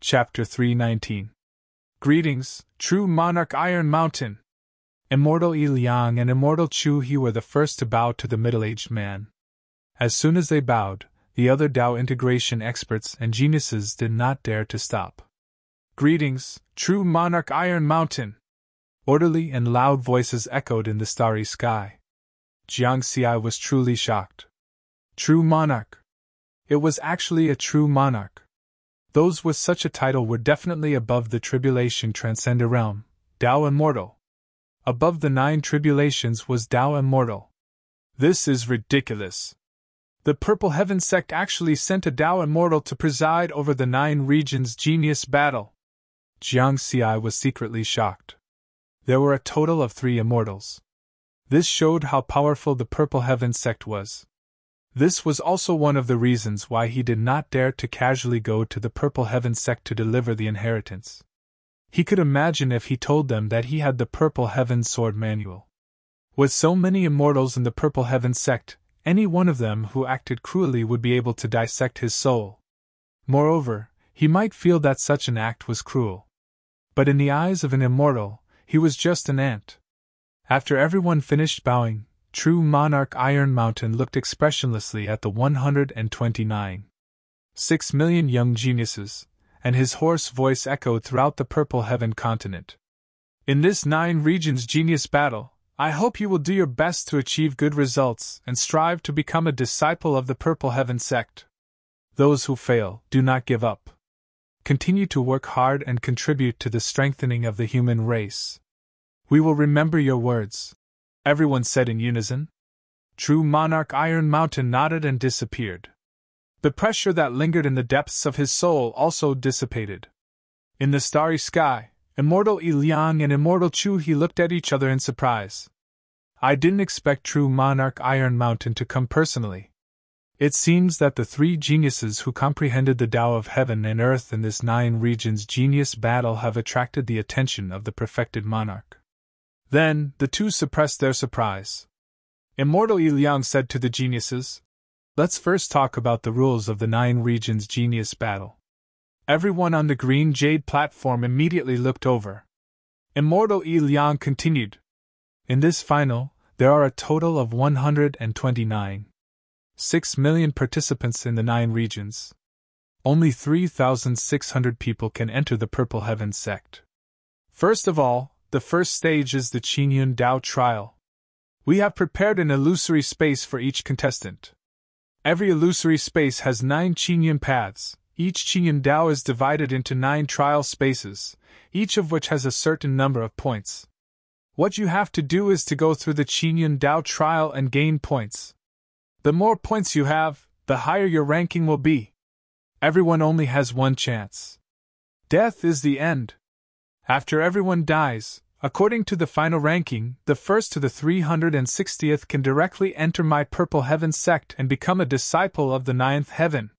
Chapter 319. Greetings, true monarch Iron Mountain! Immortal Yi Liang and Immortal Chu He were the first to bow to the middle-aged man. As soon as they bowed, the other Tao integration experts and geniuses did not dare to stop. Greetings, true monarch Iron Mountain! Orderly and loud voices echoed in the starry sky. Jiang Xi was truly shocked. True monarch! It was actually a true monarch. Those with such a title were definitely above the tribulation transcendent realm, Tao Immortal. Above the 9 tribulations was Tao Immortal. This is ridiculous. The Purple Heaven sect actually sent a Tao Immortal to preside over the 9 regions genius battle. Jiang Xi was secretly shocked. There were a total of 3 immortals. This showed how powerful the Purple Heaven sect was. This was also one of the reasons why he did not dare to casually go to the Purple Heaven sect to deliver the inheritance. He could imagine if he told them that he had the Purple Heaven sword manual. With so many immortals in the Purple Heaven sect, any one of them who acted cruelly would be able to dissect his soul. Moreover, he might feel that such an act was cruel. But in the eyes of an immortal, he was just an ant. After everyone finished bowing, true monarch Iron Mountain looked expressionlessly at the 129.6 million young geniuses, and his hoarse voice echoed throughout the Purple Heaven continent. In this 9 regions genius battle, I hope you will do your best to achieve good results and strive to become a disciple of the Purple Heaven sect. Those who fail, do not give up. Continue to work hard and contribute to the strengthening of the human race. We will remember your words, everyone said in unison. True monarch Iron Mountain nodded and disappeared. The pressure that lingered in the depths of his soul also dissipated. In the starry sky, Immortal Yi Liang and Immortal Chu He looked at each other in surprise. I didn't expect true monarch Iron Mountain to come personally. It seems that the 3 geniuses who comprehended the Tao of heaven and earth in this 9 regions genius battle have attracted the attention of the perfected monarch. Then, the 2 suppressed their surprise. Immortal Yi Liang said to the geniuses, let's first talk about the rules of the 9 regions genius battle. Everyone on the green jade platform immediately looked over. Immortal Yi Liang continued. In this final, there are a total of 129.6 million participants in the 9 regions. Only 3,600 people can enter the Purple Heaven sect. First of all, the first stage is the Qingyun Dao trial. We have prepared an illusory space for each contestant. Every illusory space has 9 Qingyun paths. Each Qingyun Dao is divided into 9 trial spaces, each of which has a certain number of points. What you have to do is to go through the Qingyun Dao trial and gain points. The more points you have, the higher your ranking will be. Everyone only has one chance. Death is the end. After everyone dies, according to the final ranking, the first to the 360th can directly enter my Purple Heaven sect and become a disciple of the 9th heaven.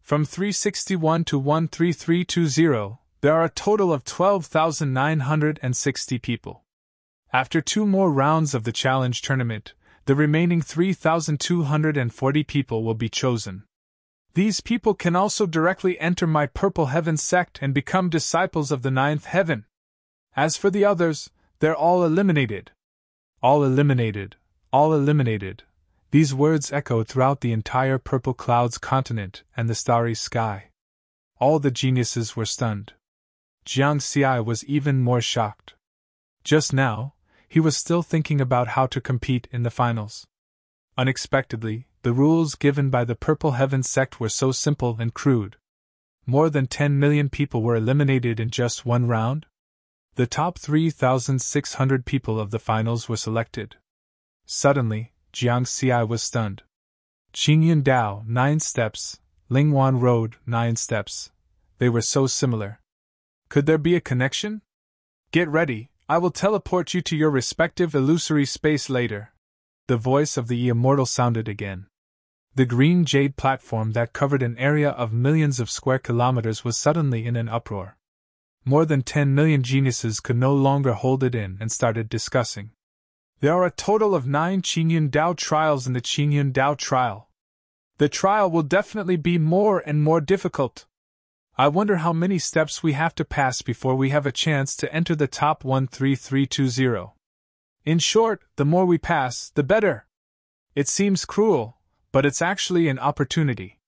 From 361 to 13320, there are a total of 12,960 people. After 2 more rounds of the challenge tournament, the remaining 3,240 people will be chosen. These people can also directly enter my Purple Heaven sect and become disciples of the 9th heaven. As for the others, they're all eliminated. All eliminated, all eliminated. These words echoed throughout the entire Purple Clouds continent and the starry sky. All the geniuses were stunned. Jiang Xi was even more shocked. Just now, he was still thinking about how to compete in the finals. Unexpectedly, the rules given by the Purple Heaven sect were so simple and crude. More than 10 million people were eliminated in just 1 round. The top 3,600 people of the finals were selected. Suddenly, Jiang Xi was stunned. Qingyun Dao, 9 steps, Lingwan Road, 9 steps. They were so similar. Could there be a connection? Get ready, I will teleport you to your respective illusory space later. The voice of the Immortal sounded again. The green jade platform that covered an area of millions of square kilometers was suddenly in an uproar. More than 10 million geniuses could no longer hold it in and started discussing. There are a total of 9 Qingyun Dao trials in the Qingyun Dao trial. The trial will definitely be more and more difficult. I wonder how many steps we have to pass before we have a chance to enter the top 13320. In short, the more we pass, the better. It seems cruel, but it's actually an opportunity.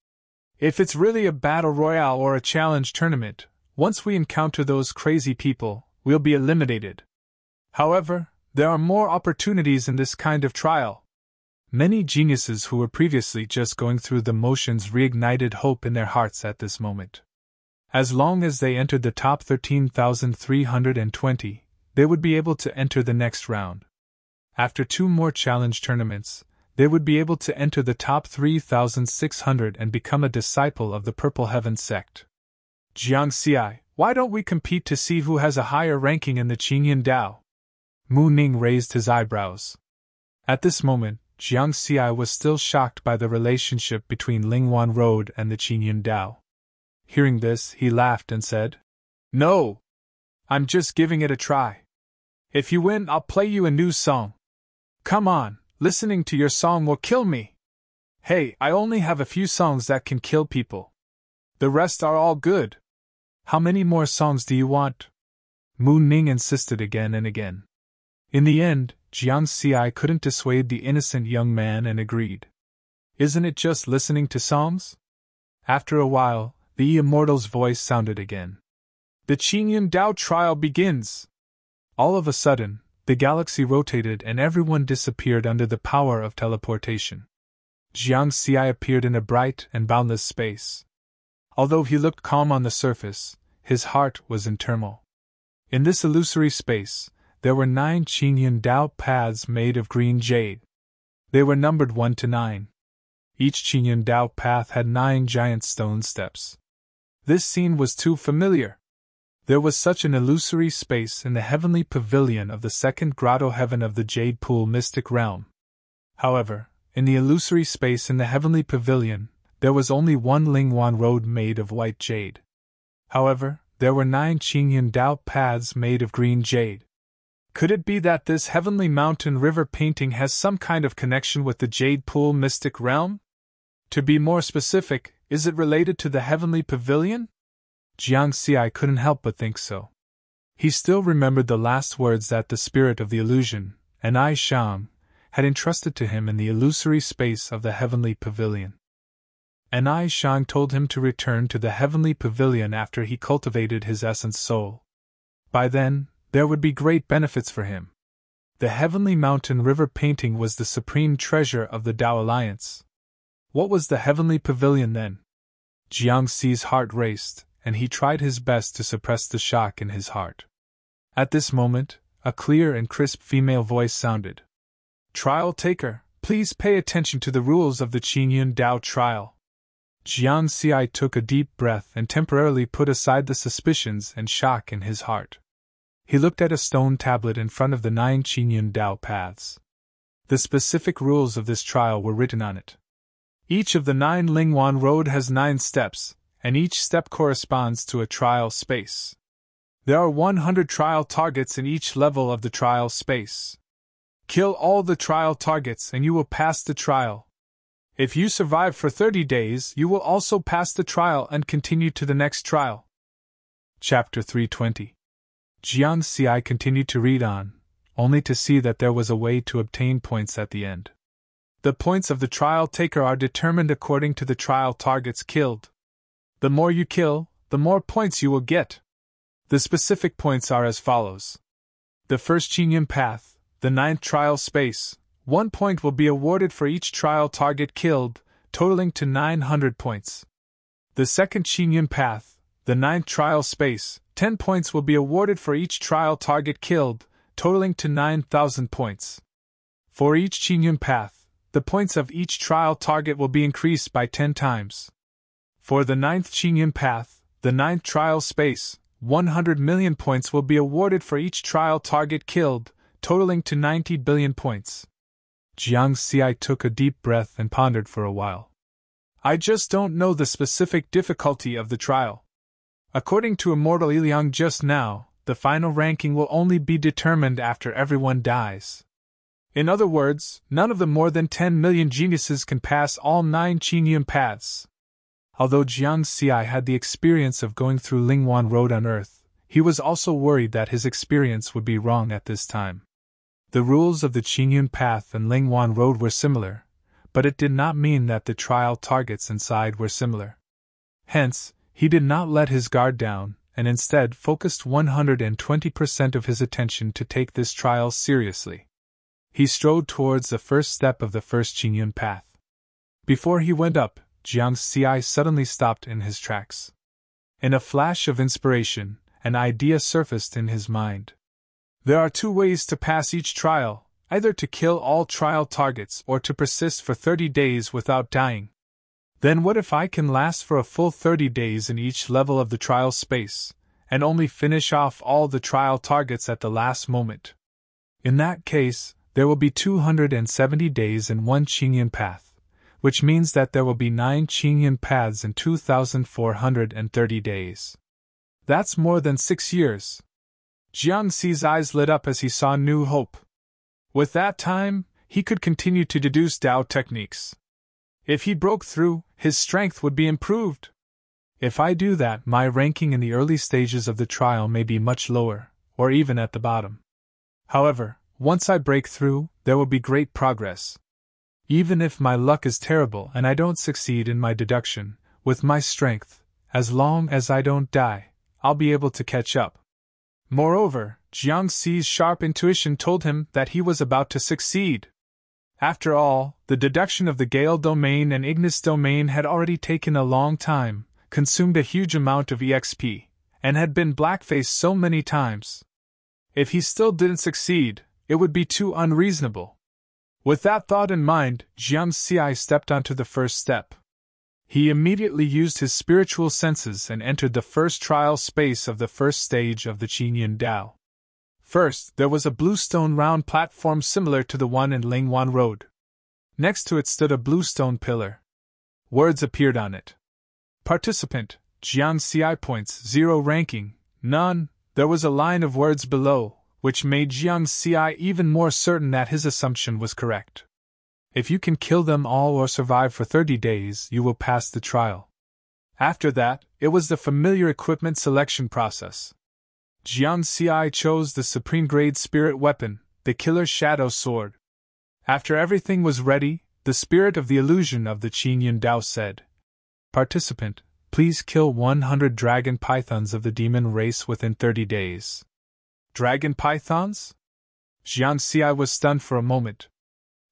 If it's really a battle royale or a challenge tournament, once we encounter those crazy people, we'll be eliminated. However, there are more opportunities in this kind of trial. Many geniuses who were previously just going through the motions reignited hope in their hearts at this moment. As long as they entered the top 13,320, they would be able to enter the next round. After 2 more challenge tournaments, they would be able to enter the top 3,600 and become a disciple of the Purple Heaven sect. Jiang Xi, why don't we compete to see who has a higher ranking in the Qingyun Dao? Mu Ning raised his eyebrows. At this moment, Jiang Xi was still shocked by the relationship between Lingwan Road and the Qingyun Dao. Hearing this, he laughed and said, "No! I'm just giving it a try. If you win, I'll play you a new song. Come on, listening to your song will kill me. Hey, I only have a few songs that can kill people. The rest are all good. How many more songs do you want?" Mu Ning insisted again and again. In the end, Jiang Xi couldn't dissuade the innocent young man and agreed. "Isn't it just listening to songs?" After a while, the immortal's voice sounded again. "The Qingyun Dao trial begins!" All of a sudden, the galaxy rotated and everyone disappeared under the power of teleportation. Jiang Xi appeared in a bright and boundless space. Although he looked calm on the surface, his heart was in turmoil. In this illusory space, there were 9 Qingyun Dao paths made of green jade. They were numbered 1 to 9. Each Qingyun Dao path had 9 giant stone steps. This scene was too familiar. There was such an illusory space in the heavenly pavilion of the second grotto heaven of the Jade Pool mystic realm. However, in the illusory space in the heavenly pavilion, there was only 1 Lingwan road made of white jade. However, there were 9 Qingyun Dao paths made of green jade. Could it be that this heavenly mountain river painting has some kind of connection with the Jade Pool mystic realm? To be more specific, is it related to the heavenly pavilion? Jiang Xi couldn't help but think so. He still remembered the last words that the spirit of the illusion, Anai Shang, had entrusted to him in the illusory space of the heavenly pavilion. Anai Shang told him to return to the heavenly pavilion after he cultivated his essence soul. By then, there would be great benefits for him. The heavenly mountain river painting was the supreme treasure of the Dao Alliance. What was the heavenly pavilion then? Jiang Xi's heart raced, and he tried his best to suppress the shock in his heart. At this moment, a clear and crisp female voice sounded. "Trial taker, please pay attention to the rules of the Qingyun Dao trial." Jiang Xi took a deep breath and temporarily put aside the suspicions and shock in his heart. He looked at a stone tablet in front of the 9 Qingyun Dao paths. The specific rules of this trial were written on it. Each of the 9 Lingwan road has 9 steps, and each step corresponds to a trial space. There are 100 trial targets in each level of the trial space. Kill all the trial targets and you will pass the trial. If you survive for 30 days, you will also pass the trial and continue to the next trial. Chapter 320. Jiang Xi continued to read on, only to see that there was a way to obtain points at the end. The points of the trial taker are determined according to the trial targets killed. The more you kill, the more points you will get. The specific points are as follows. The first Qingyun path, the 9th trial space, 1 point will be awarded for each trial target killed, totaling to 900 points. The second Qingyun path, the 9th trial space, 10 points will be awarded for each trial target killed, totaling to 9,000 points. For each Qingyun path, the points of each trial target will be increased by 10 times. For the 9th Qingyun path, the 9th trial space, 100 million points will be awarded for each trial target killed, totaling to 90 billion points. Jiang Xi took a deep breath and pondered for a while. I just don't know the specific difficulty of the trial. According to Immortal Iliang just now, the final ranking will only be determined after everyone dies. In other words, none of the more than 10 million geniuses can pass all 9 Qingyun paths. Although Jiang Xi had the experience of going through Lingwan Road on Earth, he was also worried that his experience would be wrong at this time. The rules of the Qingyun Path and Lingwan Road were similar, but it did not mean that the trial targets inside were similar. Hence, he did not let his guard down, and instead focused 120% of his attention to take this trial seriously. He strode towards the first step of the first Qingyun Path. Before he went up, Jiang Xi suddenly stopped in his tracks. In a flash of inspiration, an idea surfaced in his mind. There are two ways to pass each trial, either to kill all trial targets or to persist for 30 days without dying. Then what if I can last for a full 30 days in each level of the trial space, and only finish off all the trial targets at the last moment? In that case, there will be 270 days in one Qingyun Path, which means that there will be 9 Qingyun Paths in 2,430 days. That's more than 6 years. Jiang Xi's eyes lit up as he saw new hope. With that time, he could continue to deduce Tao techniques. If he broke through, his strength would be improved. If I do that, my ranking in the early stages of the trial may be much lower, or even at the bottom. However, once I break through, there will be great progress. Even if my luck is terrible and I don't succeed in my deduction, with my strength, as long as I don't die, I'll be able to catch up. Moreover, Jiang Xi's sharp intuition told him that he was about to succeed. After all, the deduction of the Gale domain and Ignis domain had already taken a long time, consumed a huge amount of EXP, and had been blackfaced so many times. If he still didn't succeed, it would be too unreasonable. With that thought in mind, Jiang Xi stepped onto the first step. He immediately used his spiritual senses and entered the first trial space of the first stage of the Qingyun Dao. First, there was a bluestone round platform similar to the one in Lingwan Road. Next to it stood a bluestone pillar. Words appeared on it. Participant, Jiang Xi points, 0 ranking, none. There was a line of words below, which made Jiang Xi even more certain that his assumption was correct. If you can kill them all or survive for 30 days, you will pass the trial. After that, it was the familiar equipment selection process. Jiang Xi chose the supreme grade spirit weapon, the Killer Shadow Sword. After everything was ready, the spirit of the illusion of the Qingyun Dao said, "Participant, please kill 100 dragon pythons of the demon race within 30 days. Dragon pythons? Jiang Xi was stunned for a moment.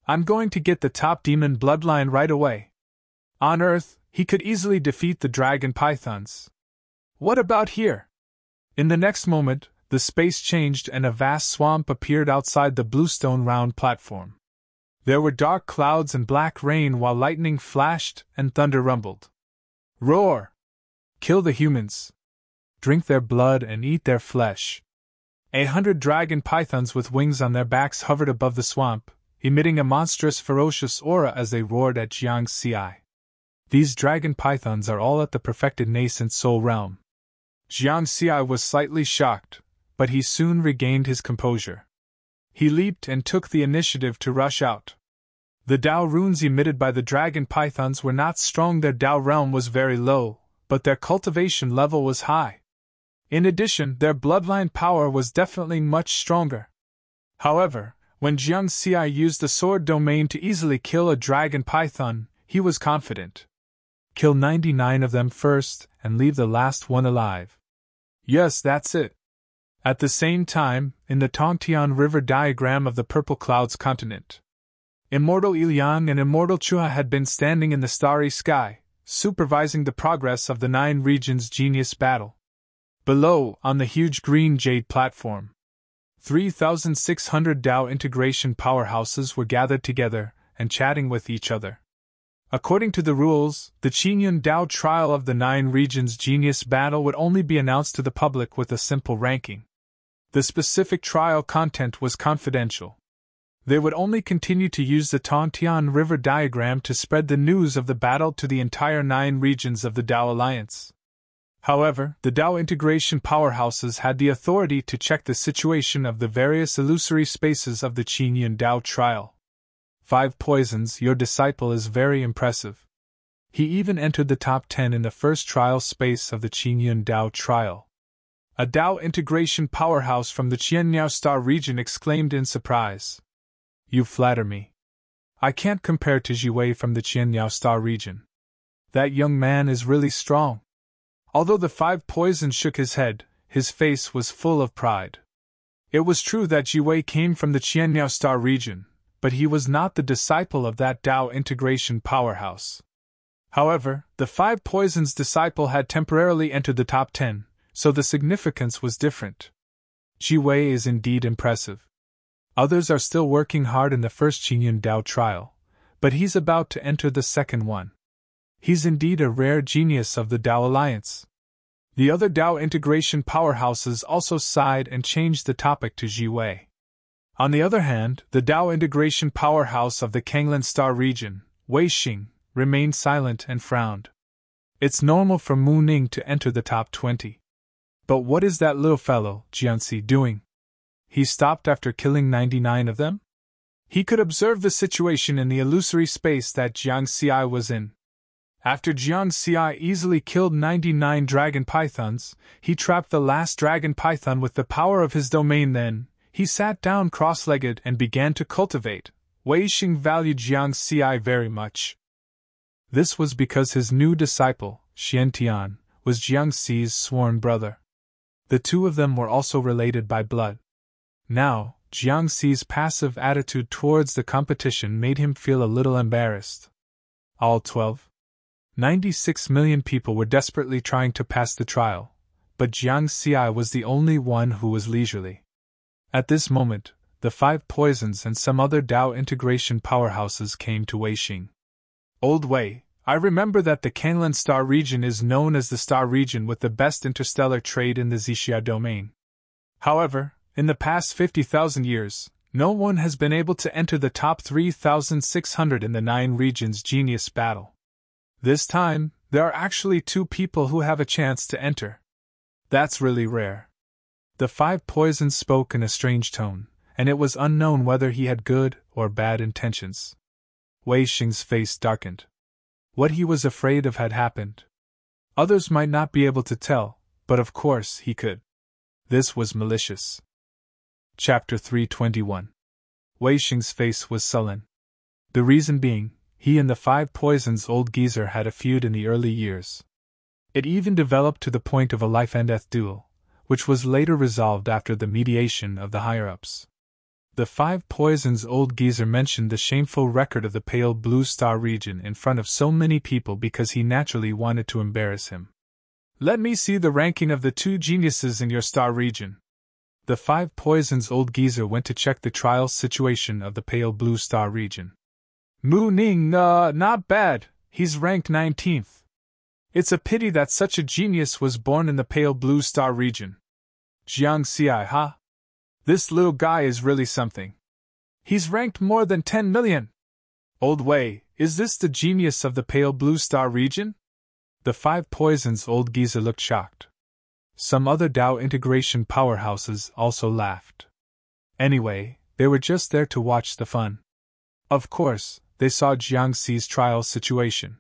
I'm going to get the top demon bloodline right away. On Earth, he could easily defeat the dragon pythons. What about here? In the next moment, the space changed and a vast swamp appeared outside the bluestone round platform. There were dark clouds and black rain while lightning flashed and thunder rumbled. Roar! Kill the humans. Drink their blood and eat their flesh. 100 dragon pythons with wings on their backs hovered above the swamp, emitting a monstrous ferocious aura as they roared at Jiang Xi. These dragon pythons are all at the perfected nascent soul realm. Jiang Xi was slightly shocked, but he soon regained his composure. He leaped and took the initiative to rush out. The Dao runes emitted by the dragon pythons were not strong. Their Dao realm was very low, but their cultivation level was high. In addition, their bloodline power was definitely much stronger. However, when Jiang Xi used the sword domain to easily kill a dragon python, he was confident. Kill 99 of them first, and leave the last one alive. Yes, that's it. At the same time, in the Tongtian River diagram of the Purple Clouds continent, Immortal Iliang and Immortal Chua had been standing in the starry sky, supervising the progress of the 9 regions genius battle. Below, on the huge green jade platform, 3,600 Dao integration powerhouses were gathered together and chatting with each other. According to the rules, the Qingyun Dao trial of the 9 regions genius battle would only be announced to the public with a simple ranking. The specific trial content was confidential. They would only continue to use the Tongtian River diagram to spread the news of the battle to the entire 9 regions of the Dao Alliance. However, the Dao integration powerhouses had the authority to check the situation of the various illusory spaces of the Qingyun Dao trial. 5 poisons, your disciple is very impressive. He even entered the top 10 in the first trial space of the Qingyun Dao trial. A Dao integration powerhouse from the Qianniao Star region exclaimed in surprise. You flatter me. I can't compare to Jiwei from the Qianniao Star region. That young man is really strong. Although the five poisons shook his head, his face was full of pride. It was true that Jiwei came from the Qianniao Star region, but he was not the disciple of that Dao integration powerhouse. However, the five poisons disciple had temporarily entered the top 10, so the significance was different. Jiwei is indeed impressive. Others are still working hard in the first Qingyun Dao trial, but he's about to enter the second one. He's indeed a rare genius of the Dao Alliance. The other Dao integration powerhouses also sighed and changed the topic to Jiwei. On the other hand, the Dao integration powerhouse of the Kanglan Star region, Wei Xing, remained silent and frowned. It's normal for Mu Ning to enter the top 20. But what is that little fellow, Jiangxi, doing? He stopped after killing 99 of them? He could observe the situation in the illusory space that Jiangxi was in. After Jiangxi easily killed 99 dragon pythons, he trapped the last dragon python with the power of his domain. Then, he sat down cross-legged and began to cultivate. Wei Xing valued Jiangxi very much. This was because his new disciple, Xiantian, was Jiangxi's sworn brother. The two of them were also related by blood. Now, Jiangxi's passive attitude towards the competition made him feel a little embarrassed. All 96 million people were desperately trying to pass the trial, but Jiangxi was the only one who was leisurely. At this moment, the five poisons and some other Dao integration powerhouses came to Wei Xing. Old Wei, I remember that the Kanglan Star region is known as the Star region with the best interstellar trade in the Zixia domain. However, in the past 50,000 years, no one has been able to enter the top 3,600 in the 9 regions genius battle. This time, there are actually 2 people who have a chance to enter. That's really rare. The five poisons spoke in a strange tone, and it was unknown whether he had good or bad intentions. Wei Xing's face darkened. What he was afraid of had happened. Others might not be able to tell, but of course he could. This was malicious. Chapter 321. Wei Xing's face was sullen. The reason being, he and the five poisons old geezer had a feud in the early years. It even developed to the point of a life-and-death duel, which was later resolved after the mediation of the higher-ups. The five poisons old geezer mentioned the shameful record of the pale blue star region in front of so many people because he naturally wanted to embarrass him. Let me see the ranking of the 2 geniuses in your star region. The five poisons old geezer went to check the trial situation of the pale blue star region. Mu Ning, not bad, he's ranked 19th. It's a pity that such a genius was born in the pale blue star region. Jiangxi, huh? This little guy is really something. He's ranked more than 10 million. Old Wei, is this the genius of the pale blue star region? The five poisons old geezer looked shocked. Some other Dao integration powerhouses also laughed. Anyway, they were just there to watch the fun. Of course, they saw Jiangxi's trial situation.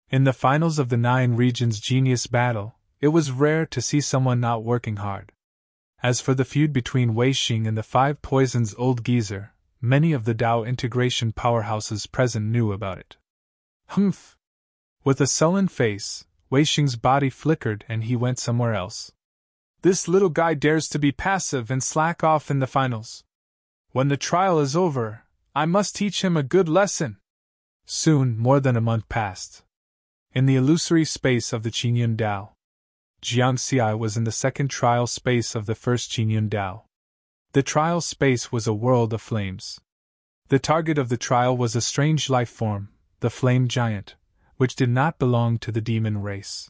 In the finals of the 9 regions genius battle, it was rare to see someone not working hard. As for the feud between Wei Xing and the five poisons old geezer, many of the Dao integration powerhouses present knew about it. Humph! With a sullen face, Wei Xing's body flickered and he went somewhere else. This little guy dares to be passive and slack off in the finals. When the trial is over, I must teach him a good lesson. Soon, more than a month passed. In the illusory space of the Qingyun Dao, Jiangxi was in the second trial space of the first Qingyun Dao. The trial space was a world of flames. The target of the trial was a strange life form, the flame giant, which did not belong to the demon race.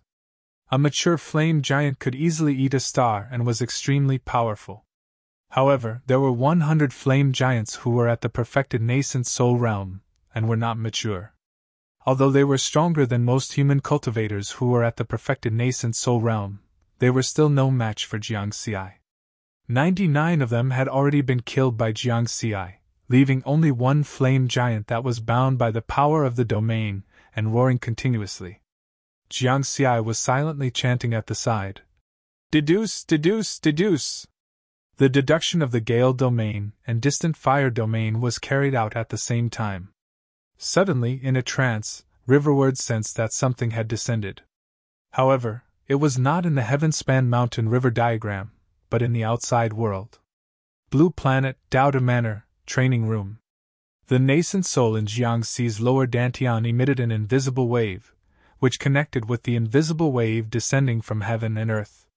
A mature flame giant could easily eat a star and was extremely powerful. However, there were 100 flame giants who were at the perfected nascent soul realm, and were not mature. Although they were stronger than most human cultivators who were at the perfected nascent soul realm, they were still no match for Jiangxi. 99 of them had already been killed by Jiangxi, leaving only 1 flame giant that was bound by the power of the domain, and roaring continuously. Jiang Xiai was silently chanting at the side. Deduce, deduce, deduce! The deduction of the Gale domain and distant fire domain was carried out at the same time. Suddenly, in a trance, Riverward sensed that something had descended. However, it was not in the heaven-span mountain river diagram, but in the outside world. Blue Planet, Dao Manor, Training Room. The nascent soul in Jiangxi's lower dantian emitted an invisible wave, which connected with the invisible wave descending from heaven and earth.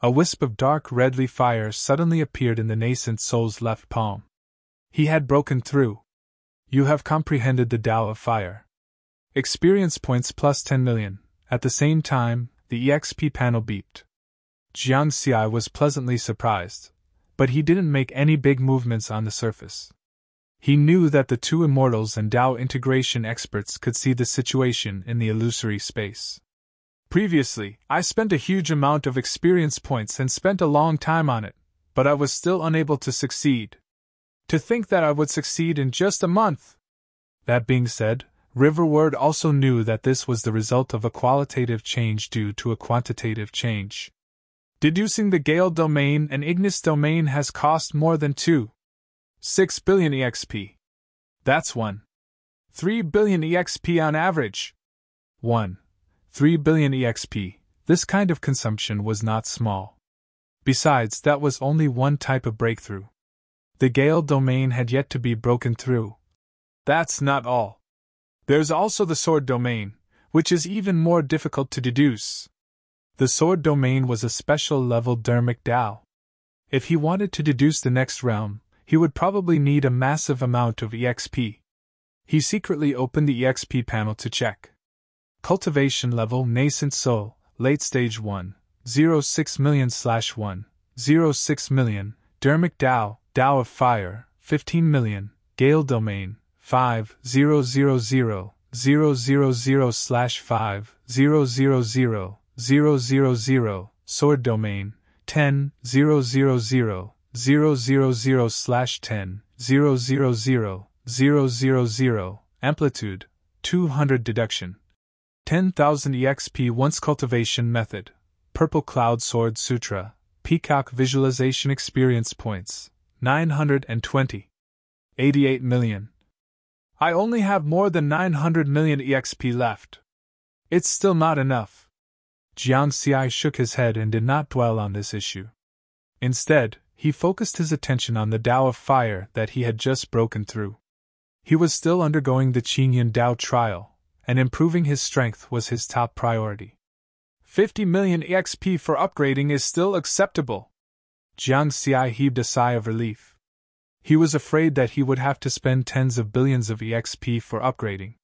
A wisp of dark redly fire suddenly appeared in the nascent soul's left palm. He had broken through. You have comprehended the Tao of Fire. Experience points plus 10 million. At the same time, the EXP panel beeped. Jiang Xiai was pleasantly surprised, but he didn't make any big movements on the surface. He knew that the two immortals and Tao integration experts could see the situation in the illusory space. Previously, I spent a huge amount of experience points and spent a long time on it, but I was still unable to succeed. To think that I would succeed in just a month! That being said, Riverward also knew that this was the result of a qualitative change due to a quantitative change. Deducing the Gale domain and Ignis domain has cost more than 2.6 billion EXP. That's 1.3 billion EXP on average. 1.3 billion EXP. This kind of consumption was not small. Besides, that was only one type of breakthrough. The Gale domain had yet to be broken through. That's not all. There's also the Sword domain, which is even more difficult to deduce. The Sword domain was a special level Dharmic Tao. If he wanted to deduce the next realm, he would probably need a massive amount of EXP. He secretly opened the EXP panel to check. Cultivation level Nascent Soul, Late Stage 1, 06 million/1, 06 million, Dharmic Tao, Tao of Fire, 15 million, Gale Domain, 5,000/5,000,000, Sword Domain, 10,000/10,000,000, Amplitude, 200 Deduction. 10,000 EXP once cultivation method, Purple Cloud Sword Sutra, Peacock Visualization Experience Points, 920. 88 million. I only have more than 900 million EXP left. It's still not enough. Jiang Xiai shook his head and did not dwell on this issue. Instead, he focused his attention on the Tao of Fire that he had just broken through. He was still undergoing the Qingyan Tao trial, and improving his strength was his top priority. 50 million EXP for upgrading is still acceptable. Jiang Xiai heaved a sigh of relief. He was afraid that he would have to spend tens of billions of EXP for upgrading.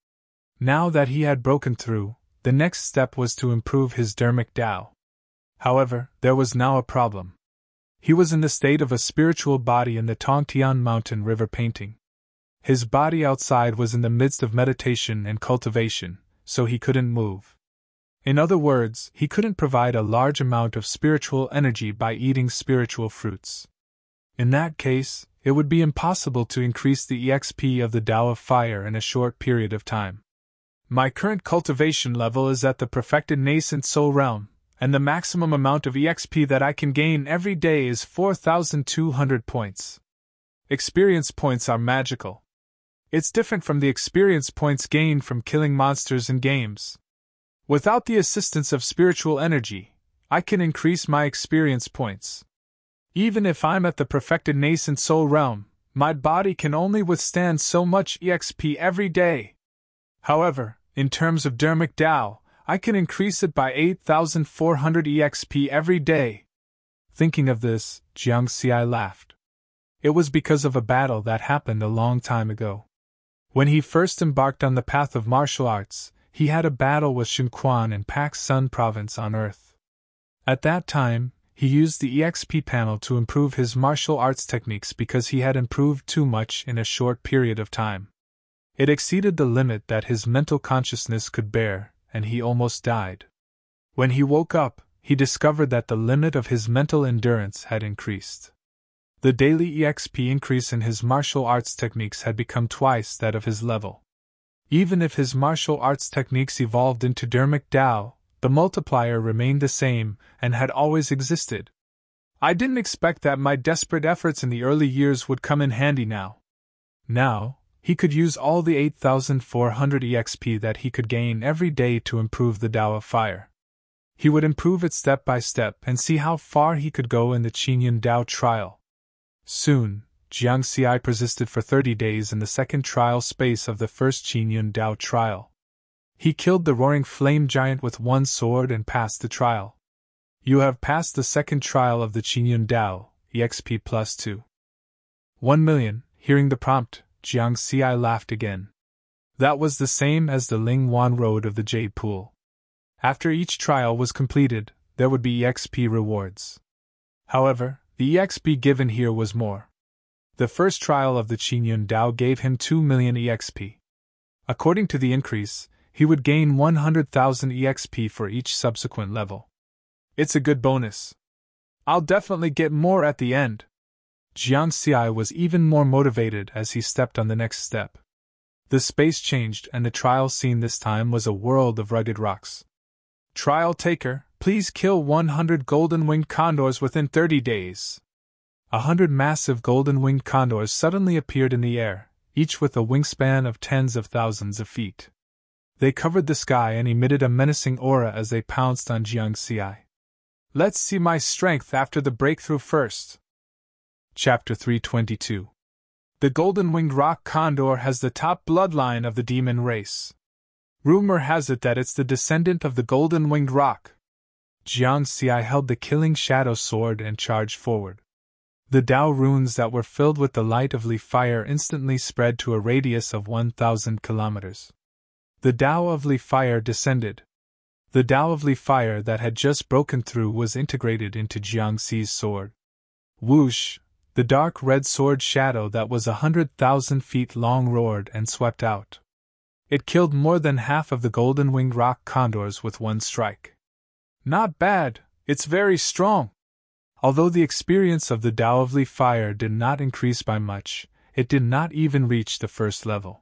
Now that he had broken through, the next step was to improve his Dharmic Tao. However, there was now a problem. He was in the state of a spiritual body in the Tongtian Mountain River painting. His body outside was in the midst of meditation and cultivation, so he couldn't move. In other words, he couldn't provide a large amount of spiritual energy by eating spiritual fruits. In that case, it would be impossible to increase the EXP of the Tao of Fire in a short period of time. My current cultivation level is at the perfected nascent soul realm, and the maximum amount of EXP that I can gain every day is 4,200 points. Experience points are magical. It's different from the experience points gained from killing monsters in games. Without the assistance of spiritual energy, I can increase my experience points. Even if I'm at the perfected nascent soul realm, my body can only withstand so much EXP every day. However, in terms of Dharmic Tao, I can increase it by 8,400 EXP every day. Thinking of this, Jiang Xiai laughed. It was because of a battle that happened a long time ago. When he first embarked on the path of martial arts, he had a battle with Shen Quan in Pak Sun Province on Earth. At that time, he used the EXP panel to improve his martial arts techniques because he had improved too much in a short period of time. It exceeded the limit that his mental consciousness could bear, and he almost died. When he woke up, he discovered that the limit of his mental endurance had increased. The daily EXP increase in his martial arts techniques had become twice that of his level. Even if his martial arts techniques evolved into dermic Dao, the multiplier remained the same and had always existed. I didn't expect that my desperate efforts in the early years would come in handy now. Now, he could use all the 8,400 EXP that he could gain every day to improve the Dao of Fire. He would improve it step by step and see how far he could go in the Qingyun Dao trial. Soon, Jiang Xi persisted for 30 days in the second trial space of the first Qingyun Dao trial. He killed the roaring flame giant with one sword and passed the trial. You have passed the second trial of the Qingyun Dao, EXP plus 2. 1 million, hearing the prompt, Jiang Xi laughed again. That was the same as the Ling Wan Road of the Jade Pool. After each trial was completed, there would be EXP rewards. However, the EXP given here was more. The first trial of the Qingyun Dao gave him 2 million EXP. According to the increase, he would gain 100,000 EXP for each subsequent level. It's a good bonus. I'll definitely get more at the end. Jiang Xi was even more motivated as he stepped on the next step. The space changed and the trial scene this time was a world of rugged rocks. Trial taker, please kill 100 golden-winged condors within 30 days. 100 massive golden-winged condors suddenly appeared in the air, each with a wingspan of tens of thousands of feet. They covered the sky and emitted a menacing aura as they pounced on Jiang Xi. Let's see my strength after the breakthrough first. Chapter 322. The golden-winged rock condor has the top bloodline of the demon race. Rumor has it that it's the descendant of the golden-winged rock. Jiang Xi held the killing shadow sword and charged forward. The Dao runes that were filled with the light of Li Fire instantly spread to a radius of 1,000 kilometers. The Dao of Li Fire descended. The Dao of Li Fire that had just broken through was integrated into Jiang Xi's sword. Whoosh! The dark red sword shadow that was 100,000 feet long roared and swept out. It killed more than half of the golden-winged rock condors with one strike. Not bad, it's very strong. Although the experience of the Dao of Li Fire did not increase by much, it did not even reach the first level.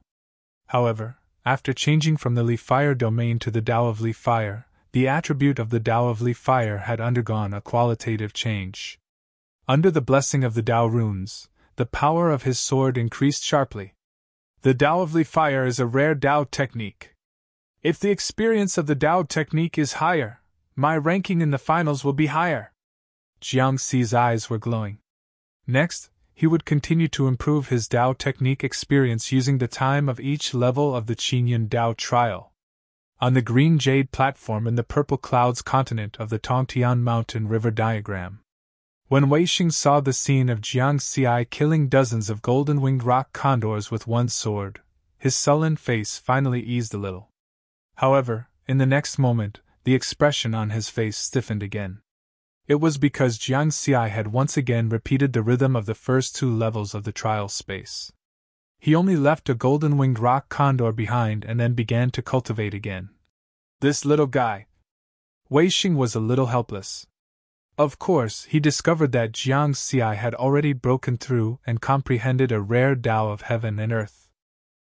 However, after changing from the Li Fire domain to the Dao of Li Fire, the attribute of the Dao of Li Fire had undergone a qualitative change. Under the blessing of the Dao runes, the power of his sword increased sharply. The Dao of Li Fire is a rare Dao technique. If the experience of the Dao technique is higher, my ranking in the finals will be higher. Jiang Xi's eyes were glowing. Next, he would continue to improve his Dao technique experience using the time of each level of the Qingyun Dao trial. On the green jade platform in the purple clouds continent of the Tongtian Mountain River diagram. When Wei Xing saw the scene of Jiang Xi killing dozens of golden-winged rock condors with one sword, his sullen face finally eased a little. However, in the next moment, the expression on his face stiffened again. It was because Jiang Xi had once again repeated the rhythm of the first two levels of the trial space. He only left a golden-winged rock condor behind and then began to cultivate again. This little guy. Wei Xing was a little helpless. Of course, he discovered that Jiang Xi had already broken through and comprehended a rare Dao of heaven and earth.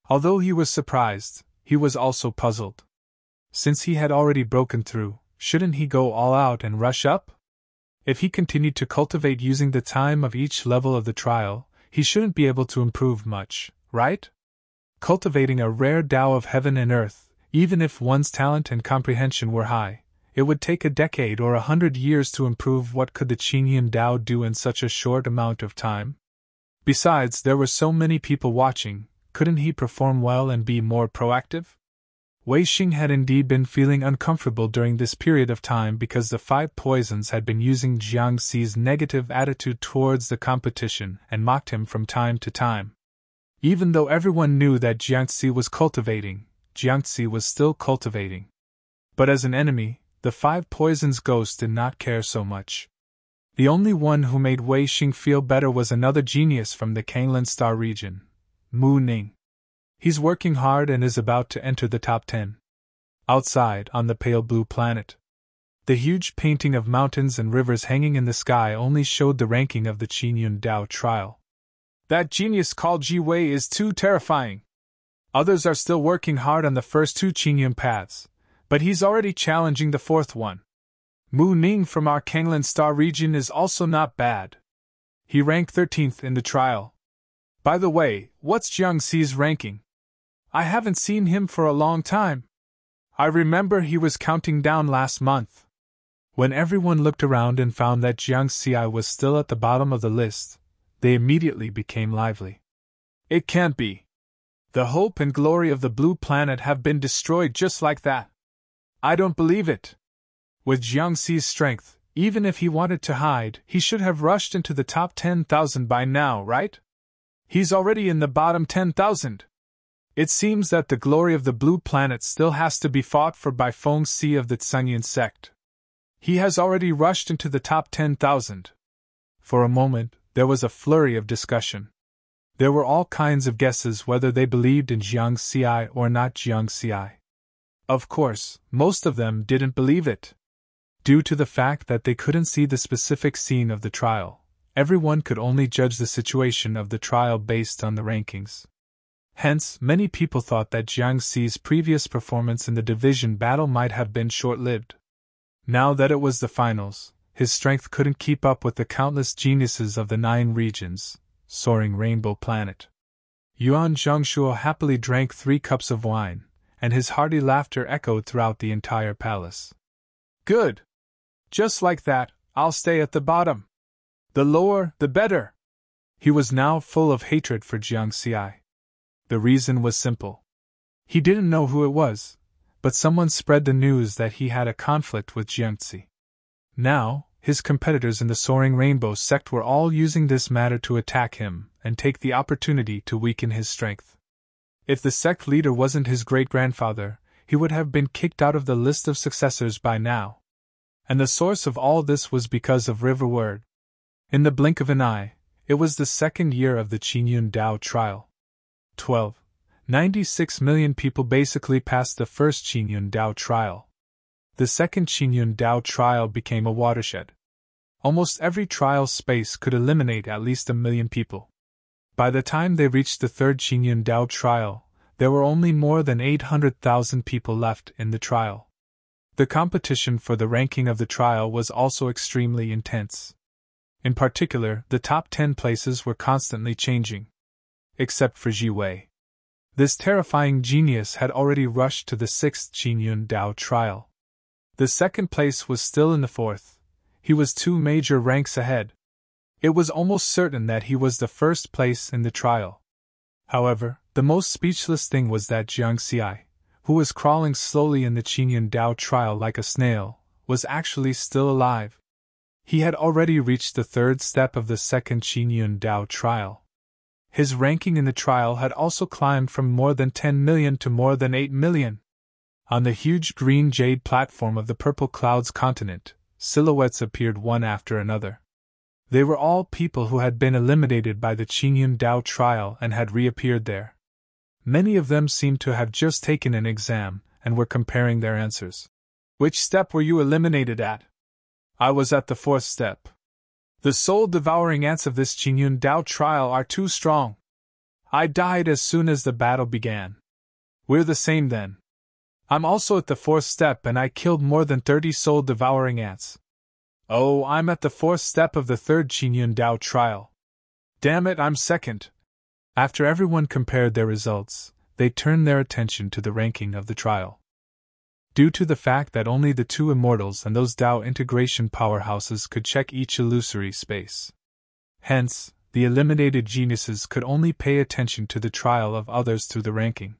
Although he was surprised, he was also puzzled. Since he had already broken through, shouldn't he go all out and rush up? If he continued to cultivate using the time of each level of the trial, he shouldn't be able to improve much, right? Cultivating a rare Dao of heaven and earth, even if one's talent and comprehension were high, it would take a decade or 100 years to improve. What could the Qingyun Dao do in such a short amount of time? Besides, there were so many people watching, couldn't he perform well and be more proactive? Wei Xing had indeed been feeling uncomfortable during this period of time because the five poisons had been using Jiang Xi's negative attitude towards the competition and mocked him from time to time. Even though everyone knew that Jiang Xi was cultivating, Jiang Xi was still cultivating. But as an enemy, the five poisons ghost did not care so much. The only one who made Wei Xing feel better was another genius from the Kanglan Star region, Mu Ning. He's working hard and is about to enter the top 10. Outside, on the pale blue planet, the huge painting of mountains and rivers hanging in the sky only showed the ranking of the Qingyun Dao trial. That genius called Ji Wei is too terrifying. Others are still working hard on the first two Qingyun paths, but he's already challenging the fourth one. Mu Ning from our Kanglan Star region is also not bad. He ranked 13th in the trial. By the way, what's Jiang Xi's ranking? I haven't seen him for a long time. I remember he was counting down last month. When everyone looked around and found that Jiang Xi was still at the bottom of the list, they immediately became lively. It can't be. The hope and glory of the blue planet have been destroyed just like that. I don't believe it. With Jiang Xi's strength, even if he wanted to hide, he should have rushed into the top 10,000 by now, right? He's already in the bottom 10,000. It seems that the glory of the blue planet still has to be fought for by Feng Si of the Tsanyan sect. He has already rushed into the top 10,000. For a moment, there was a flurry of discussion. There were all kinds of guesses whether they believed in Jiang Xi or not Jiang Xi. Of course, most of them didn't believe it. Due to the fact that they couldn't see the specific scene of the trial, everyone could only judge the situation of the trial based on the rankings. Hence, many people thought that Jiang Xi's previous performance in the division battle might have been short-lived. Now that it was the finals, his strength couldn't keep up with the countless geniuses of the 9 regions, soaring rainbow planet. Yuan Zhongshuo happily drank 3 cups of wine, and his hearty laughter echoed throughout the entire palace. Good! Just like that, I'll stay at the bottom. The lower, the better. He was now full of hatred for Jiang Xi. The reason was simple. He didn't know who it was, but someone spread the news that he had a conflict with Jiang Xi. Now, his competitors in the Soaring Rainbow sect were all using this matter to attack him and take the opportunity to weaken his strength. If the sect leader wasn't his great-grandfather, he would have been kicked out of the list of successors by now. And the source of all this was because of Riverward. In the blink of an eye, it was the second year of the Qingyun Dao trial. 96 million people basically passed the first Qingyun Dao trial. The second Qingyun Dao trial became a watershed. Almost every trial space could eliminate at least 1 million people. By the time they reached the third Qingyun Dao trial, there were only more than 800,000 people left in the trial. The competition for the ranking of the trial was also extremely intense. In particular, the top 10 places were constantly changing. Except for Ji Wei. This terrifying genius had already rushed to the 6th Qingyun Dao trial. The second place was still in the 4th. He was 2 major ranks ahead. It was almost certain that he was the first place in the trial. However, the most speechless thing was that Jiang Xi, who was crawling slowly in the Qingyun Dao trial like a snail, was actually still alive. He had already reached the 3rd step of the second Qingyun Dao trial. His ranking in the trial had also climbed from more than 10 million to more than 8 million. On the huge green jade platform of the Purple Clouds continent, silhouettes appeared one after another. They were all people who had been eliminated by the Qingyun Dao trial and had reappeared there. Many of them seemed to have just taken an exam and were comparing their answers. Which step were you eliminated at? I was at the 4th step. The soul-devouring ants of this Qingyun Dao trial are too strong. I died as soon as the battle began. We're the same then. I'm also at the 4th step and I killed more than 30 soul-devouring ants. Oh, I'm at the 4th step of the 3rd Qingyun Dao trial. Damn it, I'm second. After everyone compared their results, they turned their attention to the ranking of the trial. Due to the fact that only the 2 immortals and those Dao integration powerhouses could check each illusory space. Hence, the eliminated geniuses could only pay attention to the trial of others through the ranking.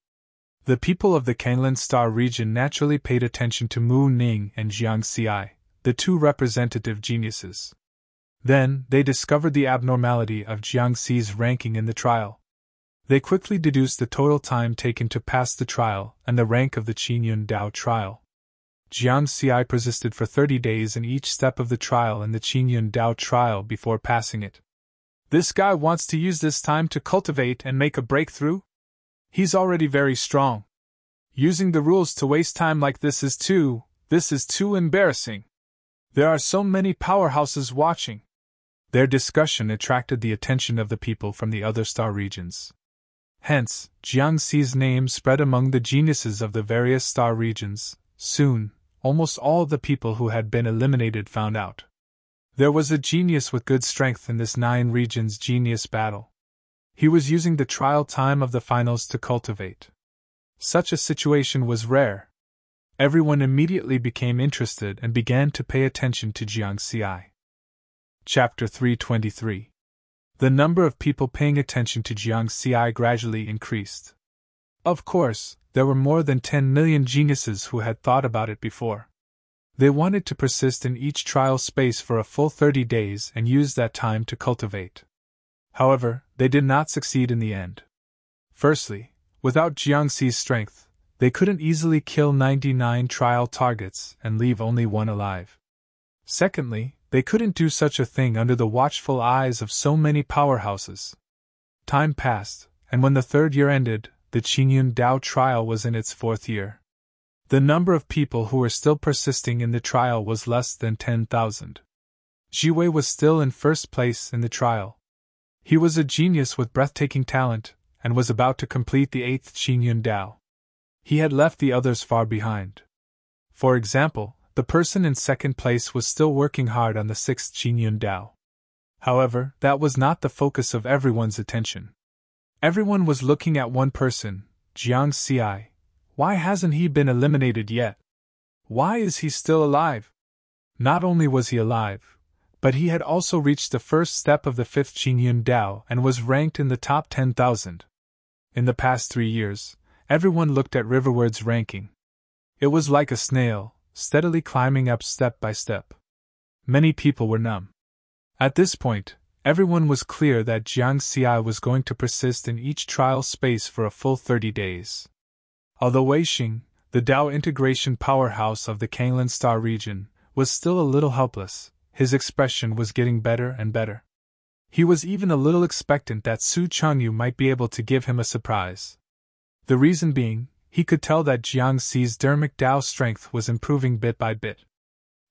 The people of the Kanglan Star region naturally paid attention to Mu Ning and Jiang Xi, the 2 representative geniuses. Then, they discovered the abnormality of Jiang Xi's ranking in the trial. They quickly deduced the total time taken to pass the trial and the rank of the Qingyun Dao trial. Jiang Xi persisted for 30 days in each step of the trial in the Qingyun Dao trial before passing it. This guy wants to use this time to cultivate and make a breakthrough? He's already very strong. Using the rules to waste time like this is too embarrassing. There are so many powerhouses watching. Their discussion attracted the attention of the people from the other star regions. Hence, Jiangxi's name spread among the geniuses of the various star regions. Soon, almost all the people who had been eliminated found out. There was a genius with good strength in this 9 regions genius battle. He was using the trial time of the finals to cultivate. Such a situation was rare. Everyone immediately became interested and began to pay attention to Jiangxi. Chapter 323. The number of people paying attention to Jiangxi gradually increased. Of course, there were more than 10 million geniuses who had thought about it before. They wanted to persist in each trial space for a full 30 days and use that time to cultivate. However, they did not succeed in the end. Firstly, without Jiangxi's strength, they couldn't easily kill 99 trial targets and leave only one alive. Secondly, they couldn't do such a thing under the watchful eyes of so many powerhouses. Time passed, and when the 3rd year ended, the Qingyun Dao trial was in its 4th year. The number of people who were still persisting in the trial was less than 10,000. Ji Wei was still in first place in the trial. He was a genius with breathtaking talent, and was about to complete the 8th Qingyun Dao. He had left the others far behind. For example, the person in second place was still working hard on the 6th Qingyun Dao. However, that was not the focus of everyone's attention. Everyone was looking at one person, Jiangxi. Why hasn't he been eliminated yet? Why is he still alive? Not only was he alive, but he had also reached the first step of the 5th Qingyun Dao and was ranked in the top 10,000. In the past 3 years, everyone looked at Riverward's ranking. It was like a snail, steadily climbing up step by step. Many people were numb. At this point, everyone was clear that Jiangxi was going to persist in each trial space for a full 30 days. Although Weixing, the Dao integration powerhouse of the Kanglan Star region, was still a little helpless, his expression was getting better and better. He was even a little expectant that Su Changyu might be able to give him a surprise. The reason being, he could tell that Jiangxi's dermic Dao strength was improving bit by bit.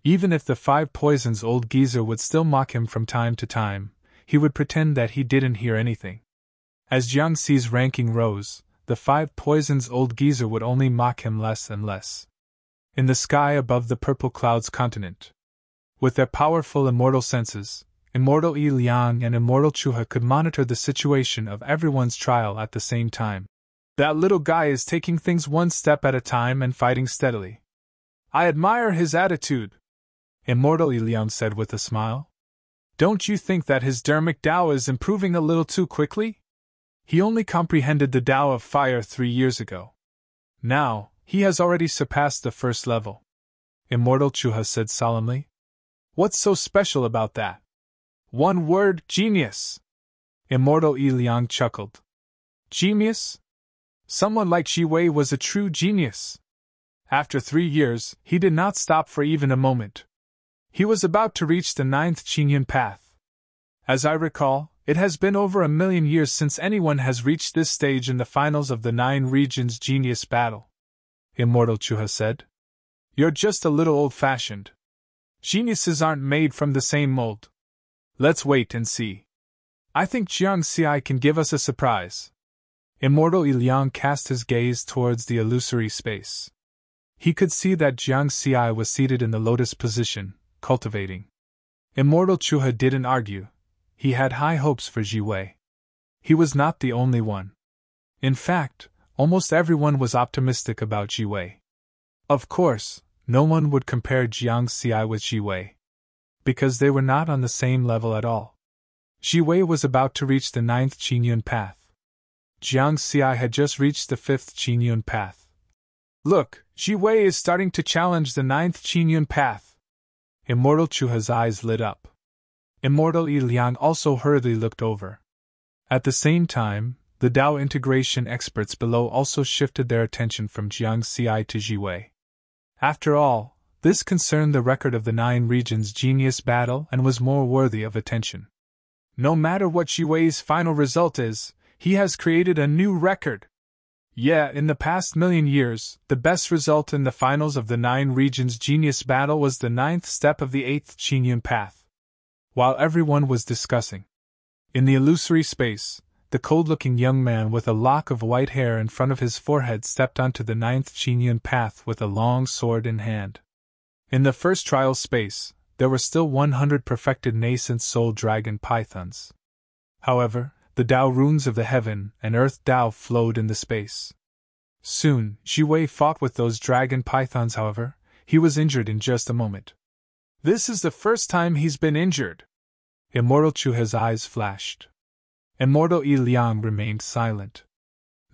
Even if the 5 poisons old geezer would still mock him from time to time, he would pretend that he didn't hear anything. As Jiangxi's ranking rose, the 5 poisons old geezer would only mock him less and less. In the sky above the purple clouds continent, with their powerful immortal senses, Immortal Yi Liang and Immortal Chuha could monitor the situation of everyone's trial at the same time. That little guy is taking things one step at a time and fighting steadily. I admire his attitude, Immortal Yi Liang said with a smile. Don't you think that his dermic Dao is improving a little too quickly? He only comprehended the Dao of fire 3 years ago. Now, he has already surpassed the first level. Immortal Chuha said solemnly. What's so special about that? One word, genius. Immortal Yi Liang chuckled. Genius? Someone like Ji Wei was a true genius. After 3 years, he did not stop for even a moment. He was about to reach the 9th Qingyun path. As I recall, it has been over 1,000,000 years since anyone has reached this stage in the finals of the 9 regions genius battle. Immortal Chuha said. You're just a little old-fashioned. Geniuses aren't made from the same mold. Let's wait and see. I think Jiangxi can give us a surprise. Immortal Yi Liang cast his gaze towards the illusory space. He could see that Jiangxi was seated in the lotus position, cultivating. Immortal Chuha didn't argue. He had high hopes for Ji Wei. He was not the only one. In fact, almost everyone was optimistic about Ji Wei. Of course, no one would compare Jiangxi with Ji Wei, because they were not on the same level at all. Ji Wei was about to reach the 9th Qingyun path. Jiangxi had just reached the 5th Qingyun path. Look, Ji Wei is starting to challenge the 9th Qingyun path. Immortal Chuha's eyes lit up. Immortal Yi Liang also hurriedly looked over. At the same time, the Dao integration experts below also shifted their attention from Jiangxi to Ji Wei. After all, this concerned the record of the 9 regions genius battle and was more worthy of attention. No matter what Ji Wei's final result is, he has created a new record. Yeah, in the past 1,000,000 years, the best result in the finals of the 9 regions genius battle was the 9th step of the 8th Qingyun path. While everyone was discussing in the illusory space, the cold-looking young man with a lock of white hair in front of his forehead stepped onto the 9th Qingyun path with a long sword in hand. In the first trial space, there were still 100 perfected nascent soul dragon pythons. However, the Tao runes of the heaven and earth Tao flowed in the space. Soon, Zhi Wei fought with those dragon pythons. However, he was injured in just a moment. This is the first time he's been injured. Immortal Chuha's eyes flashed. Immortal Yi Liang remained silent.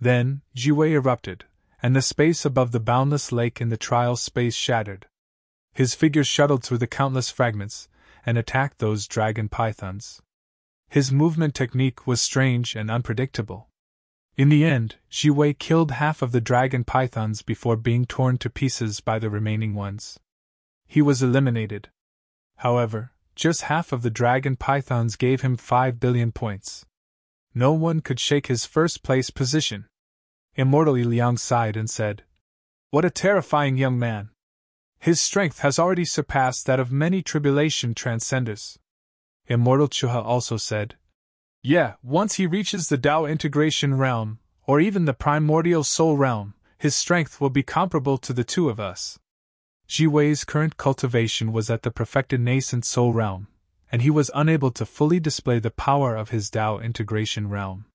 Then, Zhi Wei erupted, and the space above the boundless lake in the trial space shattered. His figure shuttled through the countless fragments, and attacked those dragon pythons. His movement technique was strange and unpredictable. In the end, Zhi Wei killed half of the dragon pythons before being torn to pieces by the remaining ones. He was eliminated. However, just half of the dragon pythons gave him 5 billion points. No one could shake his first-place position. Immortal Yi Liang sighed and said, "What a terrifying young man! His strength has already surpassed that of many tribulation transcenders." Immortal Chuha also said, "Yeah, once he reaches the Tao integration realm, or even the primordial soul realm, his strength will be comparable to the two of us." Zhi Wei's current cultivation was at the perfected nascent soul realm, and he was unable to fully display the power of his Tao integration realm.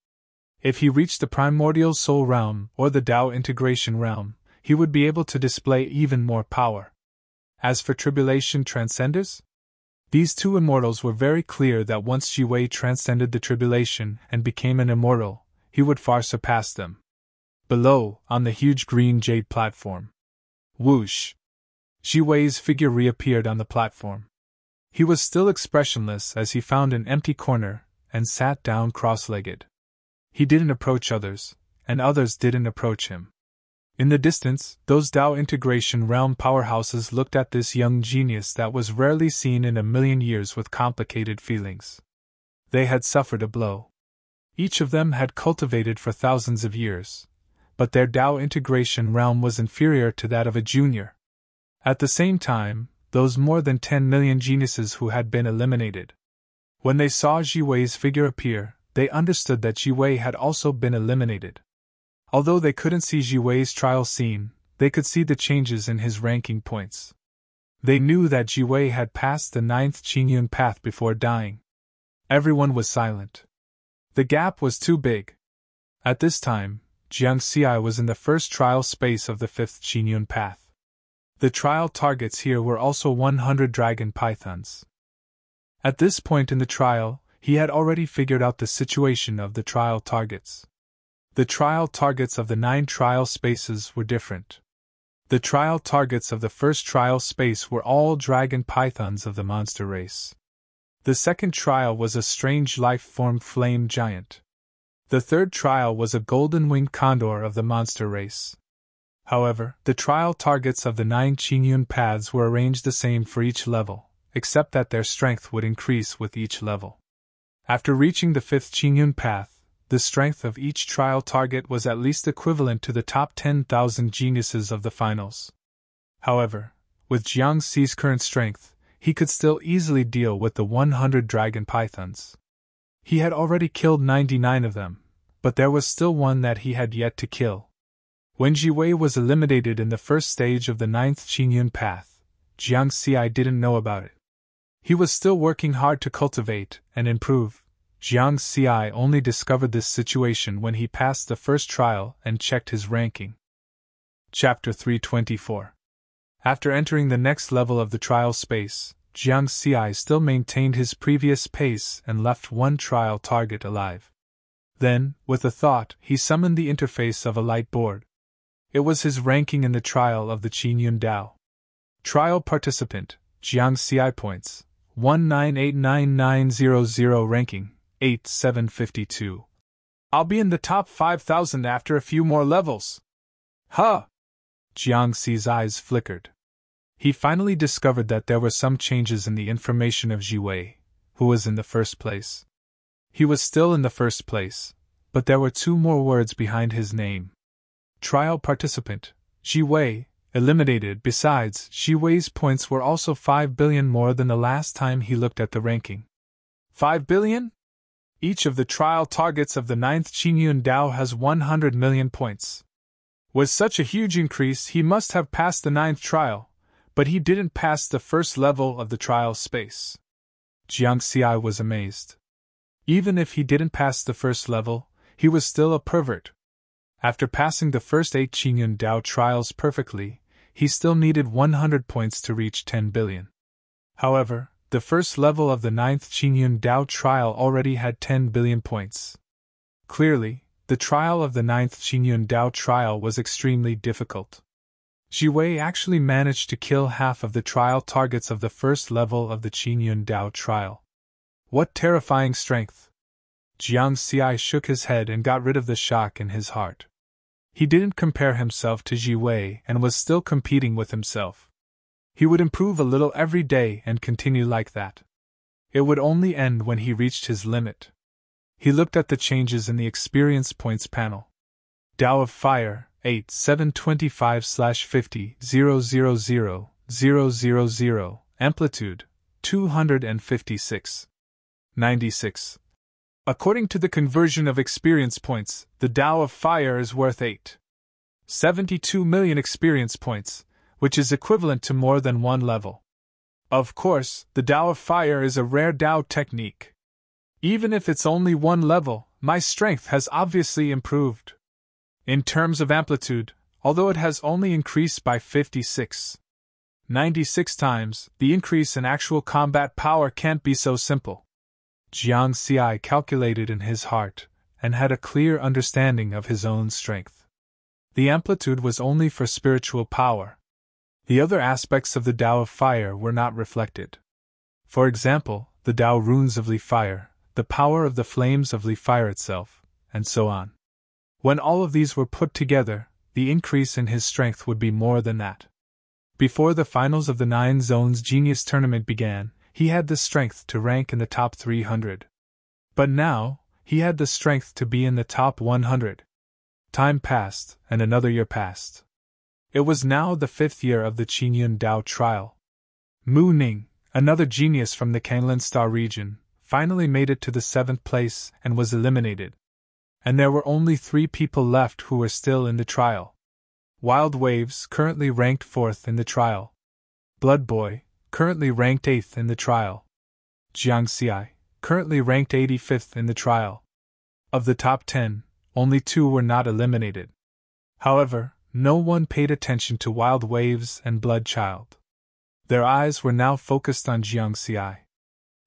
If he reached the primordial soul realm or the Tao integration realm, he would be able to display even more power. As for tribulation transcenders, these two immortals were very clear that once Zhi Wei transcended the tribulation and became an immortal, he would far surpass them. Below, on the huge green jade platform. Whoosh! Zhi Wei's figure reappeared on the platform. He was still expressionless as he found an empty corner and sat down cross-legged. He didn't approach others, and others didn't approach him. In the distance, those Tao integration realm powerhouses looked at this young genius that was rarely seen in a million years with complicated feelings. They had suffered a blow. Each of them had cultivated for thousands of years, but their Tao integration realm was inferior to that of a junior. At the same time, those more than 10 million geniuses who had been eliminated. When they saw Zhi Wei's figure appear, they understood that Zhi Wei had also been eliminated. Although they couldn't see Zhi Wei's trial scene, they could see the changes in his ranking points. They knew that Zhi Wei had passed the 9th Qingyun path before dying. Everyone was silent. The gap was too big. At this time, Jiang Xi was in the first trial space of the 5th Qingyun path. The trial targets here were also 100 dragon pythons. At this point in the trial, he had already figured out the situation of the trial targets. The trial targets of the 9 trial spaces were different. The trial targets of the first trial space were all dragon pythons of the monster race. The second trial was a strange life-form flame giant. The third trial was a golden-winged condor of the monster race. However, the trial targets of the 9 Qingyun paths were arranged the same for each level, except that their strength would increase with each level. After reaching the 5th Qingyun path, the strength of each trial target was at least equivalent to the top 10,000 geniuses of the finals. However, with Jiang Xi's current strength, he could still easily deal with the 100 dragon pythons. He had already killed 99 of them, but there was still one that he had yet to kill. When Zhi Wei was eliminated in the first stage of the 9th Qingyun path, Jiang Xi didn't know about it. He was still working hard to cultivate and improve. Jiang Xi only discovered this situation when he passed the first trial and checked his ranking. Chapter 324. After entering the next level of the trial space, Jiang Xi still maintained his previous pace and left one trial target alive. Then, with a thought, he summoned the interface of a light board. It was his ranking in the trial of the Qingyun Dao. Trial participant, Jiang Xi points, 1989900 ranking, 8752. I'll be in the top 5,000 after a few more levels. Huh! Jiang Xi's eyes flickered. He finally discovered that there were some changes in the information of Zhi Wei, who was in the first place. He was still in the first place, but there were 2 more words behind his name. Trial participant, Zhi Wei, eliminated. Besides, Zhi Wei's points were also 5 billion more than the last time he looked at the ranking. 5 billion? Each of the trial targets of the 9th Qingyun Dao has 100 million points. With such a huge increase, he must have passed the 9th trial, but he didn't pass the first level of the trial space. Jiang Xi was amazed. Even if he didn't pass the first level, he was still a pervert. After passing the first 8 Qingyun Dao trials perfectly, he still needed 100 points to reach 10 billion. However, the first level of the 9th Qingyun Dao trial already had 10 billion points. Clearly, the trial of the 9th Qingyun Dao trial was extremely difficult. Ji Wei actually managed to kill half of the trial targets of the first level of the Qingyun Dao trial. What terrifying strength! Jiang Xi shook his head and got rid of the shock in his heart. He didn't compare himself to Ji Wei and was still competing with himself. He would improve a little every day and continue like that. It would only end when he reached his limit. He looked at the changes in the experience points panel. Dao of Fire, 8 725/50 000 000 Amplitude, 256. 96. According to the conversion of experience points, the Dao of Fire is worth 8.72 million experience points, which is equivalent to more than one level. Of course, the Dao of Fire is a rare Dao technique. Even if it's only one level, my strength has obviously improved. In terms of amplitude, although it has only increased by 96 times, the increase in actual combat power can't be so simple. Jiang Xi calculated in his heart, and had a clear understanding of his own strength. The amplitude was only for spiritual power. The other aspects of the Dao of Fire were not reflected. For example, the Dao runes of Li Fire, the power of the flames of Li Fire itself, and so on. When all of these were put together, the increase in his strength would be more than that. Before the finals of the 9 Zones Genius Tournament began, he had the strength to rank in the top 300. But now, he had the strength to be in the top 100. Time passed, and another year passed. It was now the 5th year of the Qingyun Dao trial. Mu Ning, another genius from the Kanglin Star region, finally made it to the 7th place and was eliminated. And there were only 3 people left who were still in the trial. Wild Waves, currently ranked 4th in the trial. Blood Boy, currently ranked 8th in the trial. Jiang Xi, currently ranked 85th in the trial. Of the top 10, only 2 were not eliminated. However, no one paid attention to Wild Waves and Blood Child. Their eyes were now focused on Jiang Xi.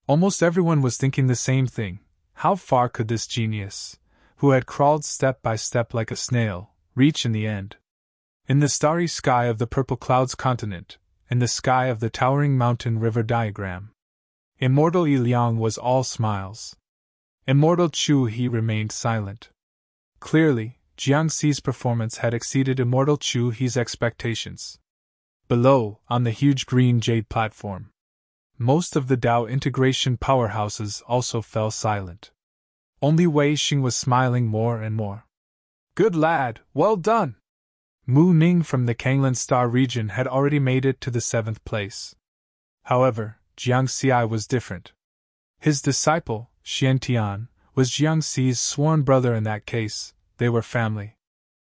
Almost everyone was thinking the same thing. How far could this genius, who had crawled step by step like a snail, reach in the end? In the starry sky of the Purple Clouds continent, in the sky of the towering mountain river diagram, Immortal Yi Liang was all smiles. Immortal Chu He remained silent. Clearly, Jiang Xi's performance had exceeded Immortal Chu He's expectations. Below, on the huge green jade platform, most of the Dao integration powerhouses also fell silent. Only Wei Xing was smiling more and more. Good lad, well done! Mu Ning from the Kanglin Star region had already made it to the 7th place. However, Jiang Xi was different. His disciple, Xian Tian, was Jiang Xi's sworn brother in that case, they were family.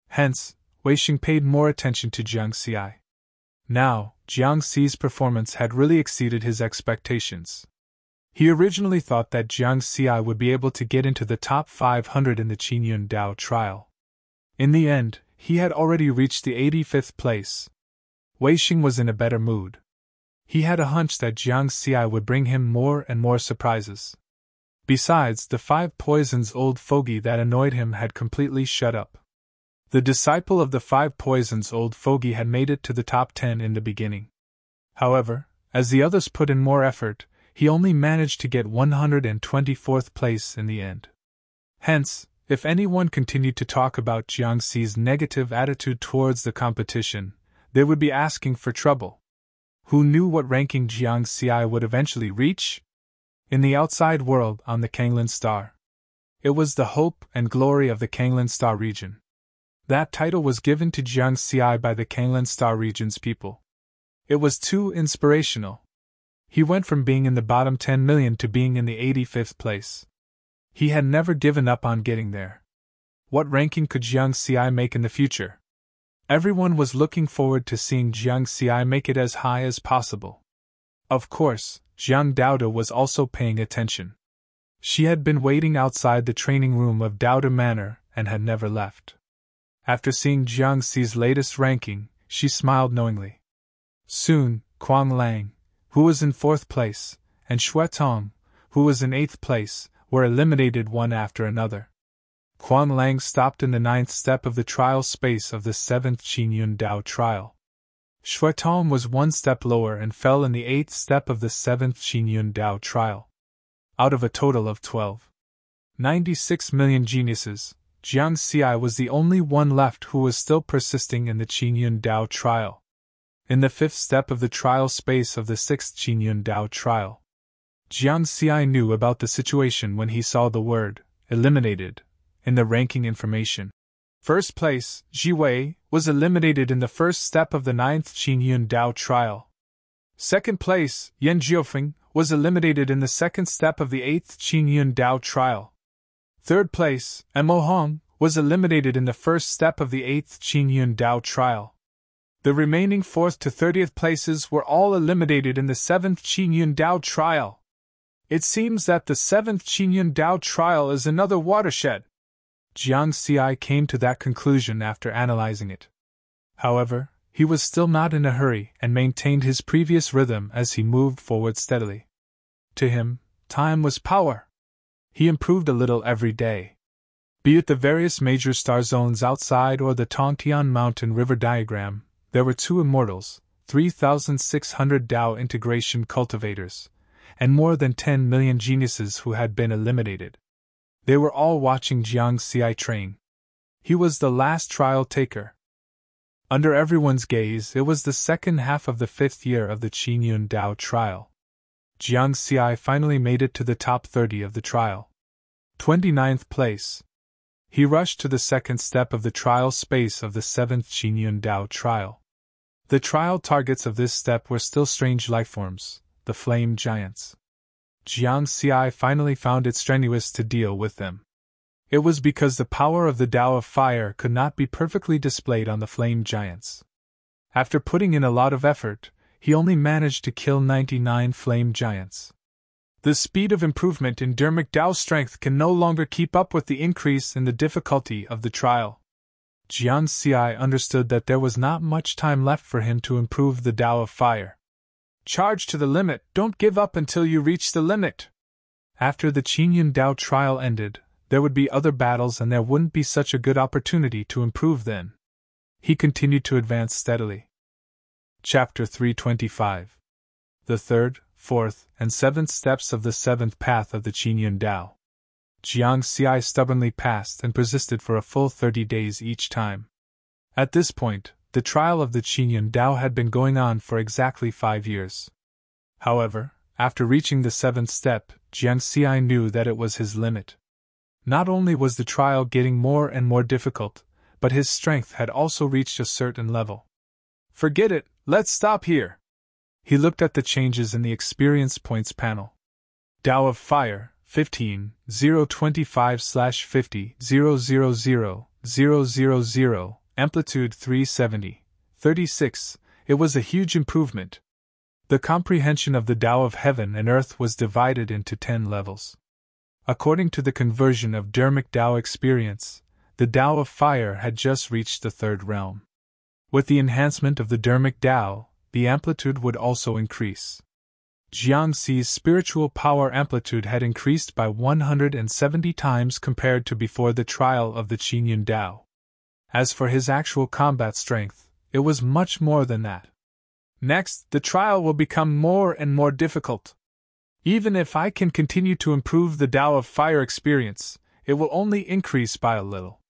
Hence, Wei Xing paid more attention to Jiang Xi. Now, Jiang Xi's performance had really exceeded his expectations. He originally thought that Jiang Xi would be able to get into the top 500 in the Qingyun Dao trial. In the end, he had already reached the 85th place. Wei Xing was in a better mood. He had a hunch that Jiang Xi would bring him more and more surprises. Besides, the 5 poisons old fogey that annoyed him had completely shut up. The disciple of the 5 poisons old fogey had made it to the top 10 in the beginning. However, as the others put in more effort, he only managed to get 124th place in the end. Hence, if anyone continued to talk about Jiang Xi's negative attitude towards the competition, they would be asking for trouble. Who knew what ranking Jiang Xi would eventually reach? In the outside world on the Kanglin Star. It was the hope and glory of the Kanglin Star region. That title was given to Jiang Xi by the Kanglin Star region's people. It was too inspirational. He went from being in the bottom 10 million to being in the 85th place. He had never given up on getting there. What ranking could Jiang Xi make in the future? Everyone was looking forward to seeing Jiang Xi make it as high as possible. Of course, Jiang Daoda was also paying attention. She had been waiting outside the training room of Daoda Manor and had never left. After seeing Jiang Xi's latest ranking, she smiled knowingly. Soon, Kuang Lang, who was in 4th place, and Xue Tong, who was in 8th place, were eliminated one after another. Kuang Lang stopped in the 9th step of the trial space of the 7th Qingyun Dao trial. Xue Tong was 1 step lower and fell in the 8th step of the 7th Qingyun Dao trial. Out of a total of 96 million geniuses, Jiang Xi was the only one left who was still persisting in the Qingyun Dao trial. In the 5th step of the trial space of the 6th Qingyun Dao trial, Jiang Xi knew about the situation when he saw the word eliminated in the ranking information. First place, Ji Wei, was eliminated in the 1st step of the 9th Qingyun Dao trial. Second place, Yan Jiufeng, was eliminated in the 2nd step of the 8th Qingyun Dao trial. Third place, Mo Hong, was eliminated in the 1st step of the 8th Qingyun Dao trial. The remaining 4th to 30th places were all eliminated in the 7th Qingyun Dao trial. It seems that the 7th Qingyun Dao trial is another watershed. Jiang Xi came to that conclusion after analyzing it. However, he was still not in a hurry and maintained his previous rhythm as he moved forward steadily. To him, time was power. He improved a little every day. Be it the various major star zones outside or the Tongtian Mountain River diagram, there were 2 immortals, 3,600 Dao integration cultivators, and more than 10 million geniuses who had been eliminated. They were all watching Jiang Xi train. He was the last trial taker. Under everyone's gaze, it was the second half of the 5th year of the Qingyun Dao trial. Jiang Xi finally made it to the top 30 of the trial. 29th place. He rushed to the 2nd step of the trial space of the 7th Qingyun Dao trial. The trial targets of this step were still strange lifeforms, the flame giants. Jiang Xi finally found it strenuous to deal with them. It was because the power of the Tao of Fire could not be perfectly displayed on the flame giants. After putting in a lot of effort, he only managed to kill 99 flame giants. The speed of improvement in dermic Tao strength can no longer keep up with the increase in the difficulty of the trial. Jiang Xi understood that there was not much time left for him to improve the Tao of Fire. Charge to the limit, don't give up until you reach the limit. After the Qingyun Dao trial ended, there would be other battles and there wouldn't be such a good opportunity to improve then. He continued to advance steadily. Chapter 325. The 3rd, 4th, and 7th steps of the 7th path of the Qingyun Dao. Jiang Xi stubbornly passed and persisted for a full 30 days each time. At this point, the trial of the Qingyun Dao had been going on for exactly 5 years. However, after reaching the 7th step, Jiang Xi knew that it was his limit. Not only was the trial getting more and more difficult, but his strength had also reached a certain level. Forget it, let's stop here. He looked at the changes in the experience points panel. Tao of Fire, 15, 025/50, 000, amplitude 370, 36, it was a huge improvement. The comprehension of the Tao of Heaven and Earth was divided into 10 levels. According to the conversion of dermic Tao experience, the Tao of Fire had just reached the 3rd realm. With the enhancement of the dermic Tao, the amplitude would also increase. Jiang Xi's spiritual power amplitude had increased by 170 times compared to before the trial of the Qingyun Dao. As for his actual combat strength, it was much more than that. Next, the trial will become more and more difficult. Even if I can continue to improve the Tao of Fire experience, it will only increase by a little.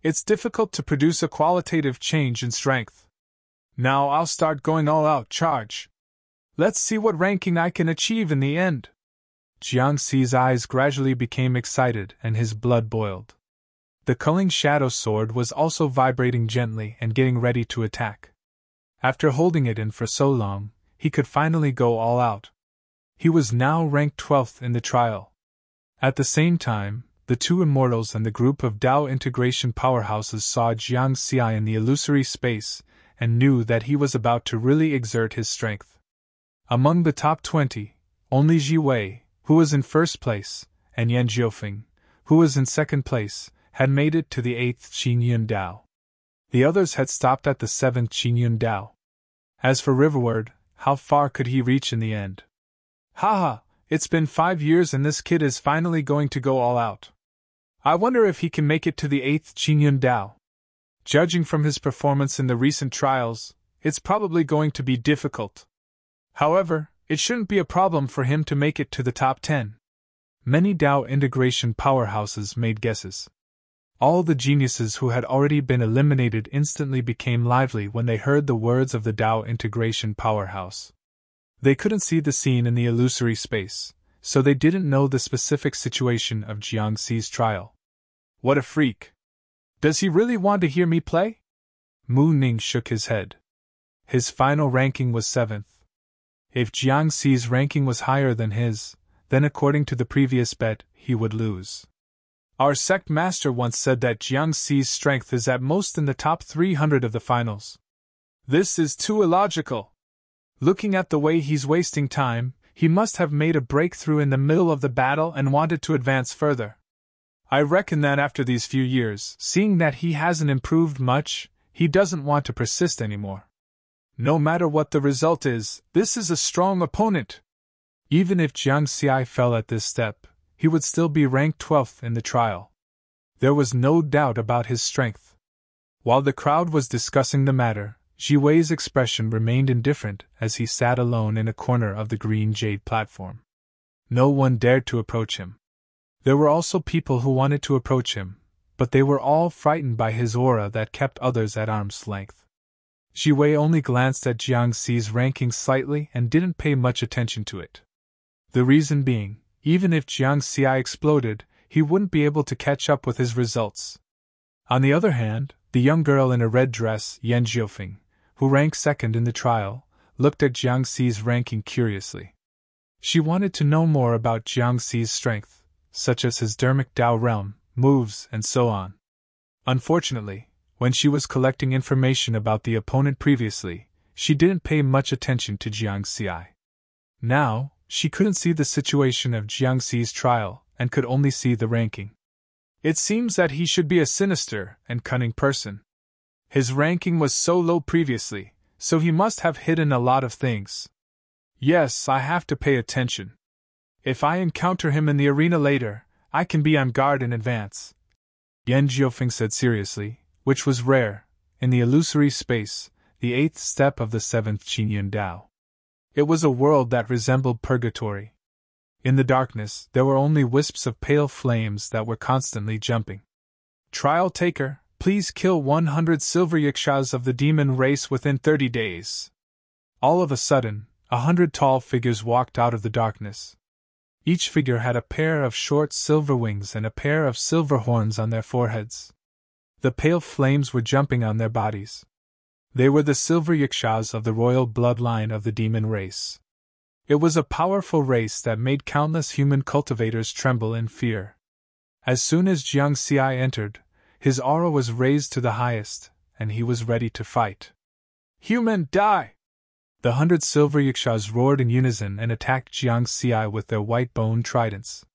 It's difficult to produce a qualitative change in strength. Now I'll start going all out charge. Let's see what ranking I can achieve in the end. Jiang Xi's eyes gradually became excited and his blood boiled. The culling shadow sword was also vibrating gently and getting ready to attack. After holding it in for so long, he could finally go all out. He was now ranked 12th in the trial. At the same time, the two immortals and the group of Dao integration powerhouses saw Jiang Xi in the illusory space and knew that he was about to really exert his strength. Among the top 20, only Ji Wei, who was in first place, and Yan Jiufeng, who was in second place, had made it to the 8th Qingyun Dao. The others had stopped at the 7th Qingyun Dao. As for Riverward, how far could he reach in the end? Haha, it's been 5 years and this kid is finally going to go all out. I wonder if he can make it to the 8th Qingyun Dao. Judging from his performance in the recent trials, it's probably going to be difficult. However, it shouldn't be a problem for him to make it to the top 10. Many Dao integration powerhouses made guesses. All the geniuses who had already been eliminated instantly became lively when they heard the words of the Dao integration powerhouse. They couldn't see the scene in the illusory space, so they didn't know the specific situation of Jiang Xi's trial. What a freak! Does he really want to hear me play? Mu Ning shook his head. His final ranking was 7th. If Jiang Xi's ranking was higher than his, then according to the previous bet, he would lose. Our sect master once said that Jiang Xi's strength is at most in the top 300 of the finals. This is too illogical. Looking at the way he's wasting time, he must have made a breakthrough in the middle of the battle and wanted to advance further. I reckon that after these few years, seeing that he hasn't improved much, he doesn't want to persist anymore. No matter what the result is, this is a strong opponent. Even if Jiang Xi fell at this step, he would still be ranked 12th in the trial. There was no doubt about his strength. While the crowd was discussing the matter, Ji Wei's expression remained indifferent as he sat alone in a corner of the green jade platform. No one dared to approach him. There were also people who wanted to approach him, but they were all frightened by his aura that kept others at arm's length. Ji Wei only glanced at Jiang Xi's ranking slightly and didn't pay much attention to it. The reason being, even if Jiang Xi exploded, he wouldn't be able to catch up with his results. On the other hand, the young girl in a red dress, Yan Jiufeng, who ranked second in the trial, looked at Jiang Xi's ranking curiously. She wanted to know more about Jiang Xi's strength, such as his dermic Dao realm, moves, and so on. Unfortunately, when she was collecting information about the opponent previously, she didn't pay much attention to Jiang Xi. Now, she couldn't see the situation of Jiang Xi's trial and could only see the ranking. It seems that he should be a sinister and cunning person. His ranking was so low previously, so he must have hidden a lot of things. Yes, I have to pay attention. If I encounter him in the arena later, I can be on guard in advance. Yan Jiufeng said seriously, which was rare, in the illusory space, the 8th step of the 7th Qingyun Dao. It was a world that resembled purgatory. In the darkness, there were only wisps of pale flames that were constantly jumping. Trial taker, please kill 100 silver yakshas of the demon race within 30 days. All of a sudden, 100 tall figures walked out of the darkness. Each figure had a pair of short silver wings and a pair of silver horns on their foreheads. The pale flames were jumping on their bodies. They were the silver yakshas of the royal bloodline of the demon race. It was a powerful race that made countless human cultivators tremble in fear. As soon as Jiang Xi entered, his aura was raised to the highest, and he was ready to fight. Human, die! The 100 silver yakshas roared in unison and attacked Jiang Xi with their white bone tridents.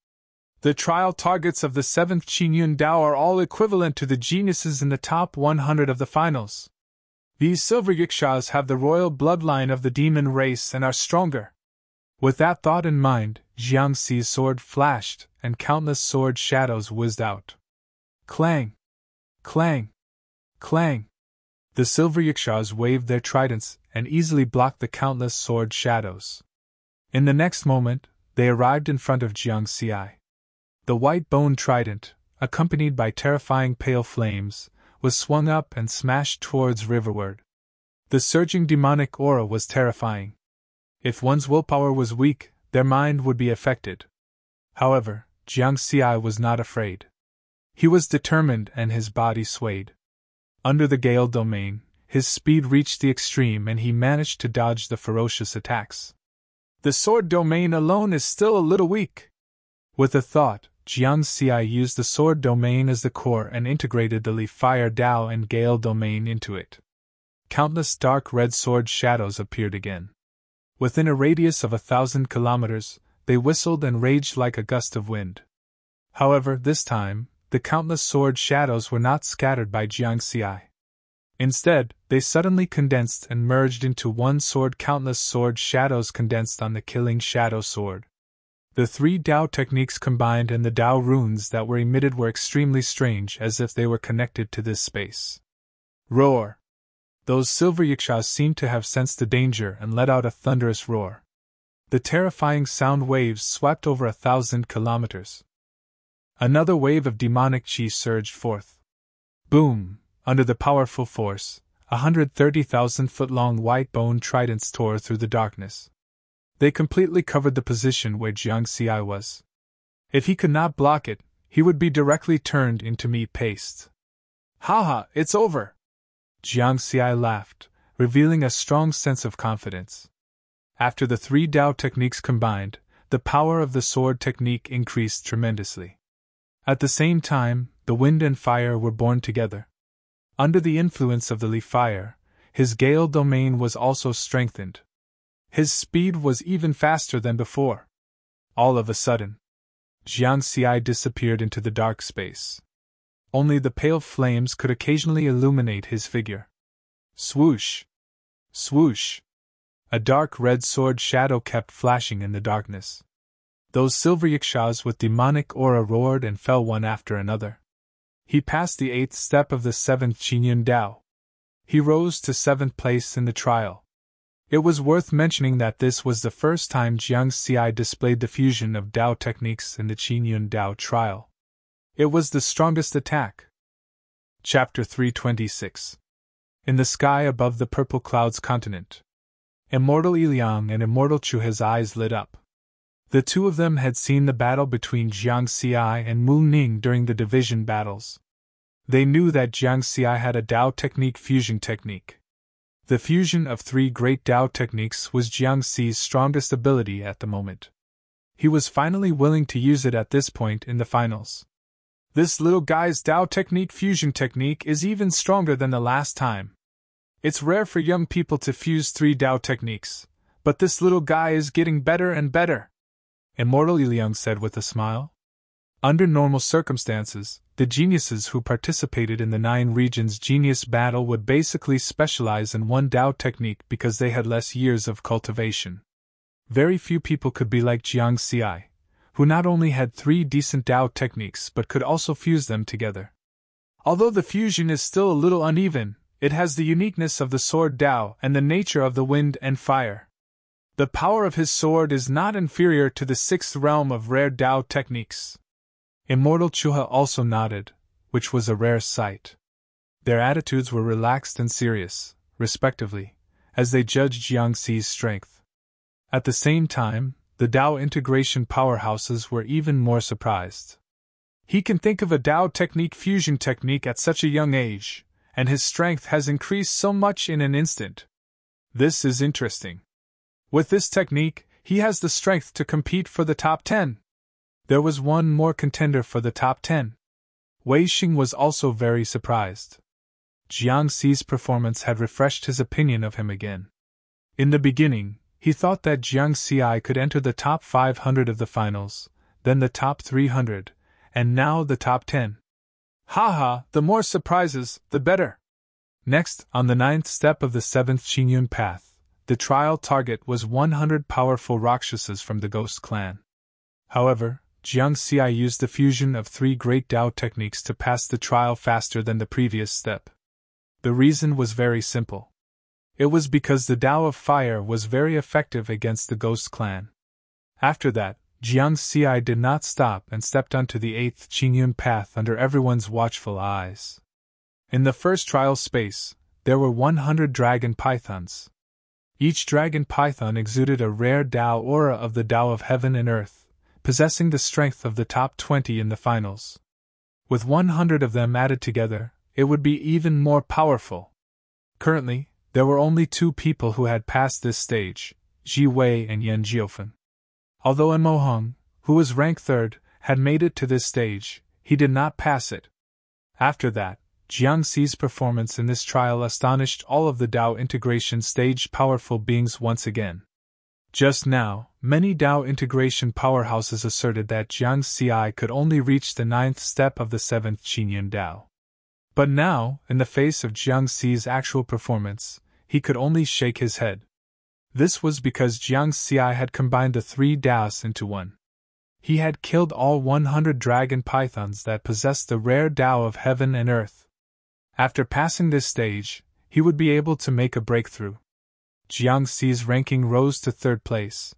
The trial targets of the 7th Qingyun Dao are all equivalent to the geniuses in the top 100 of the finals. These silver yakshas have the royal bloodline of the demon race and are stronger. With that thought in mind, Jiang Xi's sword flashed, and countless sword shadows whizzed out. Clang! Clang! Clang! The silver yakshas waved their tridents and easily blocked the countless sword shadows. In the next moment, they arrived in front of Jiang Xi. The white bone trident, accompanied by terrifying pale flames, was swung up and smashed towards riverward. The surging demonic aura was terrifying. If one's willpower was weak, their mind would be affected. However, Jiang Xi was not afraid. He was determined and his body swayed. Under the Gale domain, his speed reached the extreme and he managed to dodge the ferocious attacks. The sword domain alone is still a little weak. With a thought, Jiang Xi used the sword domain as the core and integrated the Li-Fire Dao and Gale domain into it. Countless dark red sword shadows appeared again. Within a radius of 1,000 kilometers, they whistled and raged like a gust of wind. However, this time, the countless sword shadows were not scattered by Jiang Xi. Instead, they suddenly condensed and merged into one sword. Countless sword shadows condensed on the killing shadow sword. The three Dao techniques combined and the Dao runes that were emitted were extremely strange, as if they were connected to this space. Roar! Those silver yakshas seemed to have sensed the danger and let out a thunderous roar. The terrifying sound waves swept over 1,000 kilometers. Another wave of demonic chi surged forth. Boom! Under the powerful force, 130,000-foot-long white-bone tridents tore through the darkness. They completely covered the position where Jiang Xi was. If he could not block it, he would be directly turned into meat paste. "Ha, it's over!" Jiang Xi laughed, revealing a strong sense of confidence. After the three Dao techniques combined, the power of the sword technique increased tremendously. At the same time, the wind and fire were born together. Under the influence of the Li-Fire, his Gale domain was also strengthened. His speed was even faster than before. All of a sudden, Jiang Xi disappeared into the dark space. Only the pale flames could occasionally illuminate his figure. Swoosh! Swoosh! A dark red sword shadow kept flashing in the darkness. Those silver yakshas with demonic aura roared and fell one after another. He passed the 8th step of the 7th Qingyun Dao. He rose to 7th place in the trial. It was worth mentioning that this was the first time Jiang Xi displayed the fusion of Dao techniques in the Qingyun Dao trial. It was the strongest attack. Chapter 326. In the sky above the purple clouds continent, Immortal Liang and Immortal Chu's eyes lit up. The two of them had seen the battle between Jiang Xi and Mu Ning during the division battles. They knew that Jiang Xi had a Dao technique fusion technique. The fusion of three great Dao techniques was Jiang Xi's strongest ability at the moment. He was finally willing to use it at this point in the finals. This little guy's Dao technique fusion technique is even stronger than the last time. It's rare for young people to fuse three Dao techniques, but this little guy is getting better and better, Immortal Liang said with a smile. Under normal circumstances, the geniuses who participated in the 9 regions genius battle would basically specialize in one Dao technique because they had less years of cultivation. Very few people could be like Jiang Xi, who not only had 3 decent Dao techniques but could also fuse them together. Although the fusion is still a little uneven, it has the uniqueness of the sword Dao and the nature of the wind and fire. The power of his sword is not inferior to the 6th realm of rare Dao techniques. Immortal Chuha also nodded, which was a rare sight. Their attitudes were relaxed and serious, respectively, as they judged Jiang Xi's strength. At the same time, the Dao integration powerhouses were even more surprised. He can think of a Dao technique fusion technique at such a young age, and his strength has increased so much in an instant. This is interesting. With this technique, he has the strength to compete for the top 10. There was one more contender for the top 10. Wei Xing was also very surprised. Jiang Xi's performance had refreshed his opinion of him again. In the beginning, he thought that Jiang Xi could enter the top 500 of the finals, then the top 300, and now the top 10. Haha, the more surprises, the better. Next, on the 9th step of the 7th Qingyun path, the trial target was 100 powerful Rakshasas from the Ghost clan. However, Jiang Xi used the fusion of 3 great Dao techniques to pass the trial faster than the previous step. The reason was very simple. It was because the Dao of Fire was very effective against the Ghost clan. After that, Jiang Xi did not stop and stepped onto the 8th Qingyun path under everyone's watchful eyes. In the first trial space, there were 100 dragon pythons. Each dragon python exuded a rare Dao aura of the Dao of Heaven and Earth, possessing the strength of the top 20 in the finals. With 100 of them added together, it would be even more powerful. Currently, there were only 2 people who had passed this stage, Ji Wei and Yan Jiufen. Although Mo Hong, who was ranked 3rd, had made it to this stage, he did not pass it. After that, Jiangxi's performance in this trial astonished all of the Tao integration stage powerful beings once again. Just now, many Tao integration powerhouses asserted that Jiangxi could only reach the 9th step of the 7th Qingyun Tao. But now, in the face of Jiangxi's actual performance, he could only shake his head. This was because Jiangxi had combined the 3 Taos into one. He had killed all 100 dragon pythons that possessed the rare Tao of heaven and earth. After passing this stage, he would be able to make a breakthrough. Jiangxi's ranking rose to 3rd place.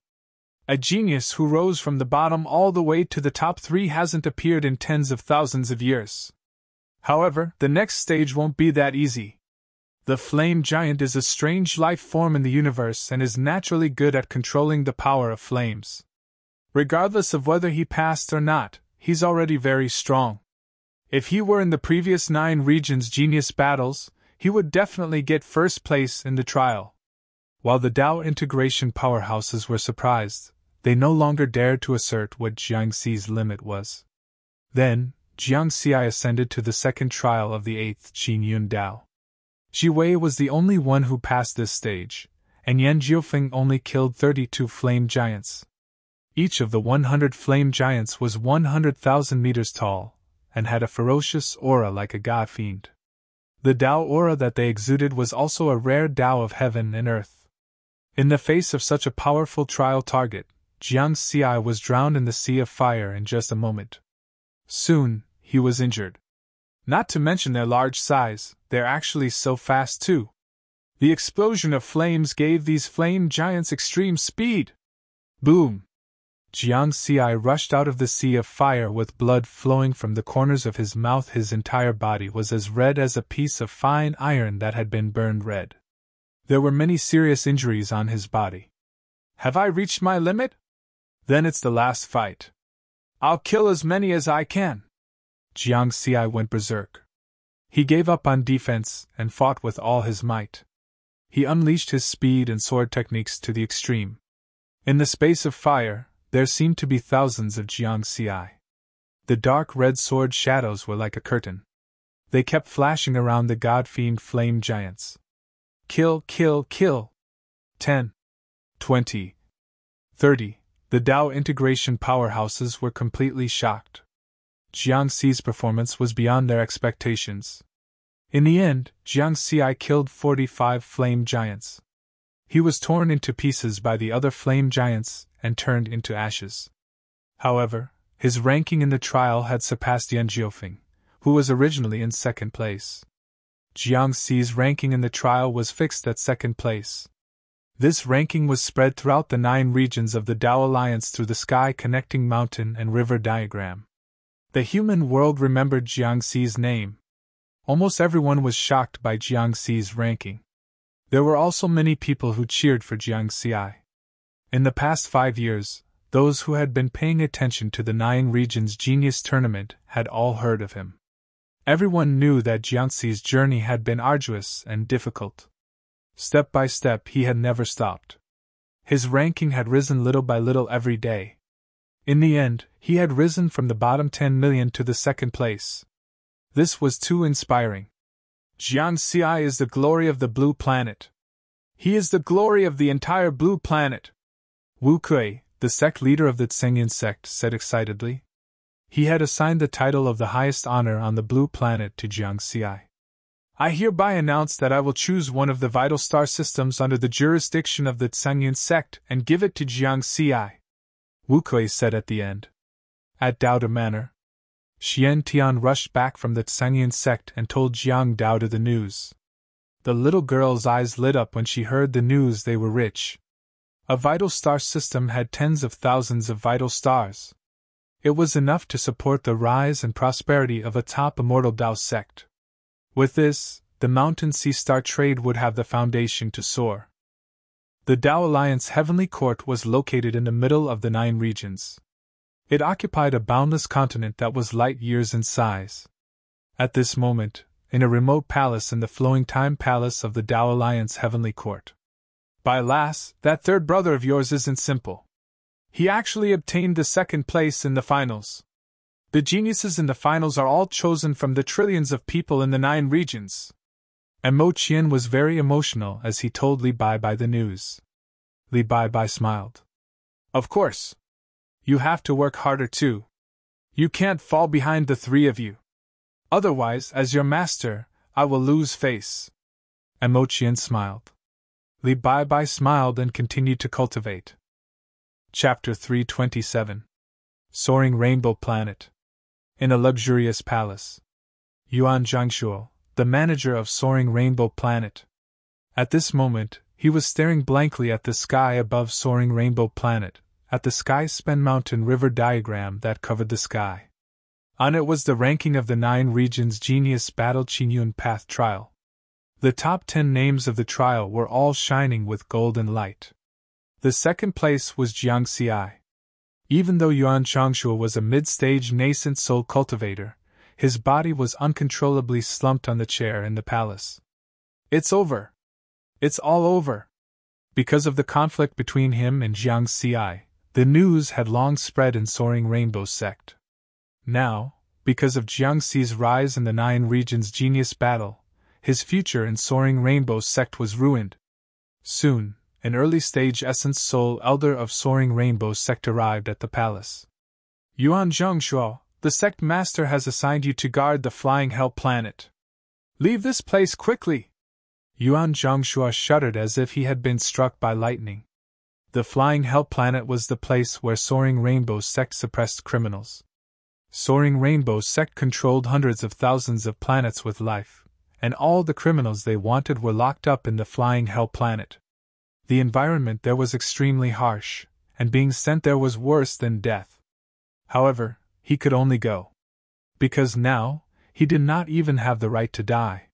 A genius who rose from the bottom all the way to the top 3 hasn't appeared in tens of thousands of years. However, the next stage won't be that easy. The flame giant is a strange life form in the universe and is naturally good at controlling the power of flames. Regardless of whether he passed or not, he's already very strong. If he were in the previous 9 regions' genius battles, he would definitely get 1st place in the trial. While the Tao integration powerhouses were surprised, they no longer dared to assert what Jiangxi's limit was. Then, Jiangxi ascended to the 2nd trial of the 8th Qingyun Tao. Ji Wei was the only one who passed this stage, and Yan Jiufeng only killed 32 flame giants. Each of the 100 flame giants was 100,000 meters tall, and had a ferocious aura like a god fiend. The Tao aura that they exuded was also a rare Tao of heaven and earth. In the face of such a powerful trial target, Jiangxi was drowned in the sea of fire in just a moment. Soon, he was injured. Not to mention their large size, they're actually so fast too. The explosion of flames gave these flame giants extreme speed. Boom! Jiangxi rushed out of the sea of fire with blood flowing from the corners of his mouth. His entire body was as red as a piece of fine iron that had been burned red. There were many serious injuries on his body. Have I reached my limit? Then it's the last fight. I'll kill as many as I can. Jiangxi went berserk. He gave up on defense and fought with all his might. He unleashed his speed and sword techniques to the extreme. In the space of fire, there seemed to be thousands of Jiangxi. The dark red sword shadows were like a curtain. They kept flashing around the god-fiend flame giants. Kill, kill, kill. 10, 20, 30. The Tao integration powerhouses were completely shocked. Jiangxi's performance was beyond their expectations. In the end, Jiangxi killed 45 flame giants. He was torn into pieces by the other flame giants and turned into ashes. However, his ranking in the trial had surpassed Yan Jiufeng, who was originally in 2nd place. Jiangxi's ranking in the trial was fixed at 2nd place. This ranking was spread throughout the 9 regions of the Tao Alliance through the sky connecting mountain and river diagram. The human world remembered Jiangxi's name. Almost everyone was shocked by Jiangxi's ranking. There were also many people who cheered for Jiangxi. In the past 5 years, those who had been paying attention to the 9 regions genius tournament had all heard of him. Everyone knew that Jiangxi's journey had been arduous and difficult. Step by step he had never stopped. His ranking had risen little by little every day. In the end, he had risen from the bottom 10 million to the 2nd place. This was too inspiring. Jiangxi is the glory of the blue planet. He is the glory of the entire blue planet. Wu Kui, the sect leader of the Tsengyan sect, said excitedly. He had assigned the title of the highest honor on the blue planet to Jiangxi. I hereby announce that I will choose one of the vital star systems under the jurisdiction of the Tsengyan sect and give it to Jiangxi. Wu Kui said at the end. At Daoda Manor, Xian Tian rushed back from the Tsengyan sect and told Jiang Daoda the news. The little girl's eyes lit up when she heard the news. They were rich. A vital star system had tens of thousands of vital stars. It was enough to support the rise and prosperity of a top immortal Tao sect. With this, the Mountain Sea Star trade would have the foundation to soar. The Tao Alliance Heavenly Court was located in the middle of the 9 regions. It occupied a boundless continent that was light years in size. At this moment, in a remote palace in the flowing time palace of the Tao Alliance Heavenly Court. By Lass, that 3rd brother of yours isn't simple. He actually obtained the 2nd place in the finals. The geniuses in the finals are all chosen from the trillions of people in the 9 regions. And Mo Qian was very emotional as he told Li Bai the news. Li Bai smiled. Of course. You have to work harder too. You can't fall behind the 3 of you. Otherwise, as your master, I will lose face. And Mo Qian smiled. Li Bai smiled and continued to cultivate. Chapter 327. Soaring Rainbow Planet. In a luxurious palace. Yuan Zhangshuo, the manager of Soaring Rainbow Planet. At this moment, he was staring blankly at the sky above Soaring Rainbow Planet, at the sky-span mountain river diagram that covered the sky. On it was the ranking of the 9 regions Genius Battle Qingyun Path Trial. The top 10 names of the trial were all shining with golden light. The second place was Jiang Xi. Even though Yuan Zhangshuo was a mid-stage nascent soul cultivator, his body was uncontrollably slumped on the chair in the palace. It's over. It's all over. Because of the conflict between him and Jiang Xi, the news had long spread in Soaring Rainbow sect. Now, because of Jiang Xi's rise in the 9 regions genius battle, his future in Soaring Rainbow sect was ruined. Soon, an early-stage Essence Soul Elder of Soaring Rainbow sect arrived at the palace. Yuan Zhangshuo, the sect master has assigned you to guard the Flying Hell Planet. Leave this place quickly! Yuan Zhangshuo shuddered as if he had been struck by lightning. The Flying Hell Planet was the place where Soaring Rainbow sect suppressed criminals. Soaring Rainbow sect controlled hundreds of thousands of planets with life, and all the criminals they wanted were locked up in the Flying Hell Planet. The environment there was extremely harsh, and being sent there was worse than death. However, he could only go. Because now, he did not even have the right to die.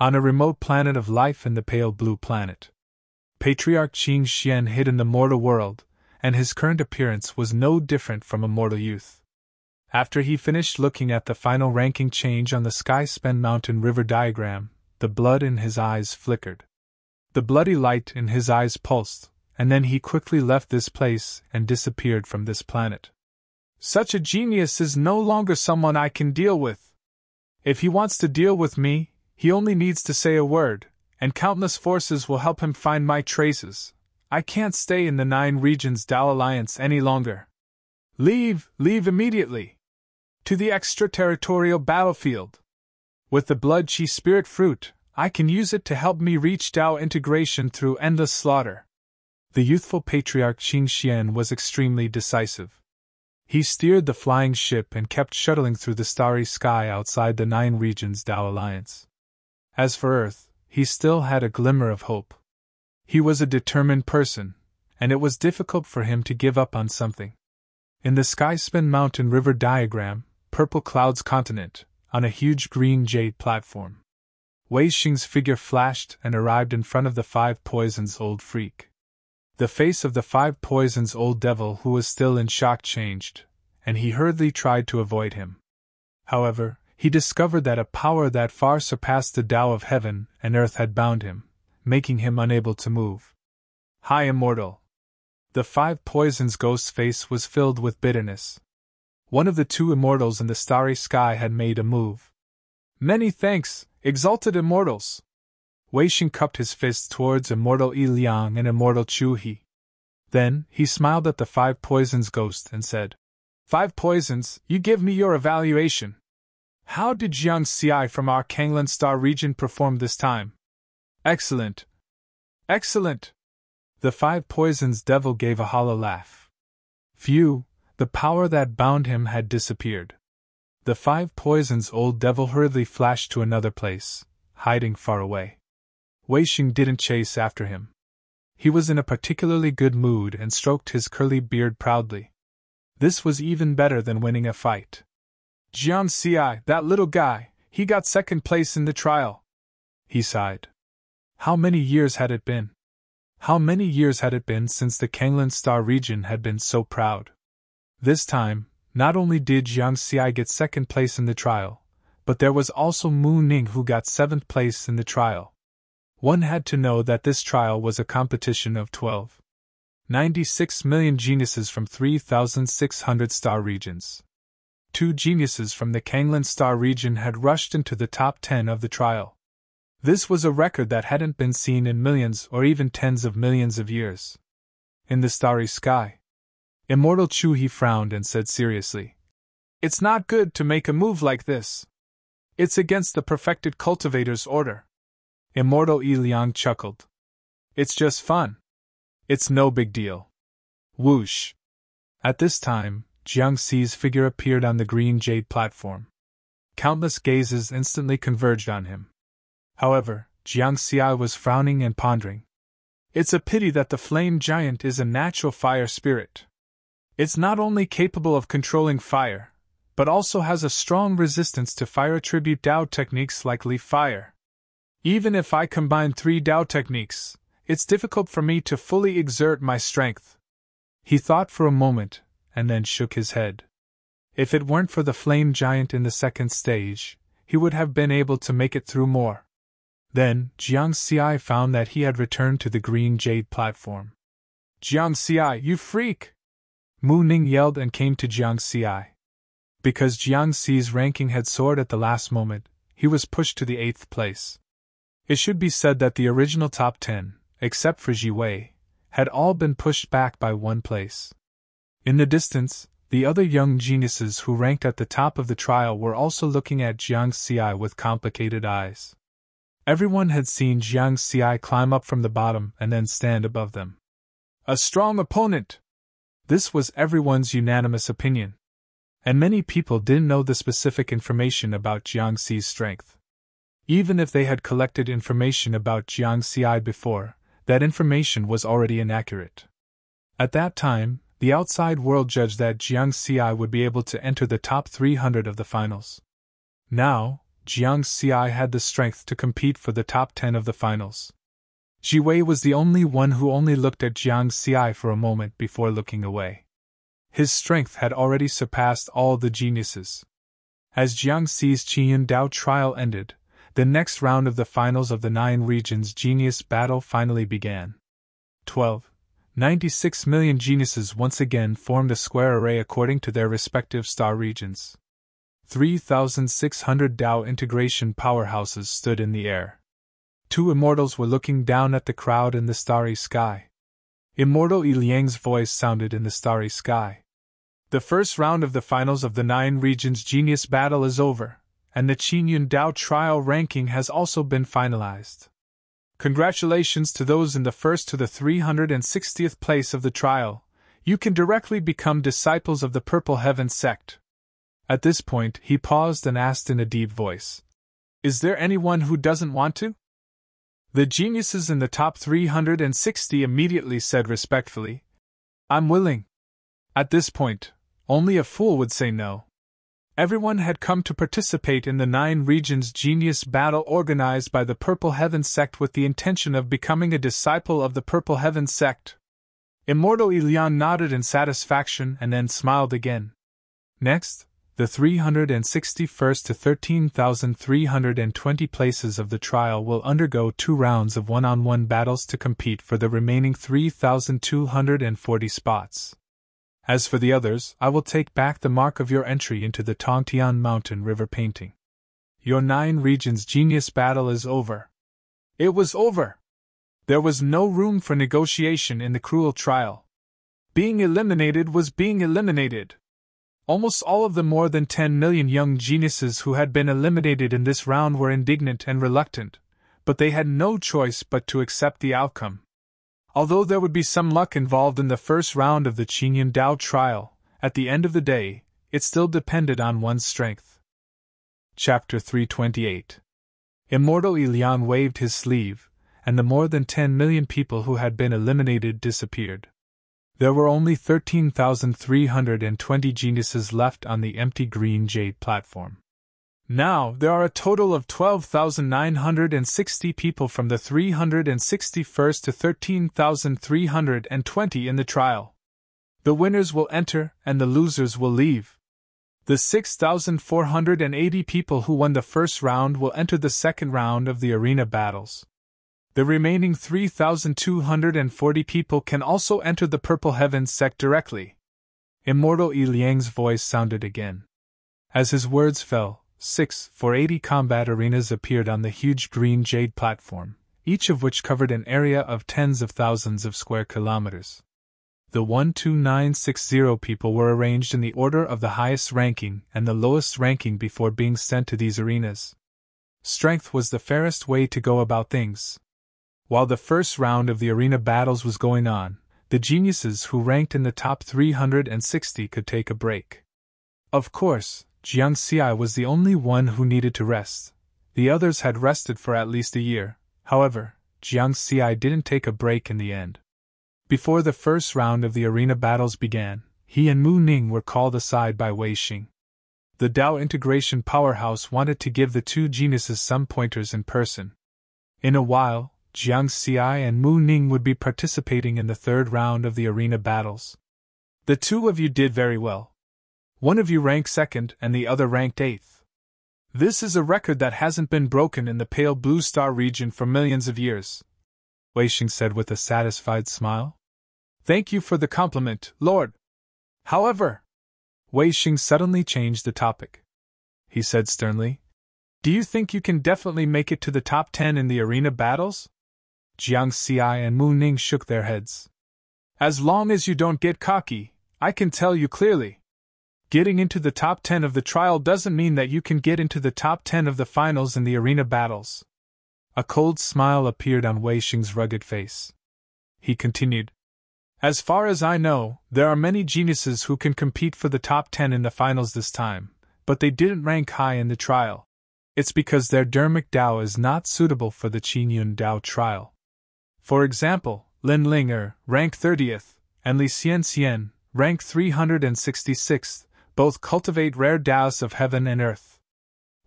On a remote planet of life in the pale blue planet, Patriarch Qing Xian hid in the mortal world, and his current appearance was no different from a mortal youth. After he finished looking at the final ranking change on the sky-span mountain river diagram, the blood in his eyes flickered. The bloody light in his eyes pulsed, and then he quickly left this place and disappeared from this planet. Such a genius is no longer someone I can deal with. If he wants to deal with me, he only needs to say a word, and countless forces will help him find my traces. I can't stay in the 9 regions Tao Alliance any longer. Leave immediately! To the extraterritorial battlefield! With the Blood Chi Spirit Fruit, I can use it to help me reach Tao integration through endless slaughter. The youthful Patriarch Qing Xian was extremely decisive. He steered the flying ship and kept shuttling through the starry sky outside the 9 regions Tao Alliance. As for Earth, he still had a glimmer of hope. He was a determined person, and it was difficult for him to give up on something. In the sky-span mountain river diagram, Purple Cloud's continent, on a huge green jade platform, Wei Xing's figure flashed and arrived in front of the 5 Poisons Old Freak. The face of the 5 Poisons Old Devil, who was still in shock, changed, and he hurriedly tried to avoid him. However, he discovered that a power that far surpassed the Tao of heaven and earth had bound him, making him unable to move. Hi, Immortal! The 5 Poisons Ghost's face was filled with bitterness. One of the 2 immortals in the starry sky had made a move. Many thanks, exalted immortals! Wei Xing cupped his fists towards Immortal Yi Liang and Immortal Chu He. Then, he smiled at the 5 Poisons Ghost and said, 5 Poisons, you give me your evaluation. How did Jiang Xi from our Kanglan Star region perform this time? Excellent. Excellent! The 5 Poisons Devil gave a hollow laugh. Phew, the power that bound him had disappeared. The 5 Poisons Old Devil hurriedly flashed to another place, hiding far away. Wei Xing didn't chase after him. He was in a particularly good mood and stroked his curly beard proudly. This was even better than winning a fight. Jiang Xi, that little guy, he got 2nd place in the trial. He sighed. How many years had it been? How many years had it been since the Kanglan Star region had been so proud? This time, not only did Jiang Xi get 2nd place in the trial, but there was also Mu Ning who got 7th place in the trial. One had to know that this trial was a competition of 96 million geniuses from 3,600 star regions. 2 geniuses from the Kanglan star region had rushed into the top 10 of the trial. This was a record that hadn't been seen in millions or even tens of millions of years. In the starry sky, Immortal Chu frowned and said seriously, "It's not good to make a move like this. It's against the perfected cultivator's order." Immortal Liang chuckled. "It's just fun. It's no big deal." Whoosh! At this time, Jiang Xi's figure appeared on the green jade platform. Countless gazes instantly converged on him. However, Jiang Xi was frowning and pondering. It's a pity that the flame giant is a natural fire spirit. It's not only capable of controlling fire, but also has a strong resistance to fire attribute Dao techniques like leaf fire. Even if I combine 3 Dao techniques, it's difficult for me to fully exert my strength. He thought for a moment, and then shook his head. If it weren't for the flame giant in the second stage, he would have been able to make it through more. Then, Jiang Xi found that he had returned to the green jade platform. "Jiang Xi, you freak!" Mu Ning yelled and came to Jiang Xi. Because Jiang Xi's ranking had soared at the last moment, he was pushed to the 8th place. It should be said that the original top 10, except for Ji Wei, had all been pushed back by 1 place. In the distance, the other young geniuses who ranked at the top of the trial were also looking at Jiang Xi with complicated eyes. Everyone had seen Jiang Xi climb up from the bottom and then stand above them. A strong opponent! This was everyone's unanimous opinion. And many people didn't know the specific information about Jiang Xi's strength. Even if they had collected information about Jiang Xi before, that information was already inaccurate. At that time, the outside world judged that Jiang Xi would be able to enter the top 300 of the finals. Now, Jiang Xi had the strength to compete for the top 10 of the finals. Ji Wei was the only one who only looked at Jiang Xi for a moment before looking away. His strength had already surpassed all the geniuses. As Jiang Xi's Qian Dao trial ended, the next round of the finals of the 9 regions genius battle finally began. 96 million geniuses once again formed a square array according to their respective star regions. 3,600 Dao integration powerhouses stood in the air. 2 immortals were looking down at the crowd in the starry sky. Immortal Liang's voice sounded in the starry sky. "The first round of the finals of the 9 regions genius battle is over, and the Qingyun Dao trial ranking has also been finalized. Congratulations to those in the first to the 360th place of the trial. You can directly become disciples of the Purple Heaven sect." At this point, he paused and asked in a deep voice, "Is there anyone who doesn't want to?" The geniuses in the top 360 immediately said respectfully, "I'm willing." At this point, only a fool would say no. Everyone had come to participate in the 9 regions genius battle organized by the Purple Heaven sect with the intention of becoming a disciple of the Purple Heaven sect. Immortal Liang nodded in satisfaction and then smiled again. Next, the 361st to 13,320 places of the trial will undergo 2 rounds of one-on-one battles to compete for the remaining 3,240 spots. As for the others, I will take back the mark of your entry into the Tongtian Mountain River painting. Your 9 regions genius battle is over. It was over. There was no room for negotiation in the cruel trial. Being eliminated was being eliminated. Almost all of the more than 10 million young geniuses who had been eliminated in this round were indignant and reluctant, but they had no choice but to accept the outcome. Although there would be some luck involved in the first round of the Qingyun Dao trial, at the end of the day, it still depended on one's strength. Chapter 328. Immortal Liang waved his sleeve, and the more than 10 million people who had been eliminated disappeared. There were only 13,320 geniuses left on the empty green jade platform. Now, there are a total of 12,960 people from the 361st to 13,320 in the trial. The winners will enter and the losers will leave. The 6,480 people who won the first round will enter the second round of the arena battles. The remaining 3,240 people can also enter the Purple Heaven sect directly. Immortal Liang's voice sounded again. As his words fell, 6,480 combat arenas appeared on the huge green jade platform, each of which covered an area of tens of thousands of square kilometers. The 12960 people were arranged in the order of the highest ranking and the lowest ranking before being sent to these arenas. Strength was the fairest way to go about things. While the first round of the arena battles was going on, the geniuses who ranked in the top 360 could take a break. Of course, Jiang Xi was the only one who needed to rest. The others had rested for at least a year. However, Jiang Xi didn't take a break in the end. Before the first round of the arena battles began, he and Mu Ning were called aside by Wei Xing. The Dao integration powerhouse wanted to give the two geniuses some pointers in person. In a while, Jiang Xi and Mu Ning would be participating in the third round of the arena battles. The two of you did very well. One of you ranked second and the other ranked eighth. This is a record that hasn't been broken in the Pale Blue Star region for millions of years, Wei Xing said with a satisfied smile. Thank you for the compliment, Lord. However, Wei Xing suddenly changed the topic. He said sternly, do you think you can definitely make it to the top 10 in the arena battles? Jiang Xi and Mu Ning shook their heads. As long as you don't get cocky, I can tell you clearly. Getting into the top 10 of the trial doesn't mean that you can get into the top 10 of the finals in the arena battles. A cold smile appeared on Wei Xing's rugged face. He continued, as far as I know, there are many geniuses who can compete for the top 10 in the finals this time, but they didn't rank high in the trial. It's because their Dermic Dao is not suitable for the Qingyun Dao trial. For example, Lin Ling ranked 30th, and Li Xian, ranked 366th, both cultivate rare Daos of heaven and earth.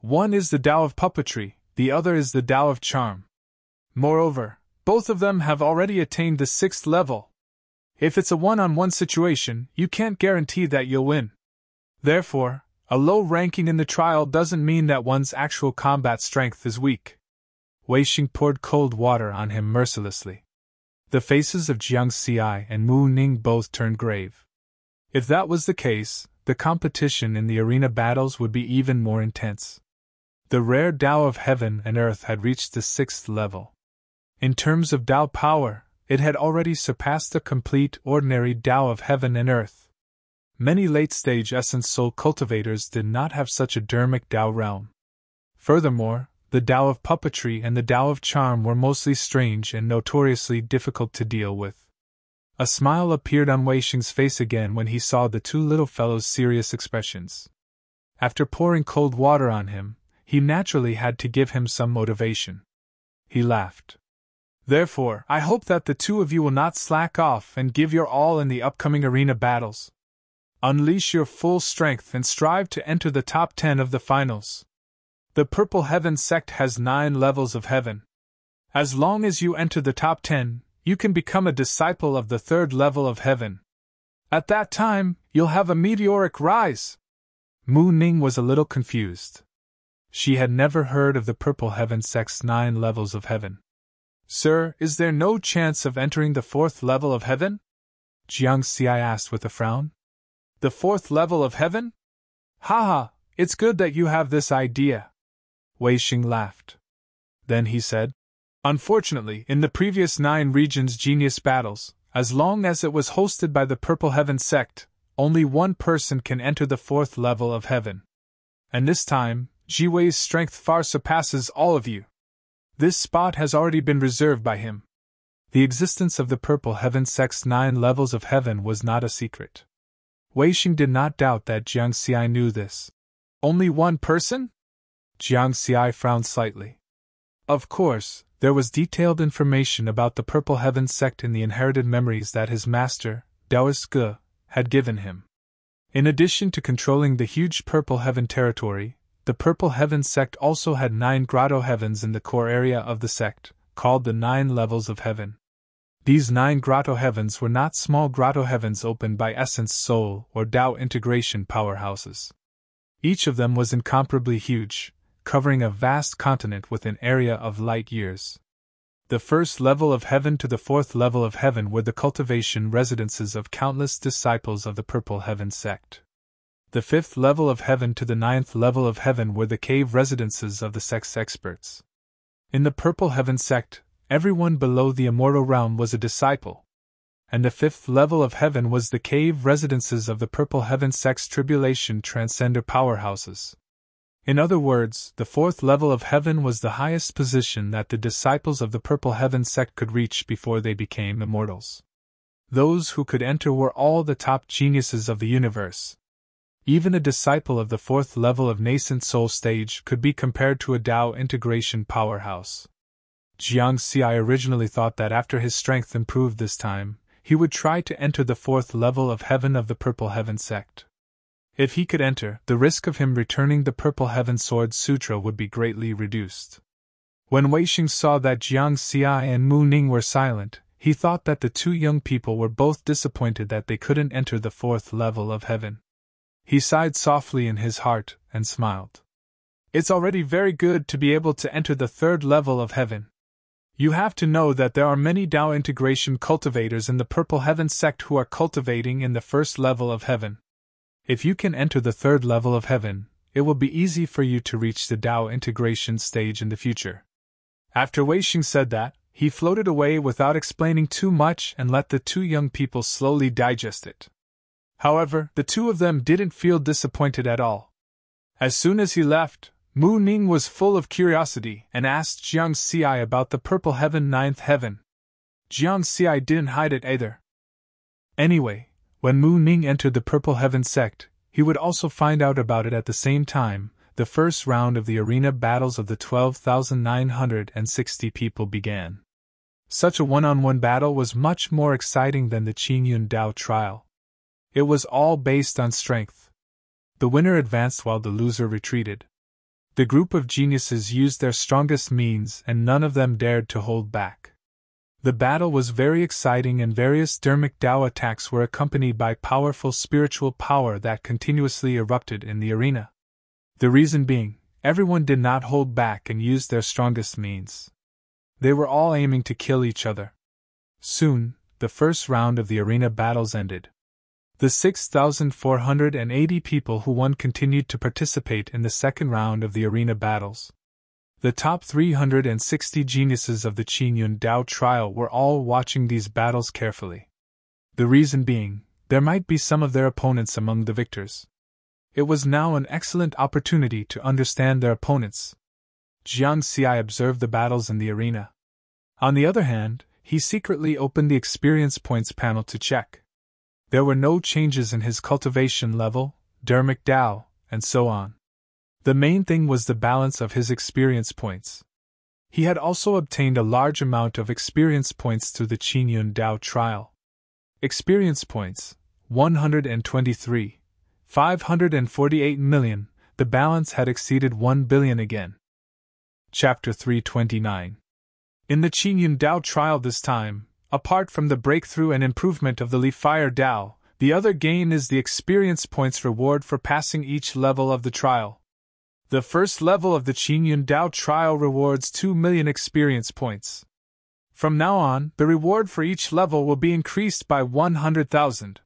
One is the Dao of puppetry, the other is the Dao of charm. Moreover, both of them have already attained the 6th level. If it's a one-on-one situation, you can't guarantee that you'll win. Therefore, a low ranking in the trial doesn't mean that one's actual combat strength is weak. Wei Xing poured cold water on him mercilessly. The faces of Jiang Xi and Mu Ning both turned grave. If that was the case, the competition in the arena battles would be even more intense. The rare Dao of heaven and earth had reached the 6th level. In terms of Dao power, it had already surpassed the complete ordinary Dao of heaven and earth. Many late-stage essence soul cultivators did not have such a dermic Dao realm. Furthermore, the Dao of puppetry and the Dao of charm were mostly strange and notoriously difficult to deal with. A smile appeared on Wei Xing's face again when he saw the two little fellows' serious expressions. After pouring cold water on him, he naturally had to give him some motivation. He laughed. Therefore, I hope that the two of you will not slack off and give your all in the upcoming arena battles. Unleash your full strength and strive to enter the top 10 of the finals. The Purple Heaven sect has 9 levels of heaven. As long as you enter the top 10, you can become a disciple of the 3rd level of heaven. At that time, you'll have a meteoric rise. Mu Ning was a little confused. She had never heard of the Purple Heaven sect's 9 levels of heaven. Sir, is there no chance of entering the 4th level of heaven? Jiang Xi asked with a frown. The 4th level of heaven? Haha, it's good that you have this idea. Wei Xing laughed. Then he said, unfortunately, in the previous 9 regions' genius battles, as long as it was hosted by the Purple Heaven sect, only one person can enter the 4th level of heaven. And this time, Jiwei's strength far surpasses all of you. This spot has already been reserved by him. The existence of the Purple Heaven sect's 9 levels of heaven was not a secret. Wei Xing did not doubt that Jiang Xi knew this. Only one person? Jiang Xi frowned slightly. Of course, there was detailed information about the Purple Heaven sect in the inherited memories that his master, Taoist Ge, had given him. In addition to controlling the huge Purple Heaven territory, the Purple Heaven sect also had 9 grotto heavens in the core area of the sect, called the 9 levels of heaven. These 9 grotto heavens were not small grotto heavens opened by essence soul or Dao integration powerhouses. Each of them was incomparably huge, covering a vast continent with an area of light years. The 1st level of heaven to the 4th level of heaven were the cultivation residences of countless disciples of the Purple Heaven sect. The 5th level of heaven to the 9th level of heaven were the cave residences of the sex experts. In the Purple Heaven sect, everyone below the immortal realm was a disciple, and the 5th level of heaven was the cave residences of the Purple Heaven sect's tribulation transcender powerhouses. In other words, the 4th level of heaven was the highest position that the disciples of the Purple Heaven sect could reach before they became immortals. Those who could enter were all the top geniuses of the universe. Even a disciple of the 4th level of nascent soul stage could be compared to a Tao integration powerhouse. Jiang Xi originally thought that after his strength improved this time, he would try to enter the 4th level of heaven of the Purple Heaven sect. If he could enter, the risk of him returning the Purple Heaven Sword Sutra would be greatly reduced. When Wei Xing saw that Jiang Xi and Mu Ning were silent, he thought that the two young people were both disappointed that they couldn't enter the 4th level of heaven. He sighed softly in his heart and smiled. It's already very good to be able to enter the 3rd level of heaven. You have to know that there are many Tao integration cultivators in the Purple Heaven sect who are cultivating in the 1st level of heaven. If you can enter the 3rd level of heaven, it will be easy for you to reach the Tao integration stage in the future. After Wei Xing said that, he floated away without explaining too much and let the two young people slowly digest it. However, the two of them didn't feel disappointed at all. As soon as he left, Mu Ning was full of curiosity and asked Jiang Xi about the Purple Heaven 9th heaven. Jiang Xi didn't hide it either. Anyway, when Mu Ning entered the Purple Heaven sect, he would also find out about it at the same time. The first round of the arena battles of the 12,960 people began. Such a one-on-one battle was much more exciting than the Qingyun Dao trial. It was all based on strength. The winner advanced while the loser retreated. The group of geniuses used their strongest means and none of them dared to hold back. The battle was very exciting and various dermic Dao attacks were accompanied by powerful spiritual power that continuously erupted in the arena. The reason being, everyone did not hold back and used their strongest means. They were all aiming to kill each other. Soon, the first round of the arena battles ended. The 6,480 people who won continued to participate in the second round of the arena battles. The top 360 geniuses of the Qingyun Dao trial were all watching these battles carefully. The reason being, there might be some of their opponents among the victors. It was now an excellent opportunity to understand their opponents. Jiang Xi observed the battles in the arena. On the other hand, he secretly opened the experience points panel to check. There were no changes in his cultivation level, dermic Dao, and so on. The main thing was the balance of his experience points. He had also obtained a large amount of experience points through the Qingyun Dao trial. Experience points, 123, 548 million, the balance had exceeded 1 billion again. Chapter 329. In the Qingyun Dao trial this time, apart from the breakthrough and improvement of the Li Fire Dao, the other gain is the experience points reward for passing each level of the trial. The first level of the Qingyun Dao trial rewards 2 million experience points. From now on, the reward for each level will be increased by 100,000.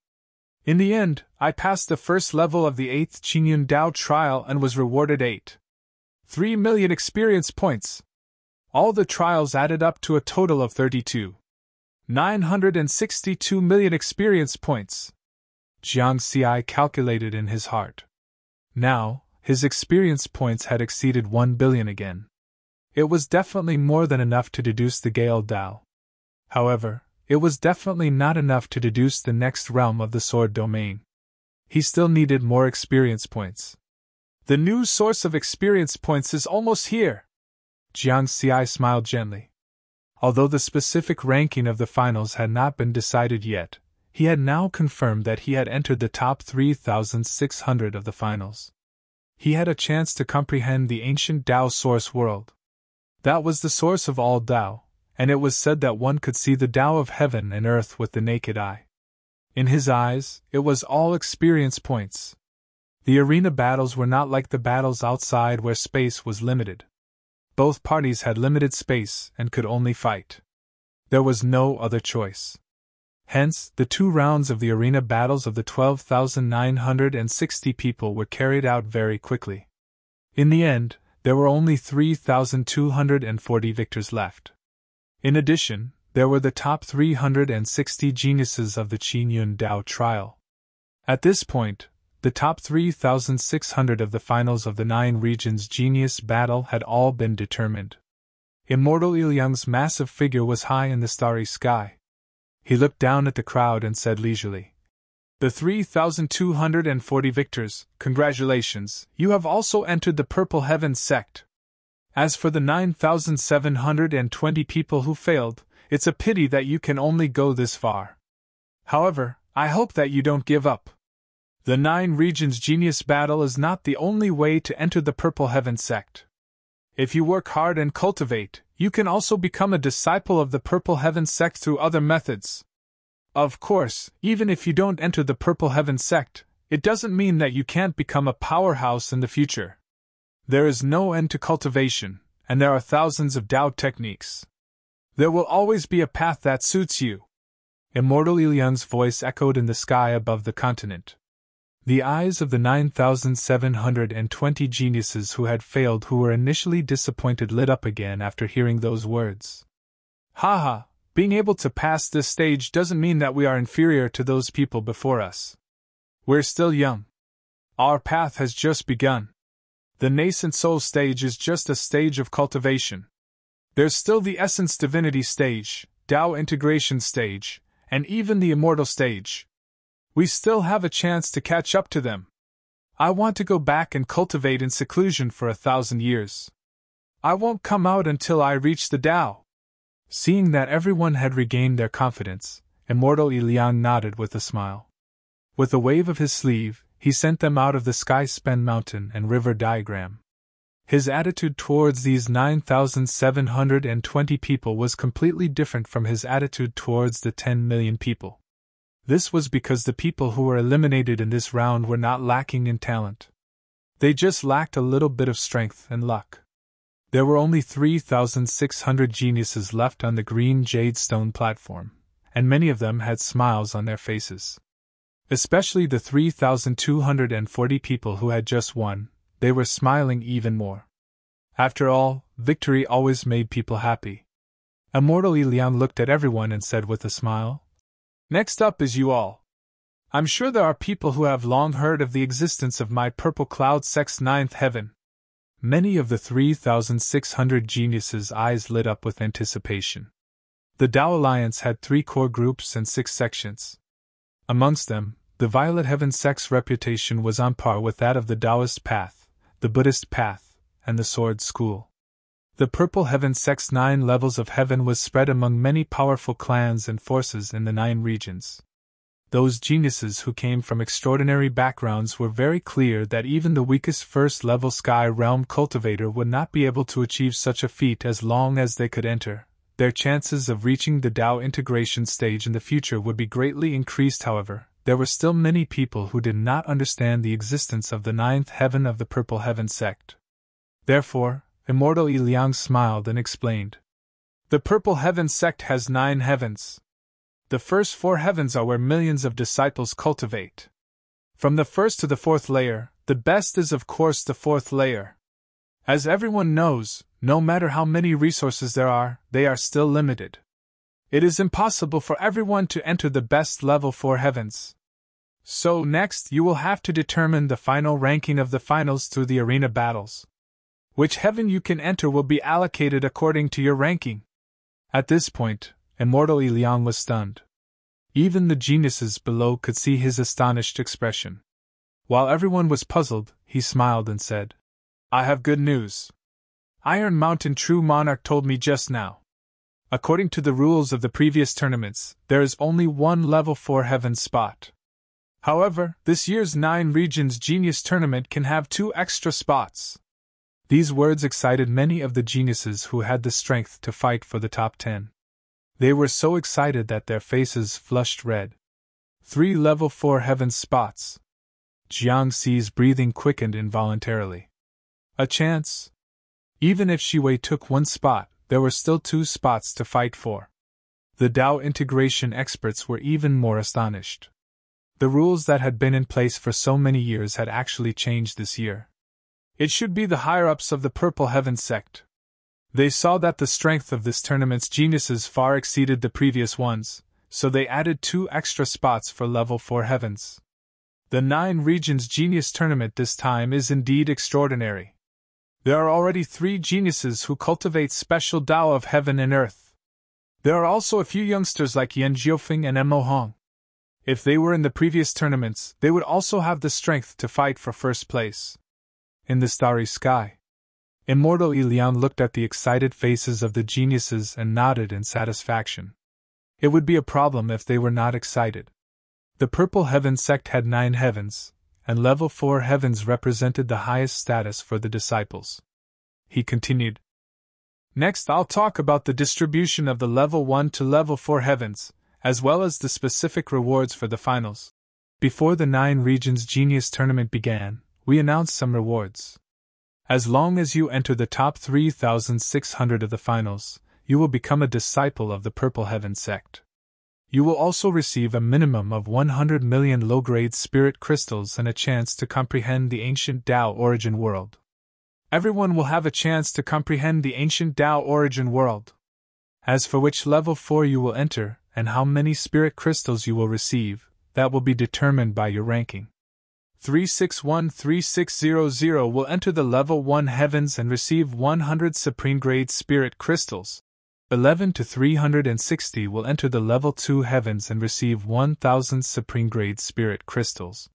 In the end, I passed the first level of the 8th Qingyun Dao trial and was rewarded 3 million experience points. All the trials added up to a total of 962 million experience points. Jiang Xi calculated in his heart. Now, his experience points had exceeded 1 billion again. It was definitely more than enough to deduce the Gale Dao. However, it was definitely not enough to deduce the next realm of the sword domain. He still needed more experience points. The new source of experience points is almost here. Jiang Xi smiled gently. Although the specific ranking of the finals had not been decided yet, he had now confirmed that he had entered the top 3,600 of the finals. He had a chance to comprehend the ancient Dao source world. That was the source of all Dao, and it was said that one could see the Dao of heaven and earth with the naked eye. In his eyes, it was all experience points. The arena battles were not like the battles outside where space was limited. Both parties had limited space and could only fight. There was no other choice. Hence, the 2 rounds of the arena battles of the 12,960 people were carried out very quickly. In the end, there were only 3,240 victors left. In addition, there were the top 360 geniuses of the Qin Yun Dao trial. At this point, the top 3,600 of the finals of the 9 regions genius battle had all been determined. Immortal Iliang's massive figure was high in the starry sky. He looked down at the crowd and said leisurely, "The 3,240 victors, congratulations, you have also entered the Purple Heaven sect. As for the 9,720 people who failed, it's a pity that you can only go this far. However, I hope that you don't give up. The 9 regions genius battle is not the only way to enter the Purple Heaven sect. If you work hard and cultivate, you can also become a disciple of the Purple Heaven sect through other methods. Of course, even if you don't enter the Purple Heaven sect, it doesn't mean that you can't become a powerhouse in the future. There is no end to cultivation, and there are thousands of Dao techniques. There will always be a path that suits you." Immortal Iliang's voice echoed in the sky above the continent. The eyes of the 9,720 geniuses who had failed, who were initially disappointed, lit up again after hearing those words. "Haha, being able to pass this stage doesn't mean that we are inferior to those people before us. We're still young. Our path has just begun. The nascent soul stage is just a stage of cultivation. There's still the essence divinity stage, Dao integration stage, and even the immortal stage. We still have a chance to catch up to them. I want to go back and cultivate in seclusion for 1,000 years. I won't come out until I reach the Dao." Seeing that everyone had regained their confidence, Immortal Iliang nodded with a smile. With a wave of his sleeve, he sent them out of the sky-span mountain and river diagram. His attitude towards these 9,720 people was completely different from his attitude towards the 10 million people. This was because the people who were eliminated in this round were not lacking in talent. They just lacked a little bit of strength and luck. There were only 3,600 geniuses left on the green jade stone platform, and many of them had smiles on their faces. Especially the 3,240 people who had just won, they were smiling even more. After all, victory always made people happy. Immortal Iliang looked at everyone and said with a smile, "Next up is you all. I'm sure there are people who have long heard of the existence of my Purple Cloud sect's 9th heaven." Many of the 3,600 geniuses' eyes lit up with anticipation. The Dao Alliance had 3 core groups and 6 sections. Amongst them, the Violet Heaven sect's reputation was on par with that of the Taoist path, the Buddhist path, and the Sword School. The Purple Heaven sect's 9 levels of heaven was spread among many powerful clans and forces in the 9 regions. Those geniuses who came from extraordinary backgrounds were very clear that even the weakest first-level Sky Realm cultivator would not be able to achieve such a feat as long as they could enter. Their chances of reaching the Dao integration stage in the future would be greatly increased. However, there were still many people who did not understand the existence of the 9th heaven of the Purple Heaven sect. Therefore, Immortal Iliang smiled and explained. "The Purple Heaven sect has 9 heavens. The first 4 heavens are where millions of disciples cultivate. From the 1st to the 4th layer, the best is of course the 4th layer. As everyone knows, no matter how many resources there are, they are still limited. It is impossible for everyone to enter the best level 4 heavens. So next you will have to determine the final ranking of the finals through the arena battles. Which heaven you can enter will be allocated according to your ranking." At this point, Immortal Iliang was stunned. Even the geniuses below could see his astonished expression. While everyone was puzzled, he smiled and said, "I have good news. Iron Mountain True Monarch told me just now. According to the rules of the previous tournaments, there is only 1 level 4 heaven spot. However, this year's 9 Regions Genius Tournament can have 2 extra spots." These words excited many of the geniuses who had the strength to fight for the top 10. They were so excited that their faces flushed red. 3 level 4 heaven spots. Jiang Xi's breathing quickened involuntarily. A chance? Even if Shi Wei took 1 spot, there were still 2 spots to fight for. The Dao integration experts were even more astonished. The rules that had been in place for so many years had actually changed this year. It should be the higher-ups of the Purple Heaven sect. They saw that the strength of this tournament's geniuses far exceeded the previous ones, so they added 2 extra spots for level 4 heavens. The 9 regions genius tournament this time is indeed extraordinary. There are already 3 geniuses who cultivate special Dao of heaven and earth. There are also a few youngsters like Yan Jiofeng and Mo Hong. If they were in the previous tournaments, they would also have the strength to fight for first place. In the starry sky, Immortal Iliang looked at the excited faces of the geniuses and nodded in satisfaction. It would be a problem if they were not excited. The Purple Heaven sect had 9 heavens, and level 4 heavens represented the highest status for the disciples. He continued, "Next I'll talk about the distribution of the level 1 to level 4 heavens, as well as the specific rewards for the finals." Before the 9 regions genius tournament began, we announced some rewards. As long as you enter the top 3,600 of the finals, you will become a disciple of the Purple Heaven sect. You will also receive a minimum of 100 million low-grade spirit crystals and a chance to comprehend the ancient Dao origin world. Everyone will have a chance to comprehend the ancient Dao origin world. As for which level 4 you will enter, and how many spirit crystals you will receive, that will be determined by your ranking. 3613,600 will enter the level 1 heavens and receive 100 supreme grade spirit crystals. 11 to 360 will enter the level 2 heavens and receive 1000 supreme grade spirit crystals.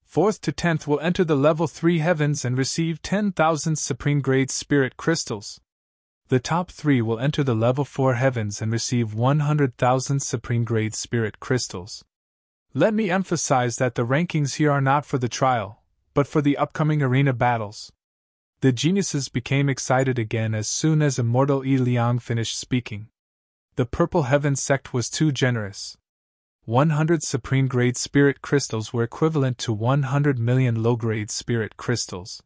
4th to 10th will enter the level 3 heavens and receive 10,000 supreme grade spirit crystals. The top 3 will enter the level 4 heavens and receive 100,000 supreme grade spirit crystals. Let me emphasize that the rankings here are not for the trial, but for the upcoming arena battles. The geniuses became excited again as soon as Immortal Iliang finished speaking. The Purple Heaven sect was too generous. 100 supreme grade spirit crystals were equivalent to 100 million low-grade spirit crystals.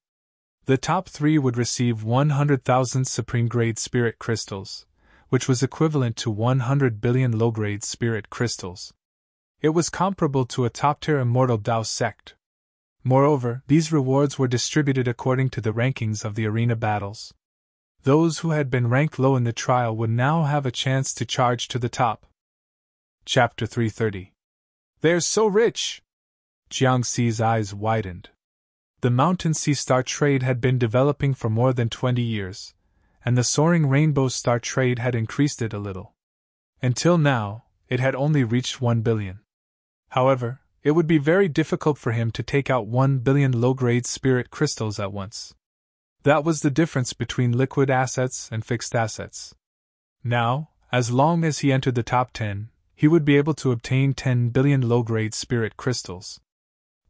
The top 3 would receive 100,000 supreme grade spirit crystals, which was equivalent to 100 billion low-grade spirit crystals. It was comparable to a top-tier Immortal Dao sect. Moreover, these rewards were distributed according to the rankings of the arena battles. Those who had been ranked low in the trial would now have a chance to charge to the top. Chapter 330. They're so rich! Jiangxi's eyes widened. The Mountain Sea Star trade had been developing for more than 20 years, and the Soaring Rainbow Star trade had increased it a little. Until now, it had only reached 1 billion. However, it would be very difficult for him to take out 1 billion low-grade spirit crystals at once. That was the difference between liquid assets and fixed assets. Now, as long as he entered the top 10, he would be able to obtain 10 billion low-grade spirit crystals.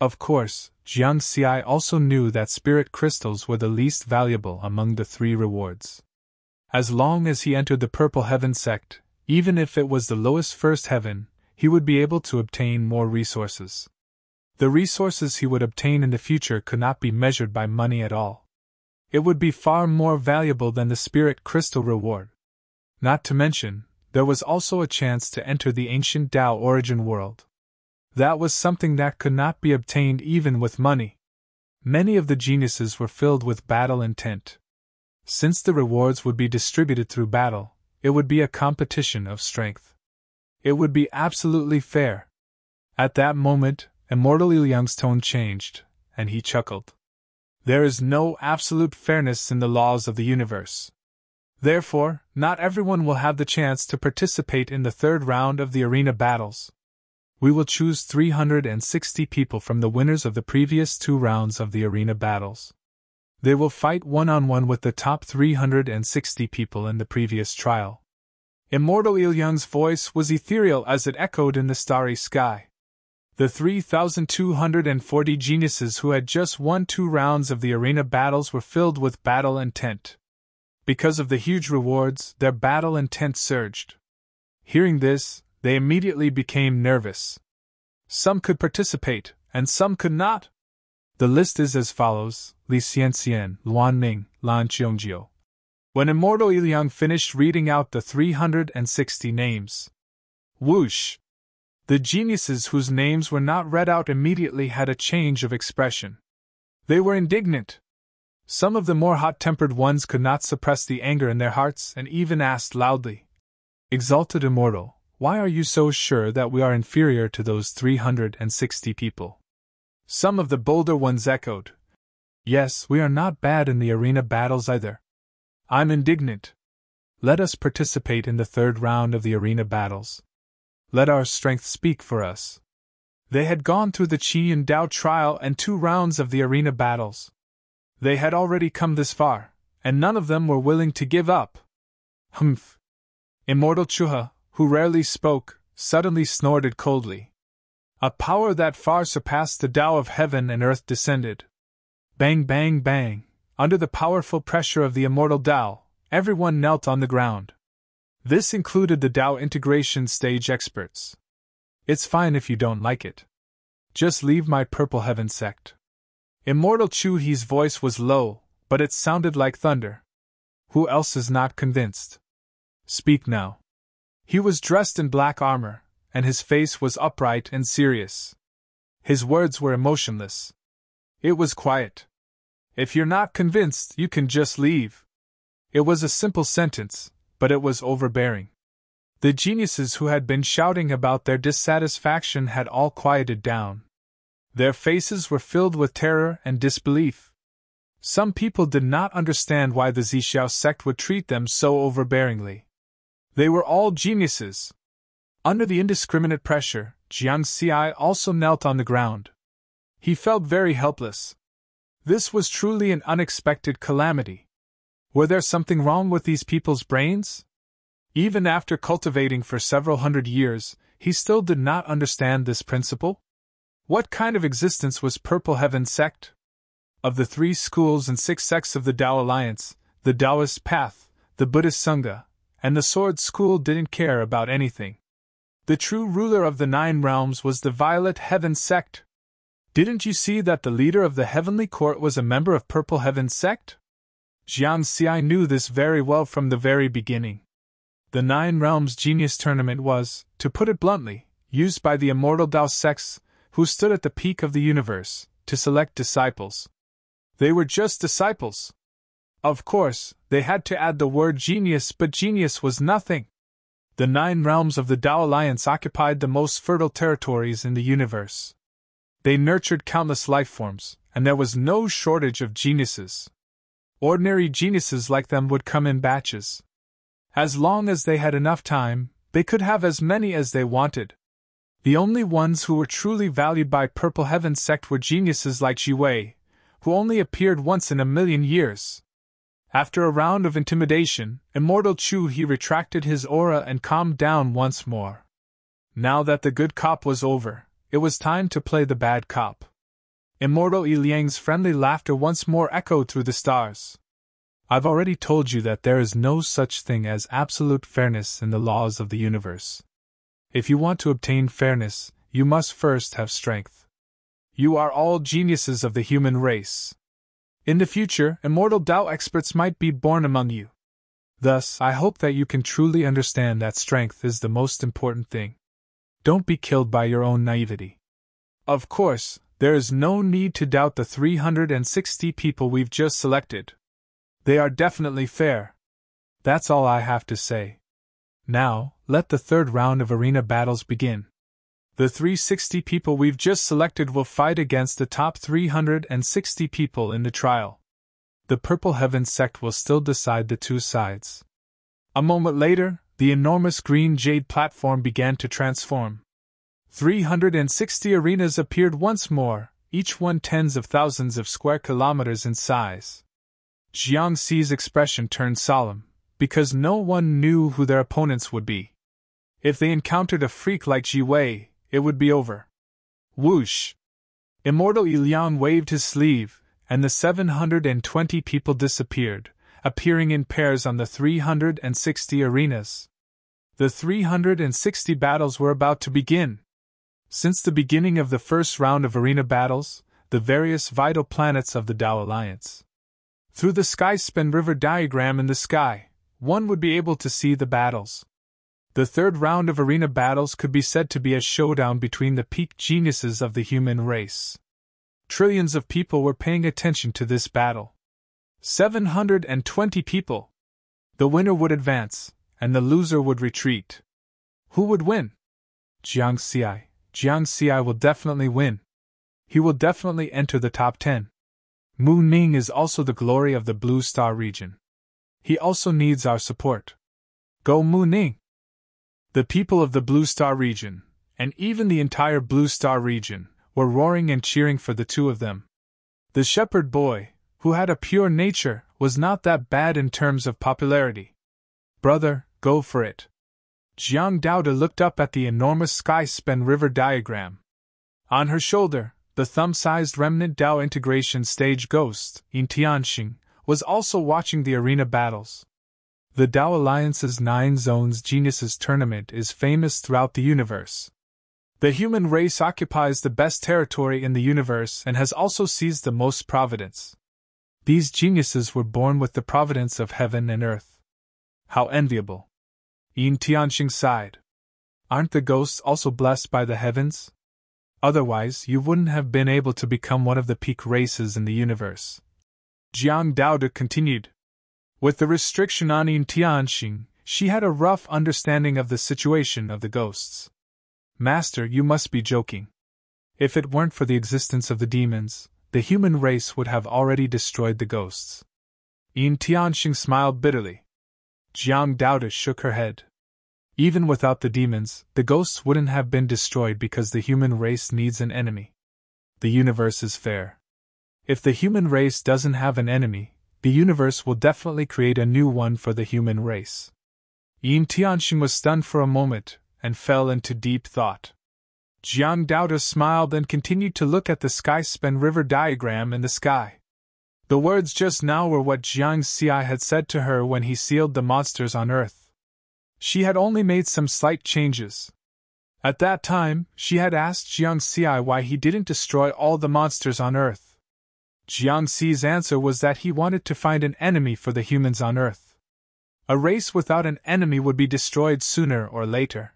Of course, Jiangxi also knew that spirit crystals were the least valuable among the 3 rewards. As long as he entered the Purple Heaven sect, even if it was the lowest first heaven, he would be able to obtain more resources. The resources he would obtain in the future could not be measured by money at all. It would be far more valuable than the spirit crystal reward. Not to mention, there was also a chance to enter the ancient Dao origin world. That was something that could not be obtained even with money. Many of the geniuses were filled with battle intent. Since the rewards would be distributed through battle, it would be a competition of strength. It would be absolutely fair. At that moment, Immortal Iliang's tone changed, and he chuckled. There is no absolute fairness in the laws of the universe. Therefore, not everyone will have the chance to participate in the 3rd round of the arena battles. We will choose 360 people from the winners of the previous 2 rounds of the arena battles. They will fight one-on-one with the top 360 people in the previous trial. Immortal Iliang's voice was ethereal as it echoed in the starry sky. The 3,240 geniuses who had just won 2 rounds of the arena battles were filled with battle intent. Because of the huge rewards, their battle intent surged. Hearing this, they immediately became nervous. Some could participate, and some could not. The list is as follows: Li Xianxian, Luan Ning, Lan Qiongjiu. When Immortal Iliang finished reading out the 360 names, Whoosh! The geniuses whose names were not read out immediately had a change of expression. They were indignant. Some of the more hot-tempered ones could not suppress the anger in their hearts and even asked loudly, "Exalted Immortal, why are you so sure that we are inferior to those 360 people?" Some of the bolder ones echoed, "Yes, we are not bad in the arena battles either." "I'm indignant. Let us participate in the third round of the arena battles. Let our strength speak for us." They had gone through the Qi and Dao trial and 2 rounds of the arena battles. They had already come this far, and none of them were willing to give up. Humph! Immortal Chuha, who rarely spoke, suddenly snorted coldly. A power that far surpassed the Tao of heaven and earth descended. Bang, bang, bang! Under the powerful pressure of the immortal Tao, everyone knelt on the ground. This included the Tao integration stage experts. "It's fine if you don't like it. Just leave my Purple Heaven sect." Immortal Chu-He's voice was low, but it sounded like thunder. "Who else is not convinced? Speak now." He was dressed in black armor, and his face was upright and serious. His words were emotionless. It was quiet. "If you're not convinced, you can just leave." It was a simple sentence, but it was overbearing. The geniuses who had been shouting about their dissatisfaction had all quieted down. Their faces were filled with terror and disbelief. Some people did not understand why the Zixiao sect would treat them so overbearingly. They were all geniuses. Under the indiscriminate pressure, Jiang Xi also knelt on the ground. He felt very helpless. This was truly an unexpected calamity. Were there something wrong with these people's brains? Even after cultivating for several hundred years, he still did not understand this principle. What kind of existence was Purple Heaven sect? Of the 3 schools and 6 sects of the Tao Alliance, the Taoist path, the Buddhist Sangha, and the Sword School didn't care about anything. The true ruler of the 9 realms was the Violet Heaven sect. Didn't you see that the leader of the Heavenly Court was a member of Purple Heaven sect? Jiang Xi knew this very well from the very beginning. The 9 realms genius tournament was, to put it bluntly, used by the immortal Tao sects, who stood at the peak of the universe, to select disciples. They were just disciples. Of course, they had to add the word genius, but genius was nothing. The 9 realms of the Tao Alliance occupied the most fertile territories in the universe. They nurtured countless life forms, and there was no shortage of geniuses. Ordinary geniuses like them would come in batches. As long as they had enough time, they could have as many as they wanted. The only ones who were truly valued by Purple Heaven sect were geniuses like Ji Wei, who only appeared once in a million years. After a round of intimidation, Immortal Chu-He retracted his aura and calmed down once more. Now that the good cop was over, it was time to play the bad cop. Immortal Yi Liang's friendly laughter once more echoed through the stars. "I've already told you that there is no such thing as absolute fairness in the laws of the universe. If you want to obtain fairness, you must first have strength. You are all geniuses of the human race. In the future, immortal Tao experts might be born among you. Thus, I hope that you can truly understand that strength is the most important thing. Don't be killed by your own naivety. Of course, there is no need to doubt the 360 people we've just selected. They are definitely fair. That's all I have to say. Now, let the third round of arena battles begin. The 360 people we've just selected will fight against the top 360 people in the trial. The Purple Heaven sect will still decide the 2 sides." A moment later, the enormous green jade platform began to transform. 360 arenas appeared once more, each one tens of thousands of square kilometers in size. Jiang Xi's expression turned solemn, because no one knew who their opponents would be. If they encountered a freak like Ji Wei, it would be over. Whoosh! Immortal Yi Liang waved his sleeve, and the 720 people disappeared, appearing in pairs on the 360 arenas. The 360 battles were about to begin. Since the beginning of the first round of arena battles, the various vital planets of the Tao Alliance. Through the Sky Spin River diagram in the sky, one would be able to see the battles. The third round of arena battles could be said to be a showdown between the peak geniuses of the human race. Trillions of people were paying attention to this battle. 720 people. The winner would advance, and the loser would retreat. Who would win? Jiang Xi. Jiang Xi will definitely win. He will definitely enter the top 10. Mu Ning is also the glory of the Blue Star region. He also needs our support. Go Mu Ning! The people of the Blue Star region, and even the entire Blue Star region, were roaring and cheering for the two of them. The shepherd boy, who had a pure nature, was not that bad in terms of popularity. Brother, go for it. Jiang Daoda looked up at the enormous sky-span river diagram. On her shoulder, the thumb-sized remnant Dao integration stage ghost, Yin Tianxing, was also watching the arena battles. The Dao Alliance's 9 Zones Geniuses tournament is famous throughout the universe. The human race occupies the best territory in the universe and has also seized the most providence. These geniuses were born with the providence of heaven and earth. How enviable! Yin Tianxing sighed. Aren't the ghosts also blessed by the heavens? Otherwise, you wouldn't have been able to become one of the peak races in the universe. Jiang Daoda continued. With the restriction on Yin Tianxing, she had a rough understanding of the situation of the ghosts. Master, you must be joking. If it weren't for the existence of the demons, the human race would have already destroyed the ghosts. Yin Tianxing smiled bitterly. Jiang Daoda shook her head. Even without the demons, the ghosts wouldn't have been destroyed because the human race needs an enemy. The universe is fair. If the human race doesn't have an enemy, the universe will definitely create a new one for the human race. Yin Tianxing was stunned for a moment, and fell into deep thought. Jiang Daoda smiled and continued to look at the sky-span river diagram in the sky. The words just now were what Jiang Xi had said to her when he sealed the monsters on Earth. She had only made some slight changes. At that time, she had asked Jiang Xi why he didn't destroy all the monsters on Earth. Jiang Xi's answer was that he wanted to find an enemy for the humans on Earth. A race without an enemy would be destroyed sooner or later.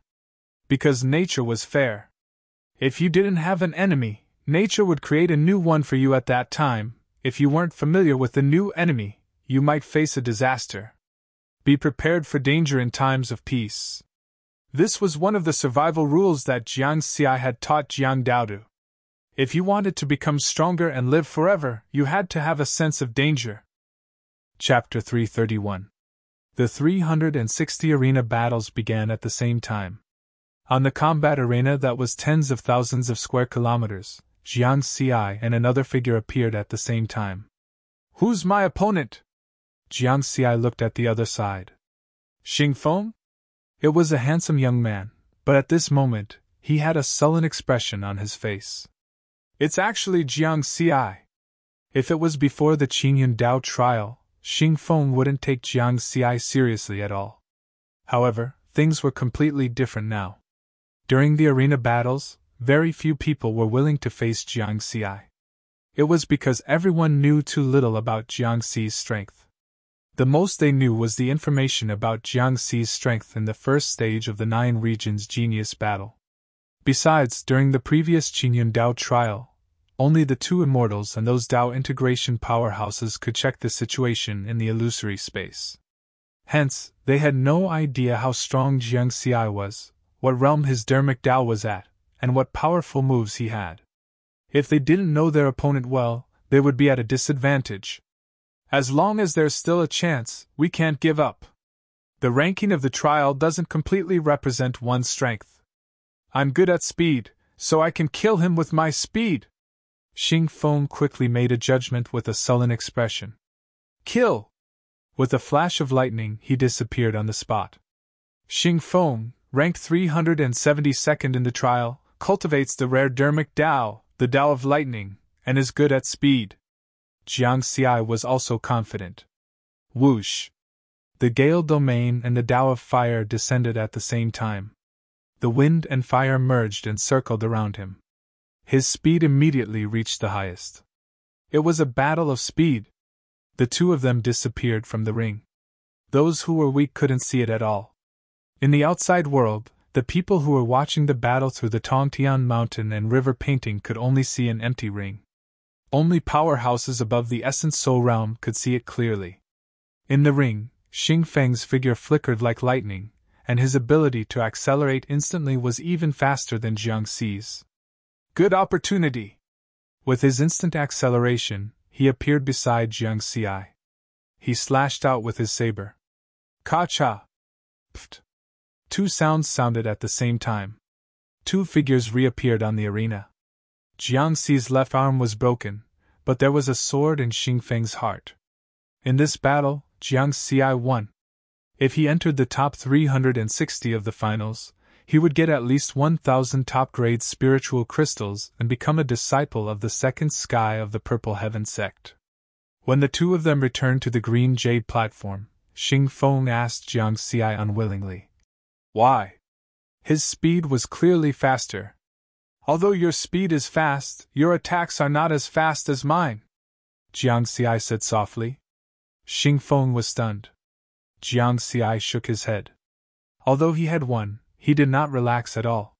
Because nature was fair. If you didn't have an enemy, nature would create a new one for you at that time. If you weren't familiar with the new enemy, you might face a disaster. Be prepared for danger in times of peace. This was one of the survival rules that Jiang Xi had taught Jiang Daodu. If you wanted to become stronger and live forever, you had to have a sense of danger. Chapter 331. The 360 arena battles began at the same time. On the combat arena that was tens of thousands of square kilometers, Jiang Xi and another figure appeared at the same time. Who's my opponent? Jiang Xi looked at the other side. Xing Feng? It was a handsome young man, but at this moment, he had a sullen expression on his face. It's actually Jiang Xi. If it was before the Qingyun Dao trial, Xing Feng wouldn't take Jiang Xi seriously at all. However, things were completely different now. During the arena battles, very few people were willing to face Jiang Xi. It was because everyone knew too little about Jiang Xi's strength. The most they knew was the information about Jiang Xi's strength in the first stage of the 9 regions genius battle. Besides, during the previous Qingyun Dao trial, only the 2 immortals and those Dao integration powerhouses could check the situation in the illusory space. Hence, they had no idea how strong Jiang Xi was, what realm his dermic Dao was at, and what powerful moves he had. If they didn't know their opponent well, they would be at a disadvantage. As long as there's still a chance, we can't give up. The ranking of the trial doesn't completely represent one's strength. I'm good at speed, so I can kill him with my speed. Xing Feng quickly made a judgment with a sullen expression. Kill! With a flash of lightning, he disappeared on the spot. Xing Feng, ranked 372nd in the trial, cultivates the rare dermic Dao, the Dao of lightning, and is good at speed. Jiang Xi was also confident. Whoosh! The Gale domain and the Dao of fire descended at the same time. The wind and fire merged and circled around him. His speed immediately reached the highest. It was a battle of speed. The 2 of them disappeared from the ring. Those who were weak couldn't see it at all. In the outside world, the people who were watching the battle through the Tongtian mountain and river painting could only see an empty ring. Only powerhouses above the Essence Soul realm could see it clearly. In the ring, Xing Feng's figure flickered like lightning, and his ability to accelerate instantly was even faster than Jiang Xi's. Good opportunity! With his instant acceleration, he appeared beside Jiang Xi. He slashed out with his saber. Ka-cha! Pft! Two sounds sounded at the same time. Two figures reappeared on the arena. Jiang Xi's left arm was broken, but there was a sword in Xing Feng's heart. In this battle, Jiang Xi won. If he entered the top 360 of the finals, he would get at least 1,000 top-grade spiritual crystals and become a disciple of the second sky of the Purple Heaven sect. When the two of them returned to the green jade platform, Xing Feng asked Jiang Xi unwillingly, "Why?" His speed was clearly faster. "Although your speed is fast, your attacks are not as fast as mine," Jiang Xi said softly. Xing Feng was stunned. Jiang Xi shook his head. Although he had won, he did not relax at all.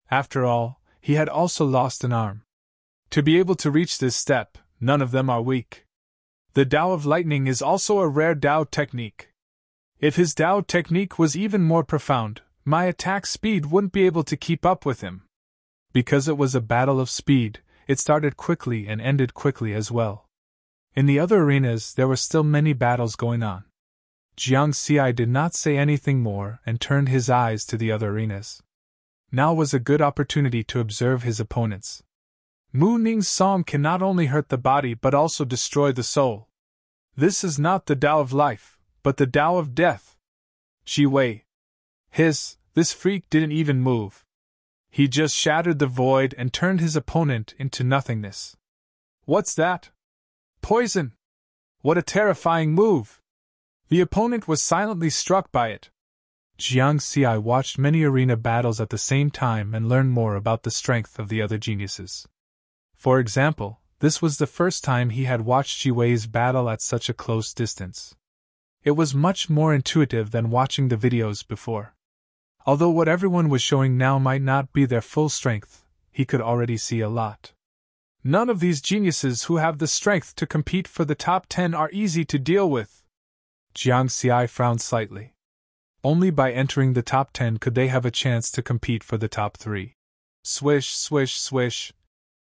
After all, he had also lost an arm. To be able to reach this step, none of them are weak. The Tao of Lightning is also a rare Tao technique. If his Tao technique was even more profound, my attack speed wouldn't be able to keep up with him. Because it was a battle of speed, it started quickly and ended quickly as well. In the other arenas, there were still many battles going on. Jiang Xi did not say anything more and turned his eyes to the other arenas. Now was a good opportunity to observe his opponents. Mu Ning's song can not only hurt the body but also destroy the soul. This is not the Tao of life, but the Tao of death. Shi Wei. This freak didn't even move. He just shattered the void and turned his opponent into nothingness. What's that? Poison! What a terrifying move! The opponent was silently struck by it. Jiang Xi watched many arena battles at the same time and learned more about the strength of the other geniuses. For example, this was the first time he had watched Shi Wei's battle at such a close distance. It was much more intuitive than watching the videos before. Although what everyone was showing now might not be their full strength, he could already see a lot. None of these geniuses who have the strength to compete for the top 10 are easy to deal with. Jiang Xi frowned slightly. Only by entering the top 10 could they have a chance to compete for the top 3. Swish, swish, swish.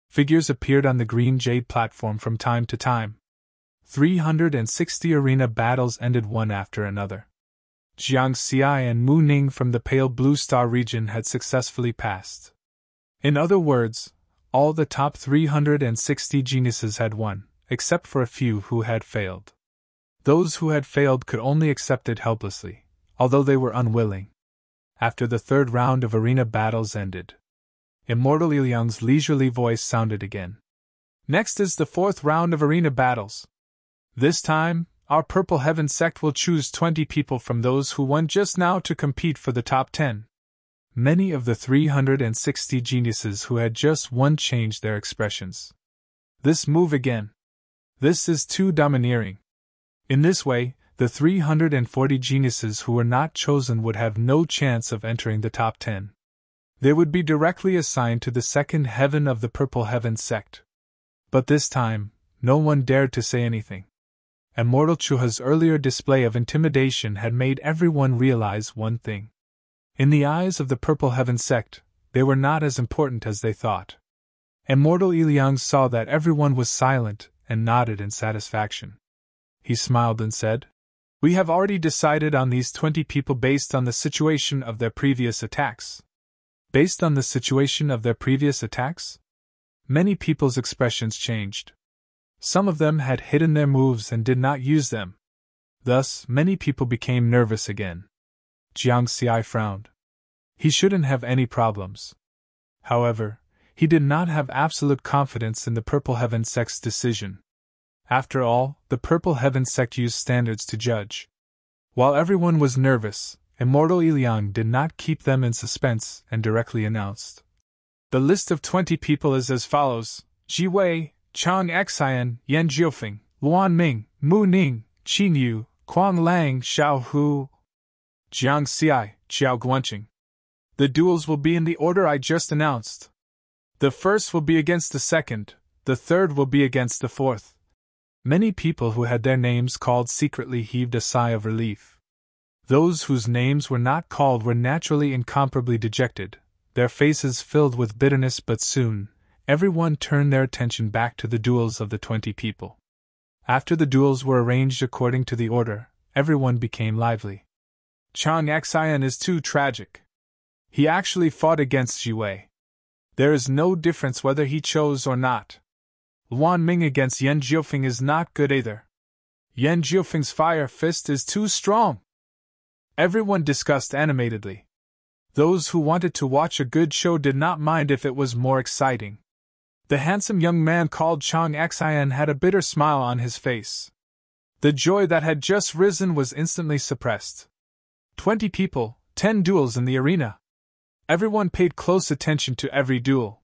Figures appeared on the green jade platform from time to time. 360 arena battles ended one after another. Jiang Xi and Mu Ning from the Pale Blue Star region had successfully passed. In other words, all the top 360 geniuses had won, except for a few who had failed. Those who had failed could only accept it helplessly, although they were unwilling. After the third round of arena battles ended, Immortal Liang's leisurely voice sounded again. Next is the fourth round of arena battles. This time, our Purple Heaven sect will choose 20 people from those who won just now to compete for the top 10. Many of the 360 geniuses who had just won changed their expressions. This move again. This is too domineering. In this way, the 340 geniuses who were not chosen would have no chance of entering the top 10. They would be directly assigned to the second heaven of the Purple Heaven sect. But this time, no one dared to say anything. Immortal Chuha's earlier display of intimidation had made everyone realize one thing. In the eyes of the Purple Heaven sect, they were not as important as they thought. Immortal Liang saw that everyone was silent and nodded in satisfaction. He smiled and said, "We have already decided on these 20 people based on the situation of their previous attacks." Based on the situation of their previous attacks? Many people's expressions changed. Some of them had hidden their moves and did not use them. Thus, many people became nervous again. Jiang Xi frowned. He shouldn't have any problems. However, he did not have absolute confidence in the Purple Heaven sect's decision. After all, the Purple Heaven sect used standards to judge. While everyone was nervous, Immortal Liang did not keep them in suspense and directly announced. The list of 20 people is as follows: Ji Wei, Chang Xian, Yan Jiufeng, Luan Ming, Mu Ning, Qin Yu, Quang Lang, Xiao Hu. Jiang Xi, Xiao Guanqing. The duels will be in the order I just announced. The first will be against the second, the third will be against the fourth. Many people who had their names called secretly heaved a sigh of relief. Those whose names were not called were naturally incomparably dejected, their faces filled with bitterness, but soon, everyone turned their attention back to the duels of the 20 people. After the duels were arranged according to the order, everyone became lively. Chang Xian is too tragic. He actually fought against Ji Wei. There is no difference whether he chose or not. Luan Ming against Yan Jiufeng is not good either. Yan Jiufeng's fire fist is too strong. Everyone discussed animatedly. Those who wanted to watch a good show did not mind if it was more exciting. The handsome young man called Chang Xian had a bitter smile on his face. The joy that had just risen was instantly suppressed. 20 people, 10 duels in the arena. Everyone paid close attention to every duel.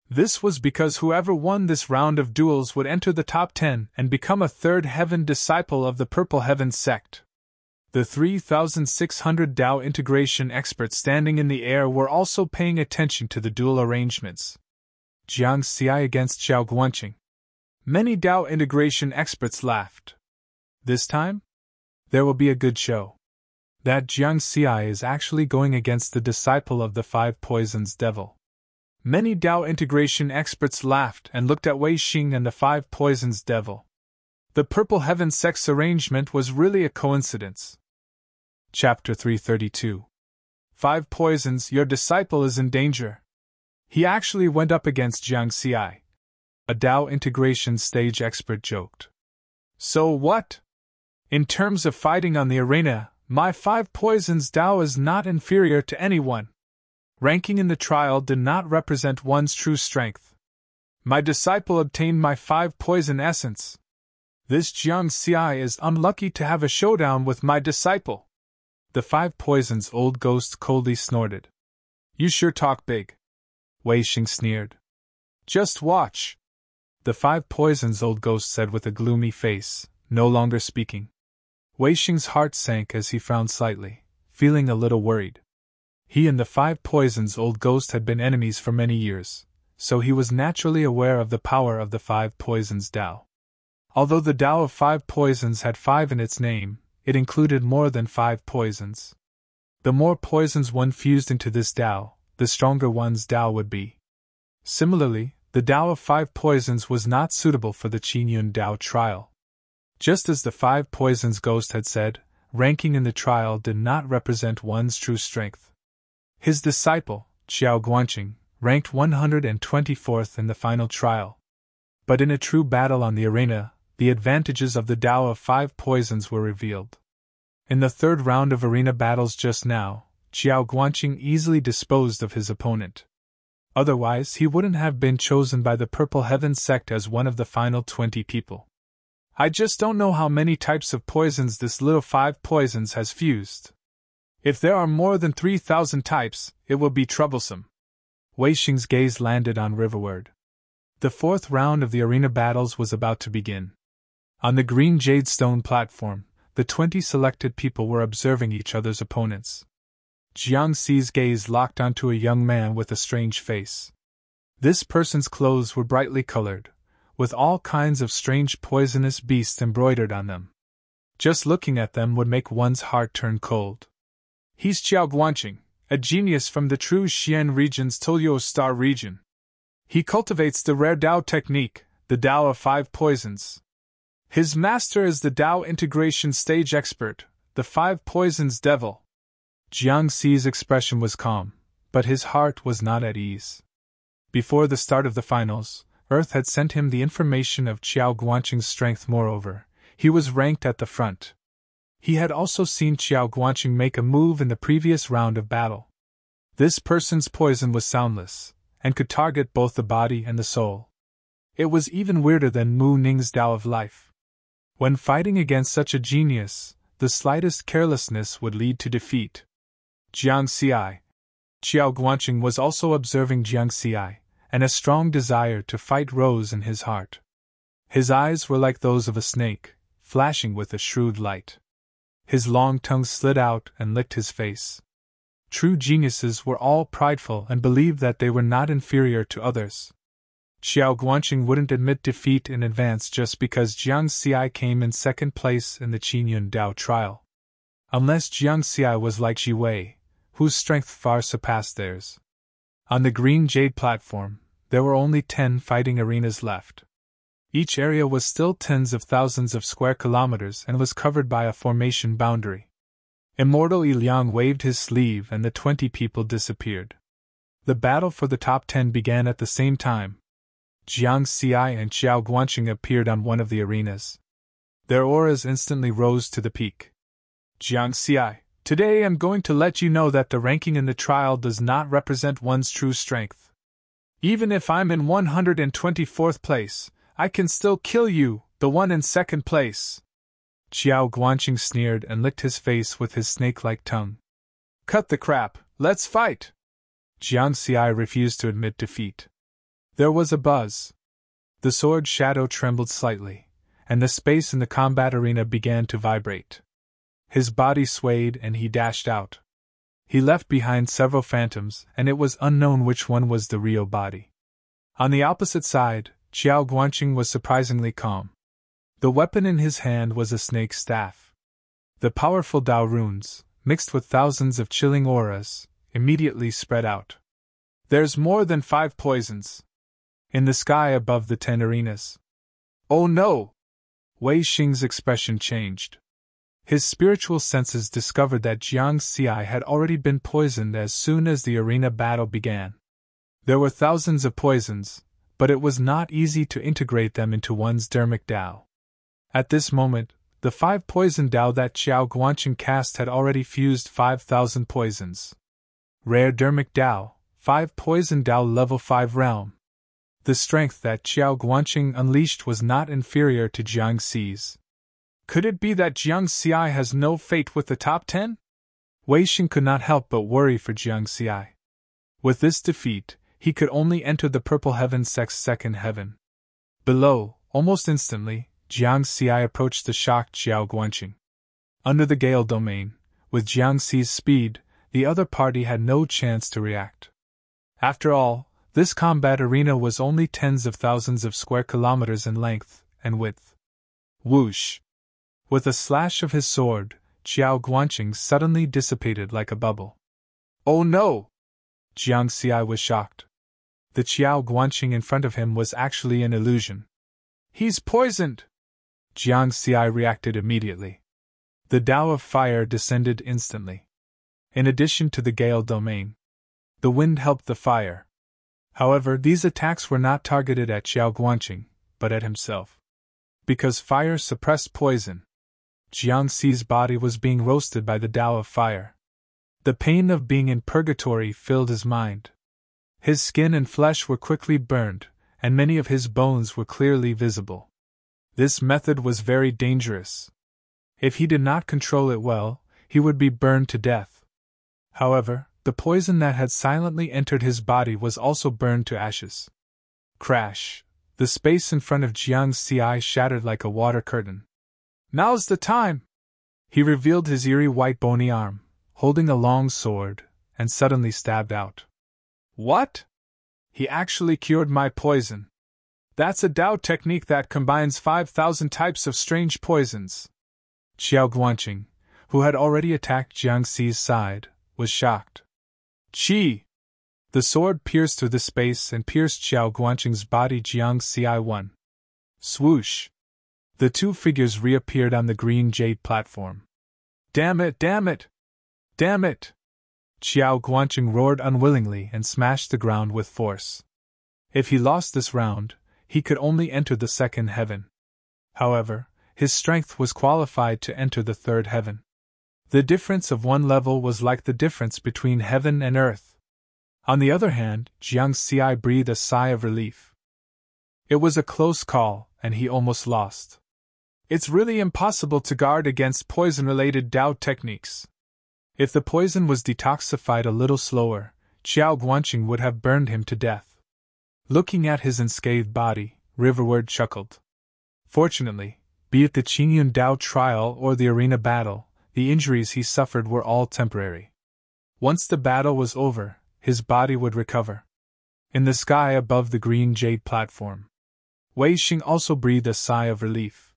This was because whoever won this round of duels would enter the top 10 and become a third heaven disciple of the Purple Heaven sect. The 3,600 Dao integration experts standing in the air were also paying attention to the duel arrangements. Jiang Xi against Xiao Guanqing. Many Dao integration experts laughed. This time? There will be a good show. That Jiang Xi is actually going against the disciple of the 5 Poisons Devil. Many Dao integration experts laughed and looked at Wei Xing and the 5 Poisons Devil. The Purple Heaven sect's arrangement was really a coincidence. Chapter 332. 5 Poisons, your disciple is in danger. He actually went up against Jiang Xi. A Dao integration stage expert joked. So what? In terms of fighting on the arena, my 5 Poisons Dao is not inferior to anyone. Ranking in the trial did not represent one's true strength. My disciple obtained my 5 Poison Essence. This Jiang Xi is unlucky to have a showdown with my disciple. The 5 Poisons Old Ghost coldly snorted. You sure talk big. Wei Xing sneered. Just watch. The 5 Poisons Old Ghost said with a gloomy face, no longer speaking. Wei Xing's heart sank as he frowned slightly, feeling a little worried. He and the 5 Poisons Old Ghost had been enemies for many years, so he was naturally aware of the power of the 5 Poisons Dao. Although the Dao of 5 Poisons had 5 in its name, it included more than 5 poisons. The more poisons one fused into this Dao, the stronger one's Dao would be. Similarly, the Dao of 5 poisons was not suitable for the Qingyun Dao trial. Just as the 5 Poisons Ghost had said, ranking in the trial did not represent one's true strength. His disciple, Xiao Guanqing, ranked 124th in the final trial. But in a true battle on the arena, the advantages of the Dao of 5 poisons were revealed. In the third round of arena battles just now, Xiao Guanqing easily disposed of his opponent. Otherwise, he wouldn't have been chosen by the Purple Heaven sect as one of the final 20 people. I just don't know how many types of poisons this little 5 poisons has fused. If there are more than 3,000 types, it will be troublesome. Wei Xing's gaze landed on riverward. The fourth round of the arena battles was about to begin. On the green jade stone platform, the 20 selected people were observing each other's opponents. Jiang Xi's gaze locked onto a young man with a strange face. This person's clothes were brightly colored, with all kinds of strange poisonous beasts embroidered on them. Just looking at them would make one's heart turn cold. He's Xiao Guanqing, a genius from the true Xian region's Tuyo Star region. He cultivates the rare Dao technique, the Dao of 5 poisons. His master is the Dao integration stage expert, the 5 Poisons Devil. Jiang Xi's expression was calm, but his heart was not at ease. Before the start of the finals, Earth had sent him the information of Xiao Guanqing's strength. Moreover, he was ranked at the front. He had also seen Xiao Guanqing make a move in the previous round of battle. This person's poison was soundless, and could target both the body and the soul. It was even weirder than Mu Ning's Dao of Life. When fighting against such a genius, the slightest carelessness would lead to defeat. Jiang Xi. Xiao Guanqing was also observing Jiang Xi, and a strong desire to fight rose in his heart. His eyes were like those of a snake, flashing with a shrewd light. His long tongue slid out and licked his face. True geniuses were all prideful and believed that they were not inferior to others. Xiao Guanqing wouldn't admit defeat in advance just because Jiang Xi came in second place in the Qingyun Dao trial. Unless Jiang Xi was like Ji Wei, whose strength far surpassed theirs. On the green jade platform, there were only 10 fighting arenas left. Each area was still tens of thousands of square kilometers and was covered by a formation boundary. Immortal Liang waved his sleeve and the 20 people disappeared. The battle for the top 10 began at the same time. Jiang Xi and Xiao Guanqing appeared on one of the arenas. Their auras instantly rose to the peak. Jiang Xi, today I'm going to let you know that the ranking in the trial does not represent one's true strength. Even if I'm in 124th place, I can still kill you, the one in second place. Xiao Guanqing sneered and licked his face with his snake-like tongue. Cut the crap, let's fight! Jiang Xi refused to admit defeat. There was a buzz. The sword shadow trembled slightly, and the space in the combat arena began to vibrate. His body swayed and he dashed out. He left behind several phantoms, and it was unknown which one was the real body. On the opposite side, Xiao Guanqing was surprisingly calm. The weapon in his hand was a snake staff. The powerful Dao runes, mixed with thousands of chilling auras, immediately spread out. There's more than 5 poisons in the sky above the 10 arenas. Oh no! Wei Xing's expression changed. His spiritual senses discovered that Jiang Xi had already been poisoned as soon as the arena battle began. There were thousands of poisons, but it was not easy to integrate them into one's dermic Dao. At this moment, the 5 poison Dao that Xiao Guanqing cast had already fused 5,000 poisons. Rare dermic Dao, 5 poison Dao level 5 realm. The strength that Xiao Guanqing unleashed was not inferior to Jiang Xi's. Could it be that Jiang Xi has no fate with the top 10? Wei Xing could not help but worry for Jiang Xi. With this defeat, he could only enter the Purple Heaven's second heaven. Below, almost instantly, Jiang Xi approached the shocked Xiao Guanqing. Under the Gale domain, with Jiang Xi's speed, the other party had no chance to react. After all, this combat arena was only tens of thousands of square kilometers in length and width. Whoosh! With a slash of his sword, Xiao Guanqing suddenly dissipated like a bubble. Oh no! Jiang Xi was shocked. The Xiao Guanqing in front of him was actually an illusion. He's poisoned! Jiang Xi reacted immediately. The Dao of Fire descended instantly. In addition to the Gale domain, the wind helped the fire. However, these attacks were not targeted at Xiao Guanqing, but at himself. Because fire suppressed poison, Jiang Xi's body was being roasted by the Dao of Fire. The pain of being in purgatory filled his mind. His skin and flesh were quickly burned, and many of his bones were clearly visible. This method was very dangerous. If he did not control it well, he would be burned to death. However, the poison that had silently entered his body was also burned to ashes. Crash! The space in front of Jiang Xi shattered like a water curtain. Now's the time! He revealed his eerie white bony arm, holding a long sword, and suddenly stabbed out. What? He actually cured my poison. That's a Dao technique that combines 5,000 types of strange poisons. Xiao Guanqing, who had already attacked Jiang Xi's side, was shocked. Qi! The sword pierced through the space and pierced Xiao Guanqing's body. Jiang Xi won. Swoosh! The 2 figures reappeared on the green jade platform. Damn it, damn it! Damn it! Xiao Guanqing roared unwillingly and smashed the ground with force. If he lost this round, he could only enter the second heaven. However, his strength was qualified to enter the third heaven. The difference of 1 level was like the difference between heaven and earth. On the other hand, Jiang Xi breathed a sigh of relief. It was a close call, and he almost lost. It's really impossible to guard against poison-related Dao techniques. If the poison was detoxified a little slower, Xiao Guanqing would have burned him to death. Looking at his unscathed body, Riverward chuckled. Fortunately, be it the Qingyun Dao trial or the arena battle, the injuries he suffered were all temporary. Once the battle was over, his body would recover. In the sky above the green jade platform, Wei Xing also breathed a sigh of relief.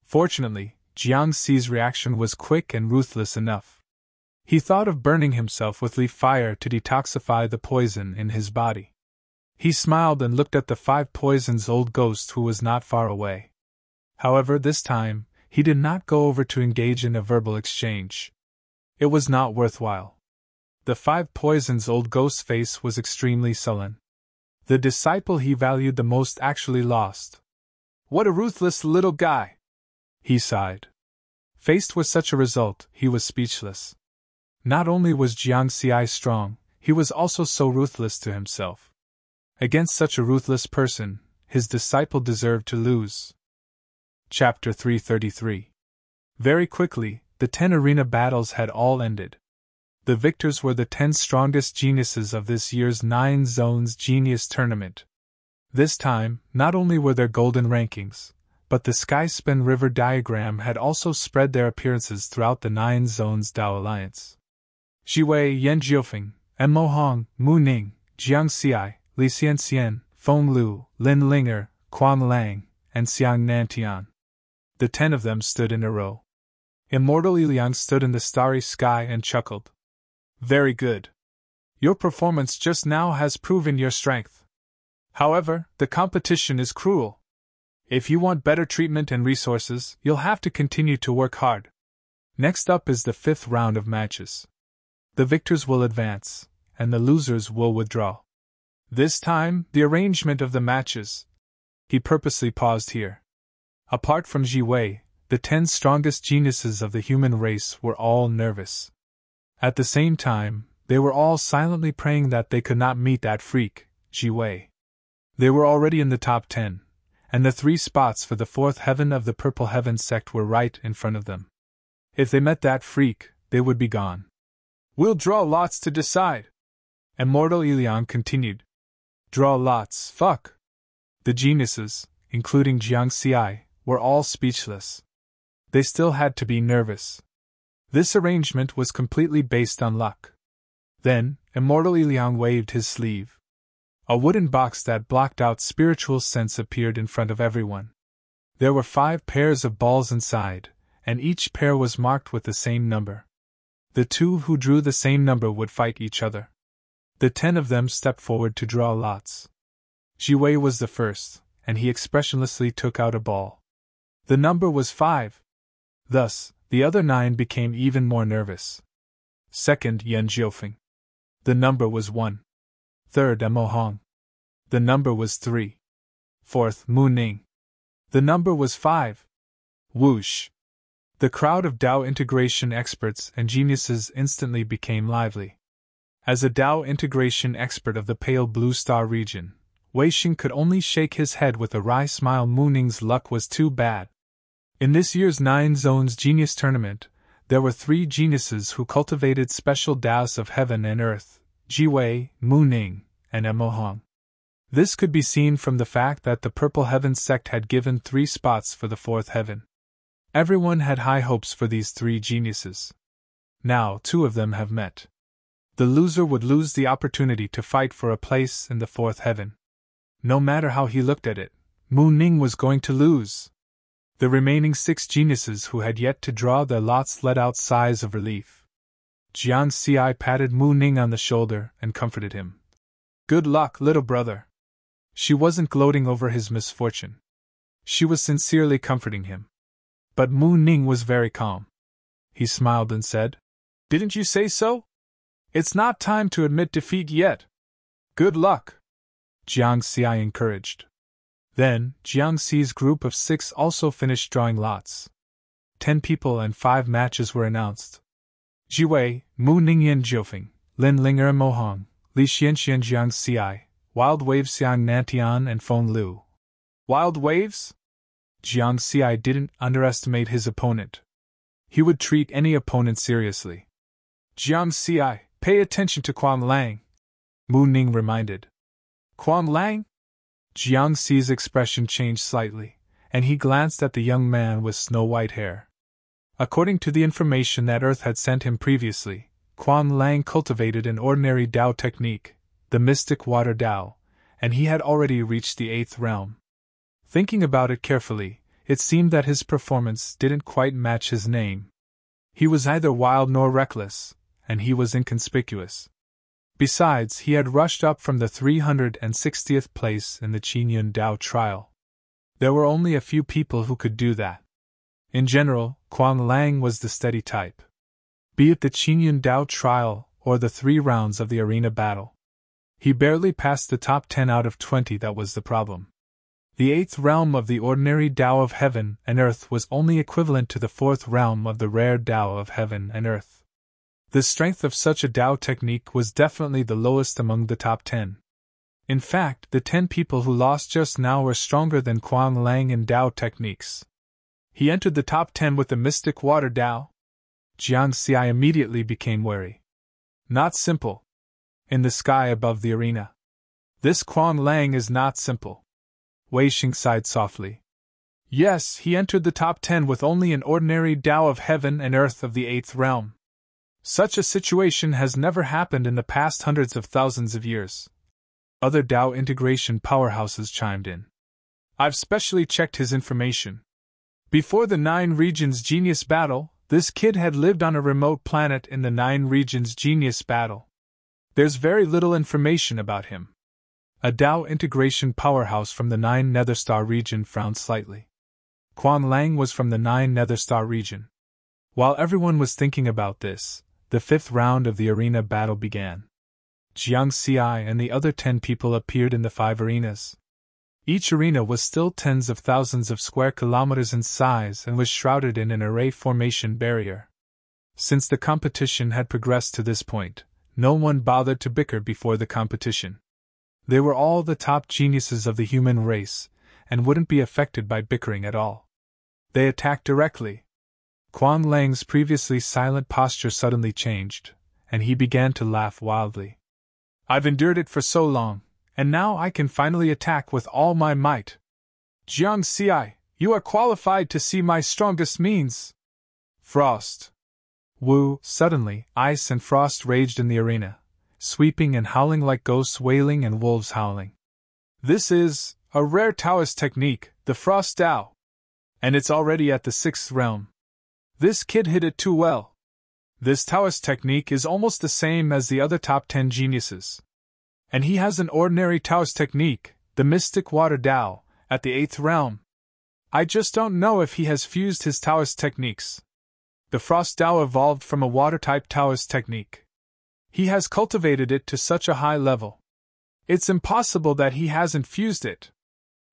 Fortunately, Jiang Xi's reaction was quick and ruthless enough. He thought of burning himself with leaf fire to detoxify the poison in his body. He smiled and looked at the 5 poisons old ghost who was not far away. However, this time, he did not go over to engage in a verbal exchange. It was not worthwhile. The 5 poisons old ghost's face was extremely sullen. The disciple he valued the most actually lost. What a ruthless little guy! He sighed. Faced with such a result, he was speechless. Not only was Jiang Xi strong, he was also so ruthless to himself. Against such a ruthless person, his disciple deserved to lose. Chapter 333. Very quickly, the 10 arena battles had all ended. The victors were the 10 strongest geniuses of this year's 9 Zones Genius Tournament. This time, not only were there golden rankings, but the Sky-Spin River diagram had also spread their appearances throughout the 9 Zones Dao Alliance. Jiwei, Yan Jiufeng, Mo Hong, Mu Ning, Jiang Xi, Li Xianxian, Feng Lu, Lin Linger, Quan Lang, and Xiang Nantian. The 10 of them stood in a row. Immortal Liang stood in the starry sky and chuckled. Very good. Your performance just now has proven your strength. However, the competition is cruel. If you want better treatment and resources, you'll have to continue to work hard. Next up is the 5th round of matches. The victors will advance, and the losers will withdraw. This time, the arrangement of the matches. He purposely paused here. Apart from Ji Wei, the 10 strongest geniuses of the human race were all nervous. At the same time, they were all silently praying that they could not meet that freak, Ji Wei. They were already in the top 10, and the 3 spots for the 4th heaven of the Purple Heaven sect were right in front of them. If they met that freak, they would be gone. We'll draw lots to decide. Immortal Liang continued. Draw lots, fuck. The geniuses, including Jiang Xi, were all speechless. They still had to be nervous. This arrangement was completely based on luck. Then, Immortal Liang waved his sleeve. A wooden box that blocked out spiritual sense appeared in front of everyone. There were 5 pairs of balls inside, and each pair was marked with the same number. The 2 who drew the same number would fight each other. The 10 of them stepped forward to draw lots. Ji Wei was the first, and he expressionlessly took out a ball. The number was 5. Thus, the other 9 became even more nervous. Second, Yan Jiufeng. The number was 1. Third, Mo Hong. The number was 3. Fourth, Mu Ning. The number was 5. Whoosh! The crowd of Dao integration experts and geniuses instantly became lively. As a Dao integration expert of the pale blue star region, Wei Xing could only shake his head with a wry smile. Mu Ning's luck was too bad. In this year's 9 Zones Genius Tournament, there were 3 geniuses who cultivated special Daos of heaven and earth, Ji Wei, Mu Ning, and Mo Hong. This could be seen from the fact that the Purple Heaven sect had given 3 spots for the 4th heaven. Everyone had high hopes for these 3 geniuses. Now 2 of them have met. The loser would lose the opportunity to fight for a place in the 4th heaven. No matter how he looked at it, Mu Ning was going to lose. The remaining 6 geniuses who had yet to draw their lots let out sighs of relief. Jiang Xi patted Mu Ning on the shoulder and comforted him. Good luck, little brother. She wasn't gloating over his misfortune. She was sincerely comforting him. But Mu Ning was very calm. He smiled and said, Didn't you say so? It's not time to admit defeat yet. Good luck. Jiang Xi encouraged. Then, Jiang Xi's group of 6 also finished drawing lots. 10 people and 5 matches were announced. Ji Wei, Mu Ning, Yan Jiufeng, Lin Linger, Mo Hong, Li Xianxian, Jiang Xi, Wild Waves, Xiang Nantian, and Feng Lu. Wild Waves? Jiang Xi didn't underestimate his opponent. He would treat any opponent seriously. Jiang Xi, pay attention to Quan Lang, Mu Ning reminded. Quan Lang? Jiang Xi's expression changed slightly, and he glanced at the young man with snow-white hair. According to the information that Earth had sent him previously, Quan Lang cultivated an ordinary Dao technique, the mystic water Dao, and he had already reached the 8th realm. Thinking about it carefully, it seemed that his performance didn't quite match his name. He was neither wild nor reckless, and he was inconspicuous. Besides, he had rushed up from the 360th place in the Qingyun Dao trial. There were only a few people who could do that. In general, Quan Lang was the steady type. Be it the Qingyun Dao trial or the 3 rounds of the arena battle. He barely passed the top 10 out of 20. That was the problem. The 8th realm of the ordinary Dao of heaven and earth was only equivalent to the 4th realm of the rare Dao of heaven and earth. The strength of such a Dao technique was definitely the lowest among the top 10. In fact, the 10 people who lost just now were stronger than Quan Lang in Dao techniques. He entered the top 10 with the mystic water Dao. Jiang Xi immediately became wary. Not simple. In the sky above the arena. This Quan Lang is not simple. Wei Xing sighed softly. Yes, he entered the top 10 with only an ordinary Dao of heaven and earth of the 8th realm. Such a situation has never happened in the past hundreds of thousands of years. Other Dao integration powerhouses chimed in. I've specially checked his information. Before the 9 Regions Genius Battle, this kid had lived on a remote planet in the 9 Regions Genius Battle. There's very little information about him. A Dao integration powerhouse from the 9 Netherstar region frowned slightly. Quan Lang was from the 9 Netherstar region. While everyone was thinking about this, the 5th round of the arena battle began. Jiang Xi and the other 10 people appeared in the 5 arenas. Each arena was still tens of thousands of square kilometers in size and was shrouded in an array formation barrier. Since the competition had progressed to this point, no one bothered to bicker before the competition. They were all the top geniuses of the human race, and wouldn't be affected by bickering at all. They attacked directly. Quan Lang's previously silent posture suddenly changed, and he began to laugh wildly. I've endured it for so long, and now I can finally attack with all my might. Jiang Xi, you are qualified to see my strongest means. Frost. Wu, suddenly, ice and frost raged in the arena, sweeping and howling like ghosts wailing and wolves howling. This is a rare Taoist technique, the Frost Dao. And it's already at the 6th realm. This kid hit it too well. This Taoist technique is almost the same as the other top 10 geniuses. And he has an ordinary Taoist technique, the mystic water Dao, at the 8th realm. I just don't know if he has fused his Taoist techniques. The Frost Dao evolved from a water-type Taoist technique. He has cultivated it to such a high level. It's impossible that he hasn't fused it.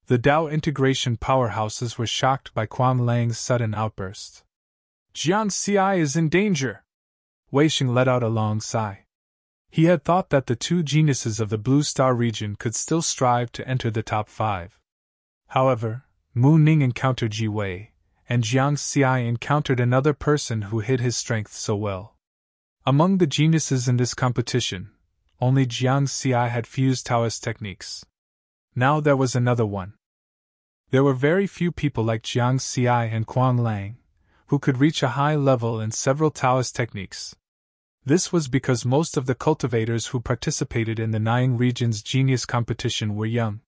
The Dao integration powerhouses were shocked by Quan Lang's sudden outburst. Jiang Xi is in danger. Wei Xing let out a long sigh. He had thought that the 2 geniuses of the Blue Star region could still strive to enter the top 5. However, Mu Ning encountered Ji Wei, and Jiang Xi encountered another person who hid his strength so well. Among the geniuses in this competition, only Jiang Xi had fused Taoist techniques. Now there was another one. There were very few people like Jiang Xi and Quan Lang who could reach a high level in several Taoist techniques. This was because most of the cultivators who participated in the 9 Regions Genius competition were young.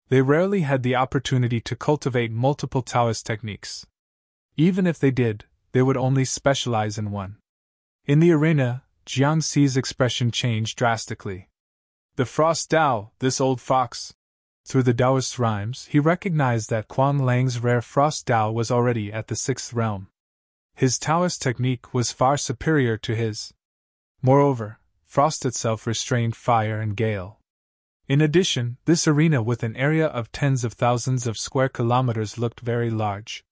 They rarely had the opportunity to cultivate multiple Taoist techniques. Even if they did, they would only specialize in one. In the arena, Jiang Xi's expression changed drastically. The Frost Dao, this old fox. Through the Taoist rhymes, he recognized that Quan Lang's rare Frost Dao was already at the 6th realm. His Taoist technique was far superior to his. Moreover, frost itself restrained fire and gale. In addition, this arena with an area of tens of thousands of square kilometers looked very large.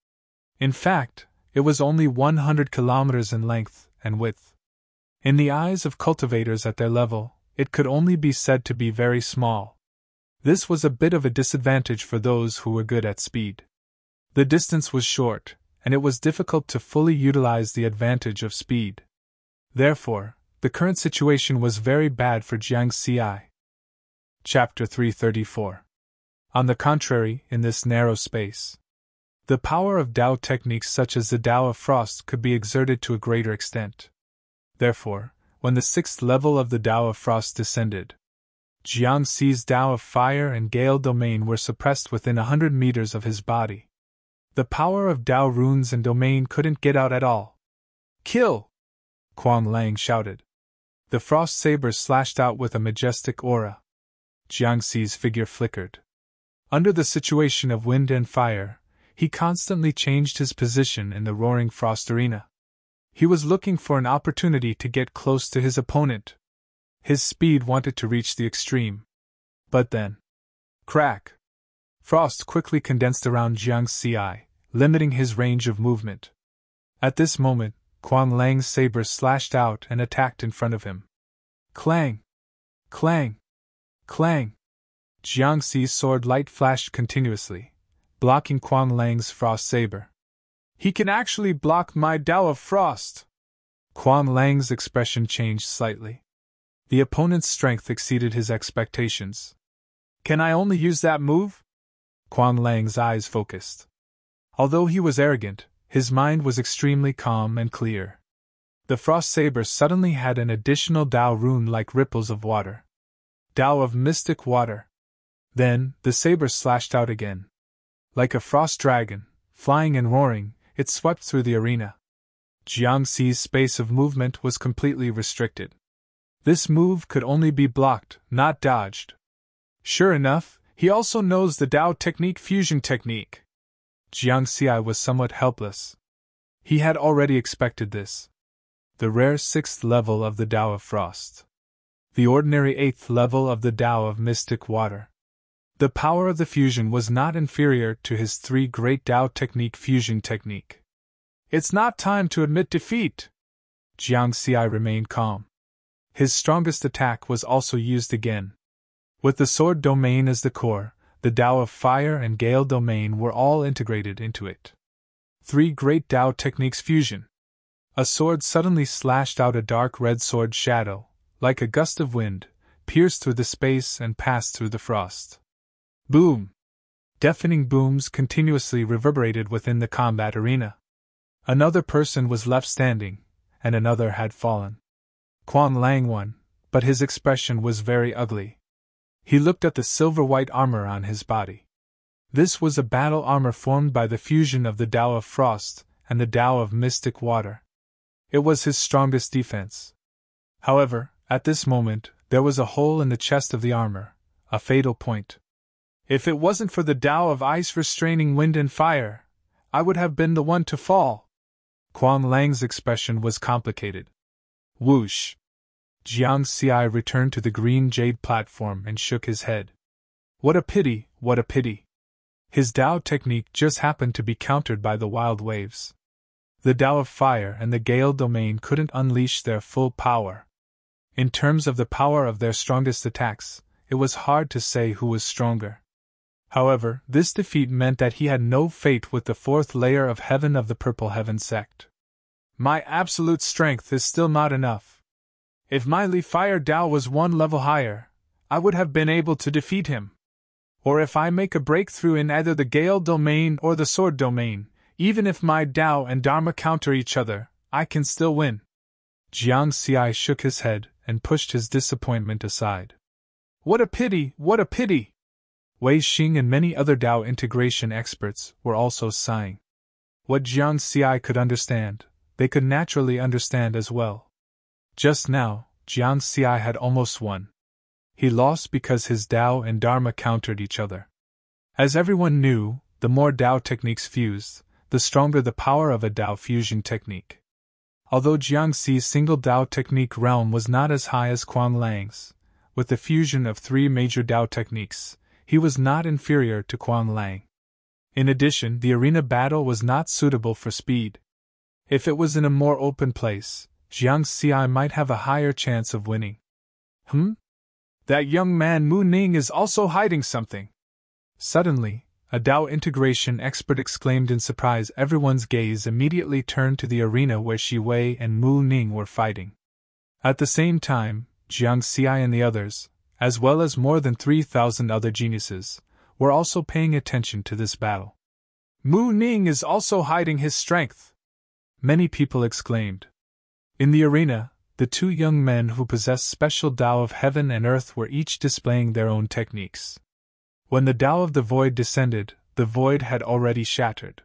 In fact, it was only 100 kilometers in length and width. In the eyes of cultivators at their level, it could only be said to be very small. This was a bit of a disadvantage for those who were good at speed. The distance was short, and it was difficult to fully utilize the advantage of speed. Therefore, the current situation was very bad for Jiang Xi. Chapter 334. On the contrary, in this narrow space, The power of Tao techniques such as the Tao of Frost could be exerted to a greater extent. Therefore, when the 6th level of the Tao of Frost descended, Jiangxi's Tao of Fire and Gale domain were suppressed within 100 meters of his body. The power of Tao runes and domain couldn't get out at all. Kill! Quan Lang shouted. The frost saber slashed out with a majestic aura. Jiangxi's figure flickered. Under the situation of wind and fire, he constantly changed his position in the roaring frost arena. He was looking for an opportunity to get close to his opponent. His speed wanted to reach the extreme. But then, crack! Frost quickly condensed around Jiangxi, limiting his range of movement. At this moment, Quan Lang's saber slashed out and attacked in front of him. Clang! Clang! Clang! Jiangxi's sword light flashed continuously, blocking Quan Lang's frost saber. He can actually block my Tao of Frost! Quan Lang's expression changed slightly. The opponent's strength exceeded his expectations. Can I only use that move? Quan Lang's eyes focused. Although he was arrogant, his mind was extremely calm and clear. The frost saber suddenly had an additional Tao rune like ripples of water. Tao of Mystic Water. Then, the saber slashed out again. Like a frost dragon, flying and roaring, it swept through the arena. Jiangxi's space of movement was completely restricted. This move could only be blocked, not dodged. Sure enough, he also knows the Tao technique fusion technique. Jiangxi was somewhat helpless. He had already expected this. The rare 6th level of the Tao of Frost. The ordinary 8th level of the Tao of Mystic Water. The power of the fusion was not inferior to his 3 great Tao technique fusion technique. It's not time to admit defeat. Jiangxi remained calm. His strongest attack was also used again. With the sword domain as the core, the Tao of Fire and Gale domain were all integrated into it. 3 great Tao techniques fusion. A sword suddenly slashed out a dark red sword shadow, like a gust of wind, pierced through the space and passed through the frost. Boom! Deafening booms continuously reverberated within the combat arena. Another person was left standing, and another had fallen. Quan Lang won, but his expression was very ugly. He looked at the silver-white armor on his body. This was a battle armor formed by the fusion of the Tao of Frost and the Tao of Mystic Water. It was his strongest defense. However, at this moment, there was a hole in the chest of the armor, a fatal point. If it wasn't for the Tao of Ice restraining wind and fire, I would have been the one to fall. Quan Lang's expression was complicated. Whoosh! Jiangxi returned to the green jade platform and shook his head. What a pity, what a pity. His Tao technique just happened to be countered by the wild waves. The Tao of Fire and the Gale domain couldn't unleash their full power. In terms of the power of their strongest attacks, it was hard to say who was stronger. However, this defeat meant that he had no fate with the 4th layer of Heaven of the Purple Heaven sect. My absolute strength is still not enough. If my Li Fire Tao was 1 level higher, I would have been able to defeat him. Or if I make a breakthrough in either the Gale domain or the Sword domain, even if my Tao and Dharma counter each other, I can still win. Jiangxi shook his head and pushed his disappointment aside. What a pity, what a pity! Wei Xing and many other Tao integration experts were also sighing. What Jiangxi could understand, they could naturally understand as well. Just now, Jiangxi had almost won. He lost because his Tao and Dharma countered each other. As everyone knew, the more Tao techniques fused, the stronger the power of a Tao fusion technique. Although Jiangxi's single Tao technique realm was not as high as Quan Lang's, with the fusion of 3 major Tao techniques, he was not inferior to Quan Lang. In addition, the arena battle was not suitable for speed. If it was in a more open place, Jiangxi might have a higher chance of winning. That young man Mu Ning is also hiding something. Suddenly, a Tao integration expert exclaimed in surprise. Everyone's gaze immediately turned to the arena where Shi Wei and Mu Ning were fighting. At the same time, Jiangxi and the others, as well as more than 3,000 other geniuses, were also paying attention to this battle. Mu Ning is also hiding his strength, many people exclaimed. In the arena, the two young men who possessed special Tao of heaven and earth were each displaying their own techniques. When the Tao of the void descended, the void had already shattered.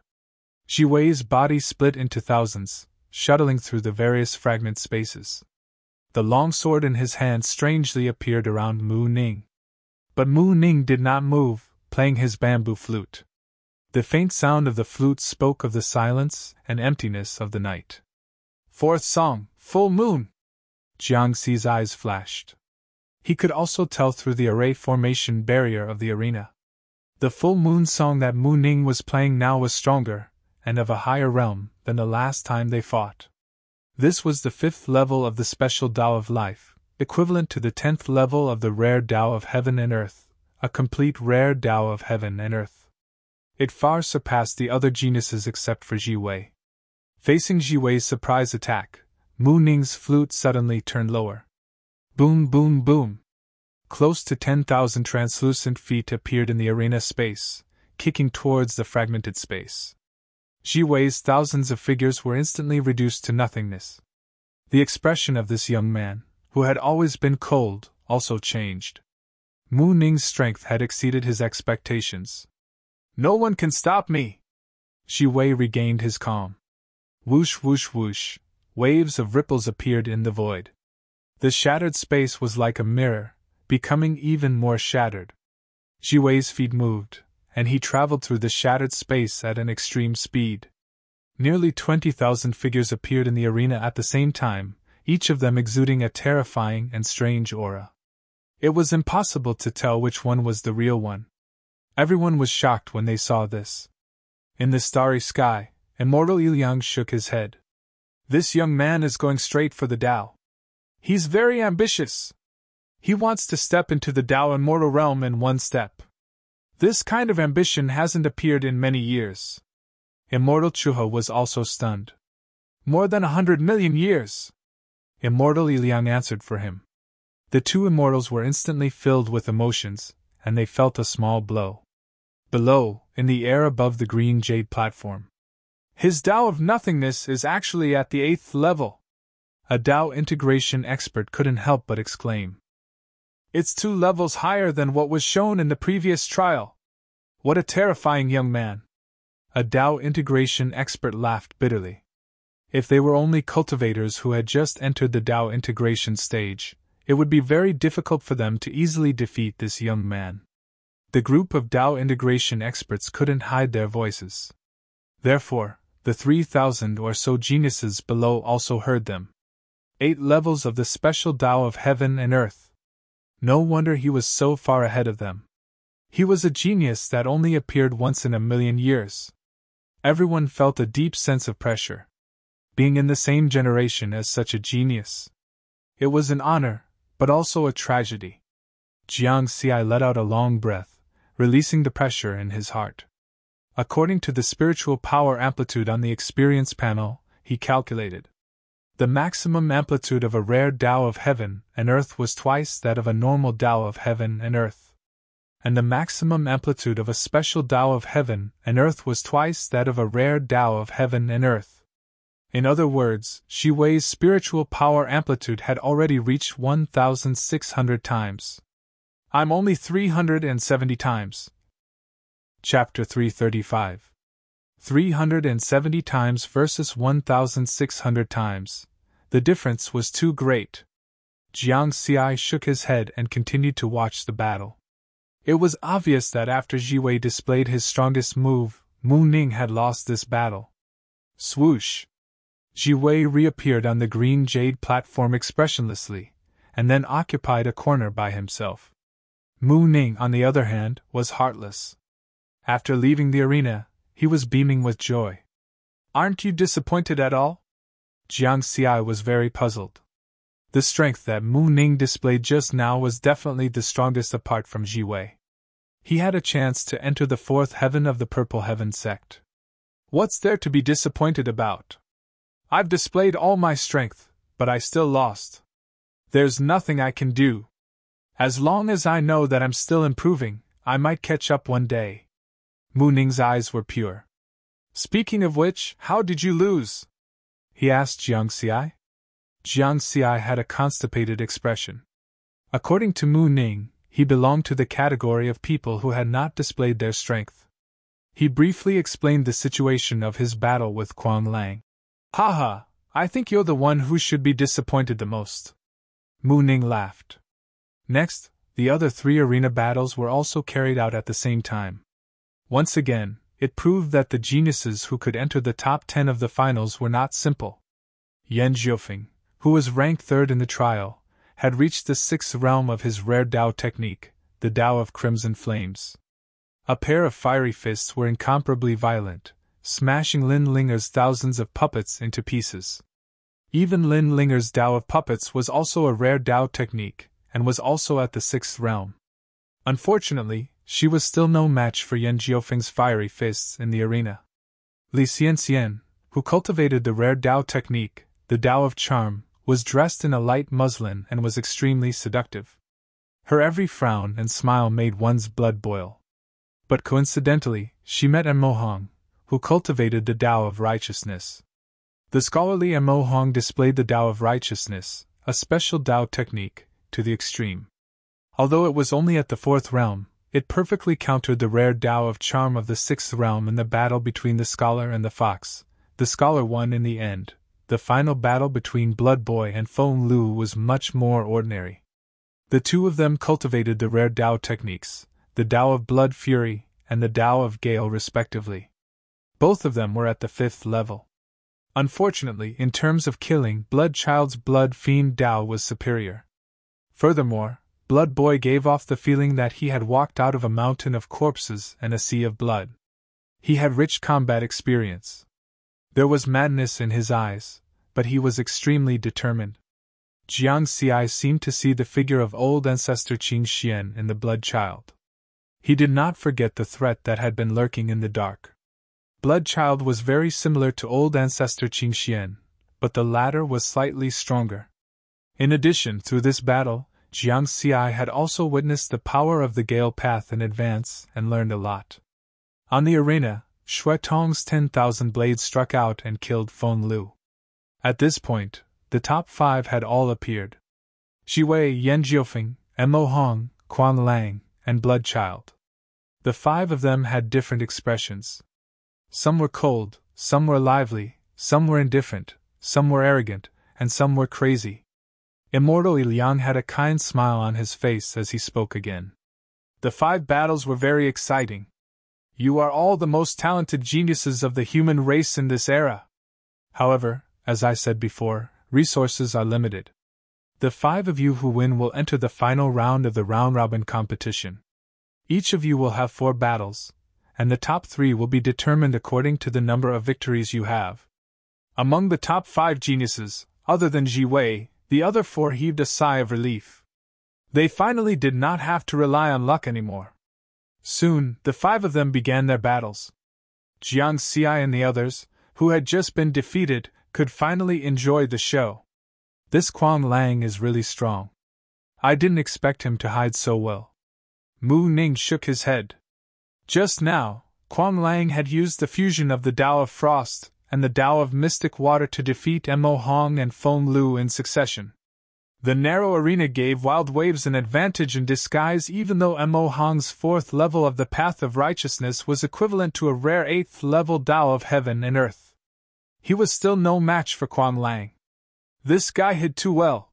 Ji Wei's body split into thousands, shuttling through the various fragment spaces. The long sword in his hand strangely appeared around Mu Ning. But Mu Ning did not move, playing his bamboo flute. The faint sound of the flute spoke of the silence and emptiness of the night. Fourth song, Full Moon! Jiang Xi's eyes flashed. He could also tell through the array formation barrier of the arena. The full moon song that Mu Ning was playing now was stronger, and of a higher realm, than the last time they fought. This was the 5th level of the special Tao of life, equivalent to the 10th level of the rare Tao of heaven and earth, a complete rare Tao of heaven and earth. It far surpassed the other geniuses except for Ji Wei. Facing Ji Wei's surprise attack, Mu Ning's flute suddenly turned lower. Boom, boom, boom. Close to 10,000 translucent feet appeared in the arena space, kicking towards the fragmented space. Ji Wei's thousands of figures were instantly reduced to nothingness. The expression of this young man, who had always been cold, also changed. Mu Ning's strength had exceeded his expectations. No one can stop me! Ji Wei regained his calm. Whoosh, whoosh, whoosh, waves of ripples appeared in the void. The shattered space was like a mirror, becoming even more shattered. Ji Wei's feet moved, and he traveled through the shattered space at an extreme speed. Nearly 20,000 figures appeared in the arena at the same time, each of them exuding a terrifying and strange aura. It was impossible to tell which one was the real one. Everyone was shocked when they saw this. In the starry sky, Immortal Liang shook his head. This young man is going straight for the Tao. He's very ambitious. He wants to step into the Tao immortal realm in one step. This kind of ambition hasn't appeared in many years. Immortal Chuho was also stunned. More than 100 million years! Immortal Liang answered for him. The two immortals were instantly filled with emotions, and they felt a small blow. Below, in the air above the green jade platform. His Tao of nothingness is actually at the 8th level. A Tao integration expert couldn't help but exclaim. It's 2 levels higher than what was shown in the previous trial. What a terrifying young man. A Tao integration expert laughed bitterly. If they were only cultivators who had just entered the Tao integration stage, it would be very difficult for them to easily defeat this young man. The group of Tao integration experts couldn't hide their voices. Therefore, the 3,000 or so geniuses below also heard them. 8 levels of the special Tao of heaven and earth. No wonder he was so far ahead of them. He was a genius that only appeared once in a million years. Everyone felt a deep sense of pressure. Being in the same generation as such a genius. It was an honor, but also a tragedy. Jiang Xi let out a long breath, releasing the pressure in his heart. According to the spiritual power amplitude on the experience panel, he calculated. The maximum amplitude of a rare Tao of heaven and earth was twice that of a normal Tao of heaven and earth. And the maximum amplitude of a special Tao of heaven and earth was twice that of a rare Tao of heaven and earth. In other words, Ji Wei's spiritual power amplitude had already reached 1,600 times. I'm only 370 times. Chapter 335. 370 times versus 1,600 times. The difference was too great. Jiang Xi shook his head and continued to watch the battle. It was obvious that after Ji Wei displayed his strongest move, Mu Ning had lost this battle. Swoosh! Ji Wei reappeared on the green jade platform expressionlessly, and then occupied a corner by himself. Mu Ning, on the other hand, was heartless. After leaving the arena, he was beaming with joy. Aren't you disappointed at all? Jiang Xi was very puzzled. The strength that Mu Ning displayed just now was definitely the strongest apart from Ji Wei. He had a chance to enter the 4th heaven of the Purple Heaven sect. What's there to be disappointed about? I've displayed all my strength, but I still lost. There's nothing I can do. As long as I know that I'm still improving, I might catch up one day. Mu Ning's eyes were pure. Speaking of which, how did you lose? He asked Jiang Xi. Jiang Xi had a constipated expression. According to Mu Ning, he belonged to the category of people who had not displayed their strength. He briefly explained the situation of his battle with Kuang Lang. Haha, I think you're the one who should be disappointed the most. Mu Ning laughed. Next, the other 3 arena battles were also carried out at the same time. Once again, it proved that the geniuses who could enter the top 10 of the finals were not simple. Yan Jiufeng, who was ranked 3rd in the trial, had reached the 6th realm of his rare Dao technique, the Dao of Crimson Flames. A pair of fiery fists were incomparably violent, smashing Lin Linger's thousands of puppets into pieces. Even Lin Linger's Dao of Puppets was also a rare Dao technique, and was also at the 6th realm. Unfortunately, she was still no match for Yan Jiufeng's fiery fists in the arena. Li Xianxian, who cultivated the rare Dao technique, the Dao of Charm, was dressed in a light muslin and was extremely seductive. Her every frown and smile made one's blood boil. But coincidentally, she met Mo Hong, who cultivated the Dao of Righteousness. The scholarly Mo Hong displayed the Dao of Righteousness, a special Dao technique, to the extreme. Although it was only at the 4th realm, it perfectly countered the rare Dao of Charm of the 6th realm in the battle between the scholar and the fox. The scholar won in the end. The final battle between Blood Boy and Feng Lu was much more ordinary. The two of them cultivated the rare Dao techniques, the Dao of Blood Fury and the Dao of Gale respectively. Both of them were at the 5th level. Unfortunately, in terms of killing, Blood Child's Blood Fiend Dao was superior. Furthermore, Blood Boy gave off the feeling that he had walked out of a mountain of corpses and a sea of blood. He had rich combat experience. There was madness in his eyes, but he was extremely determined. Jiang Xi seemed to see the figure of old ancestor Qing Xian in the Blood Child. He did not forget the threat that had been lurking in the dark. Blood Child was very similar to old ancestor Qing Xian, but the latter was slightly stronger. In addition, through this battle, Jiang Xi had also witnessed the power of the Gale Path in advance and learned a lot. On the arena, Shui Tong's 10,000 blades struck out and killed Feng Lu. At this point, the top 5 had all appeared. Shi Wei, Yan Jiufeng, Mo Hong, Kuang Lang, and Blood Child. The 5 of them had different expressions. Some were cold, some were lively, some were indifferent, some were arrogant, and some were crazy. Immortal Liang had a kind smile on his face as he spoke again. The 5 battles were very exciting. You are all the most talented geniuses of the human race in this era. However, as I said before, resources are limited. The 5 of you who win will enter the final round of the round-robin competition. Each of you will have 4 battles, and the top 3 will be determined according to the number of victories you have. Among the top 5 geniuses, other than Ji Wei, the other 4 heaved a sigh of relief. They finally did not have to rely on luck anymore. Soon, the 5 of them began their battles. Jiang Xi and the others, who had just been defeated, could finally enjoy the show. This Kuang Lang is really strong. I didn't expect him to hide so well. Mu Ning shook his head. Just now, Kuang Lang had used the fusion of the Dao of Frost and the Dao of Mystic Water to defeat Mo Hong and Feng Lu in succession. The narrow arena gave Wild Waves an advantage in disguise, even though Mo Hong's 4th level of the Path of Righteousness was equivalent to a rare 8th level Dao of Heaven and Earth. He was still no match for Kuang Lang. This guy hid too well.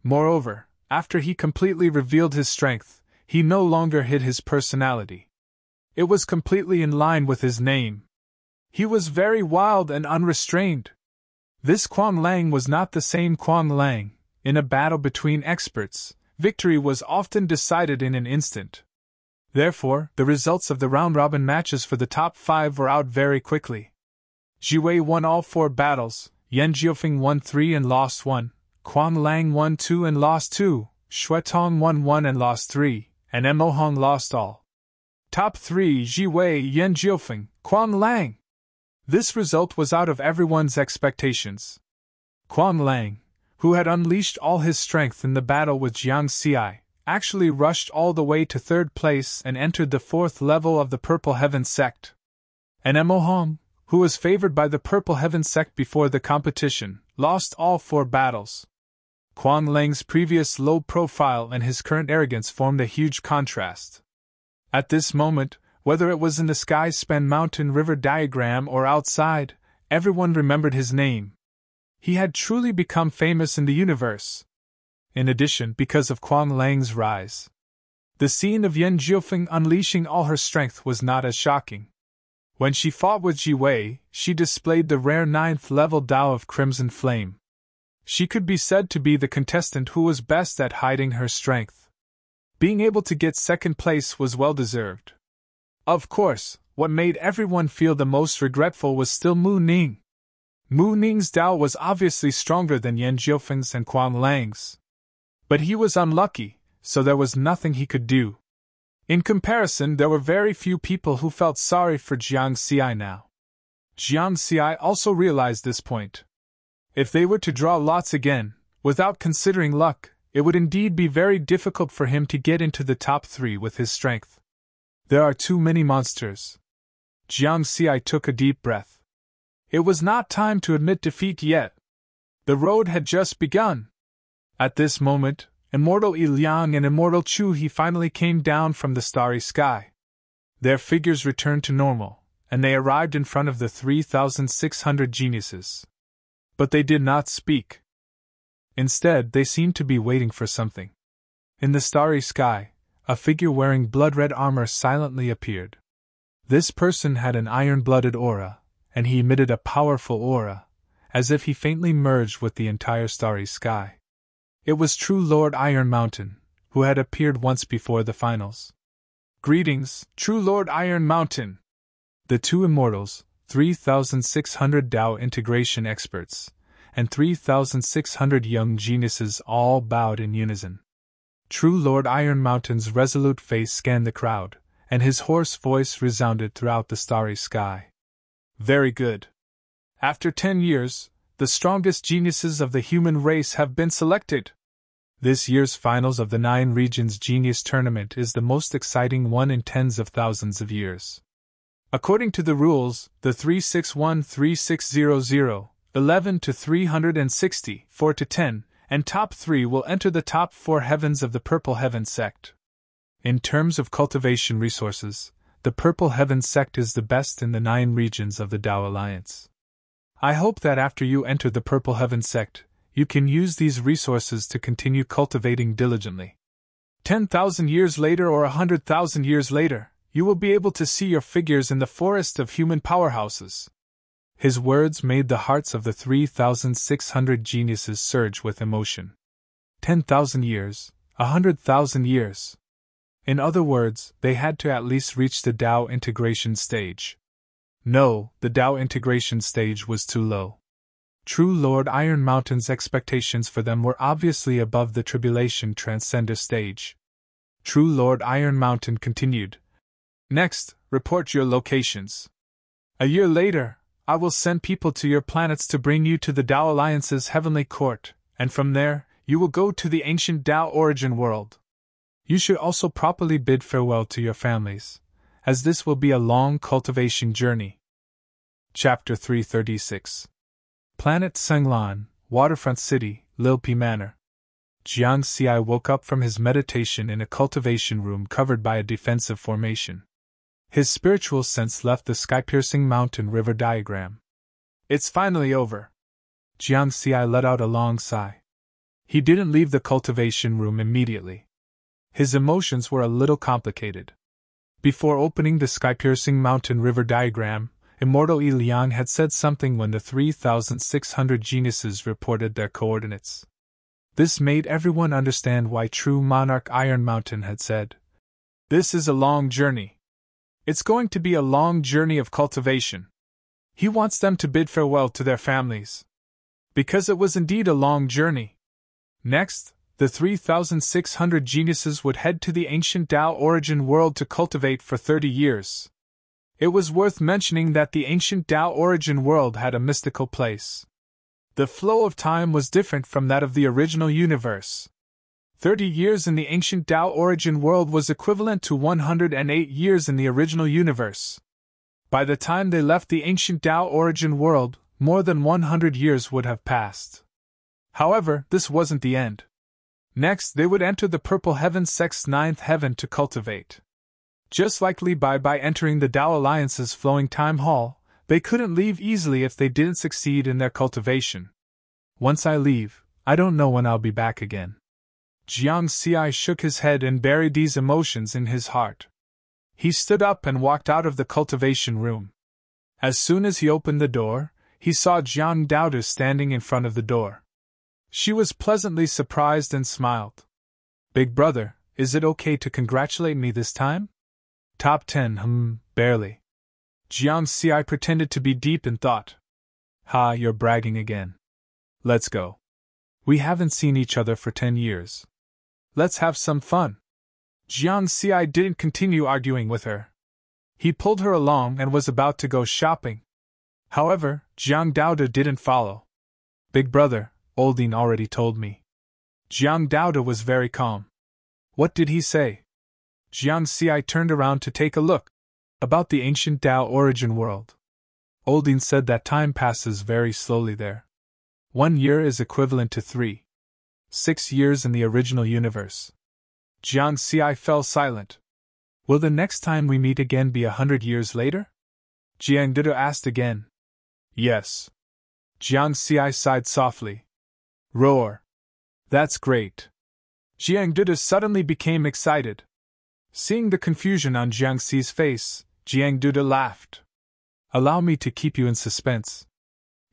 Moreover, after he completely revealed his strength, he no longer hid his personality. It was completely in line with his name. He was very wild and unrestrained. This Kuang Lang was not the same Kuang Lang. In a battle between experts, victory was often decided in an instant. Therefore, the results of the round-robin matches for the top 5 were out very quickly. Ji Wei won all 4 battles, Yan Jiufeng won 3 and lost 1, Kuang Lang won 2 and lost 2, Shui Tong won 1 and lost 3, and Mo Hong lost all. Top 3: Ji Wei, Yan Jiufeng, Kuang Lang. This result was out of everyone's expectations. Kuang Lang, who had unleashed all his strength in the battle with Jiang Xi, actually rushed all the way to 3rd place and entered the 4th level of the Purple Heaven sect. And Mo Hong, who was favored by the Purple Heaven sect before the competition, lost all 4 battles. Quang Leng's previous low profile and his current arrogance formed a huge contrast. At this moment, whether it was in the sky-span mountain river diagram or outside, everyone remembered his name. He had truly become famous in the universe. In addition, because of Quang Leng's rise, the scene of Yan Jiufeng unleashing all her strength was not as shocking. When she fought with Ji Wei, she displayed the rare 9th level Dao of Crimson Flame. She could be said to be the contestant who was best at hiding her strength. Being able to get second place was well deserved. Of course, what made everyone feel the most regretful was still Mu Ning. Mu Ning's Dao was obviously stronger than Yan Jiufeng's and Quang Leng's. But he was unlucky, so there was nothing he could do. In comparison, there were very few people who felt sorry for Jiang Xi now. Jiang Xi also realized this point. If they were to draw lots again, without considering luck, it would indeed be very difficult for him to get into the top 3 with his strength. There are too many monsters. Jiang Xi took a deep breath. It was not time to admit defeat yet. The road had just begun. At this moment, Immortal Yi Liang and Immortal Chu He finally came down from the starry sky. Their figures returned to normal, and they arrived in front of the 3,600 geniuses. But they did not speak. Instead, they seemed to be waiting for something. In the starry sky, a figure wearing blood-red armor silently appeared. This person had an iron-blooded aura, and he emitted a powerful aura, as if he faintly merged with the entire starry sky. It was true Lord Iron Mountain, who had appeared once before the finals. Greetings, true Lord Iron Mountain! The 2 immortals, 3,600 Dao integration experts, and 3,600 young geniuses all bowed in unison. True Lord Iron Mountain's resolute face scanned the crowd, and his hoarse voice resounded throughout the starry sky. Very good. After 10 years, the strongest geniuses of the human race have been selected. This year's finals of the 9 Regions Genius Tournament is the most exciting one in tens of thousands of years. According to the rules, the 361-3600, 11 to 360, 4 to 10, and top 3 will enter the top 4 heavens of the Purple Heaven sect. In terms of cultivation resources, the Purple Heaven sect is the best in the 9 regions of the Dao Alliance. I hope that after you enter the Purple Heaven sect, you can use these resources to continue cultivating diligently. 10,000 years later or 100,000 years later, you will be able to see your figures in the forest of human powerhouses. His words made the hearts of the 3,600 geniuses surge with emotion. 10,000 years, 100,000 years. In other words, they had to at least reach the Dao integration stage. No, the Dao integration stage was too low. True Lord Iron Mountain's expectations for them were obviously above the Tribulation Transcender stage. True Lord Iron Mountain continued. Next, report your locations. A year later, I will send people to your planets to bring you to the Dao Alliance's heavenly court, and from there, you will go to the ancient Dao origin world. You should also properly bid farewell to your families, as this will be a long cultivation journey. Chapter 336. Planet Senglan, Waterfront City, Lilpi Manor. Jiang Xi woke up from his meditation in a cultivation room covered by a defensive formation. His spiritual sense left the sky-piercing mountain river diagram. It's finally over. Jiang Xi let out a long sigh. He didn't leave the cultivation room immediately. His emotions were a little complicated. Before opening the sky-piercing mountain river diagram, Immortal Yi Liang had said something when the 3,600 geniuses reported their coordinates. This made everyone understand why true monarch Iron Mountain had said, "This is a long journey. It's going to be a long journey of cultivation." He wants them to bid farewell to their families. Because it was indeed a long journey. Next, the 3,600 geniuses would head to the ancient Dao origin world to cultivate for 30 years. It was worth mentioning that the ancient Dao origin world had a mystical place. The flow of time was different from that of the original universe. 30 years in the ancient Dao origin world was equivalent to 108 years in the original universe. By the time they left the ancient Tao origin world, more than 100 years would have passed. However, this wasn't the end. Next, they would enter the Purple Heaven Sect's ninth heaven to cultivate. Just like Li Bai by entering the Tao Alliance's flowing time hall, they couldn't leave easily if they didn't succeed in their cultivation. Once I leave, I don't know when I'll be back again. Jiang Xi shook his head and buried these emotions in his heart. He stood up and walked out of the cultivation room. As soon as he opened the door, he saw Jiang Daoda standing in front of the door. She was pleasantly surprised and smiled. "Big brother, is it okay to congratulate me this time?" "Top 10, barely." Jiang Xi pretended to be deep in thought. "Ha, you're bragging again. Let's go. We haven't seen each other for 10 years. Let's have some fun." Jiang Xi didn't continue arguing with her. He pulled her along and was about to go shopping. However, Jiang Daoda didn't follow. "Big brother, Oldin already told me." Jiang Daoda was very calm. "What did he say?" Jiang Xi turned around to take a look. "About the ancient Tao origin world. Oldin said that time passes very slowly there. 1 year is equivalent to 6 years in the original universe." Jiang Xi fell silent. "Will the next time we meet again be 100 years later?" Jiang Daoda asked again. "Yes." Jiang Xi sighed softly. "Roar. That's great." Jiang Daoda suddenly became excited. Seeing the confusion on Jiang Xi's face, Jiang Daoda laughed. "Allow me to keep you in suspense.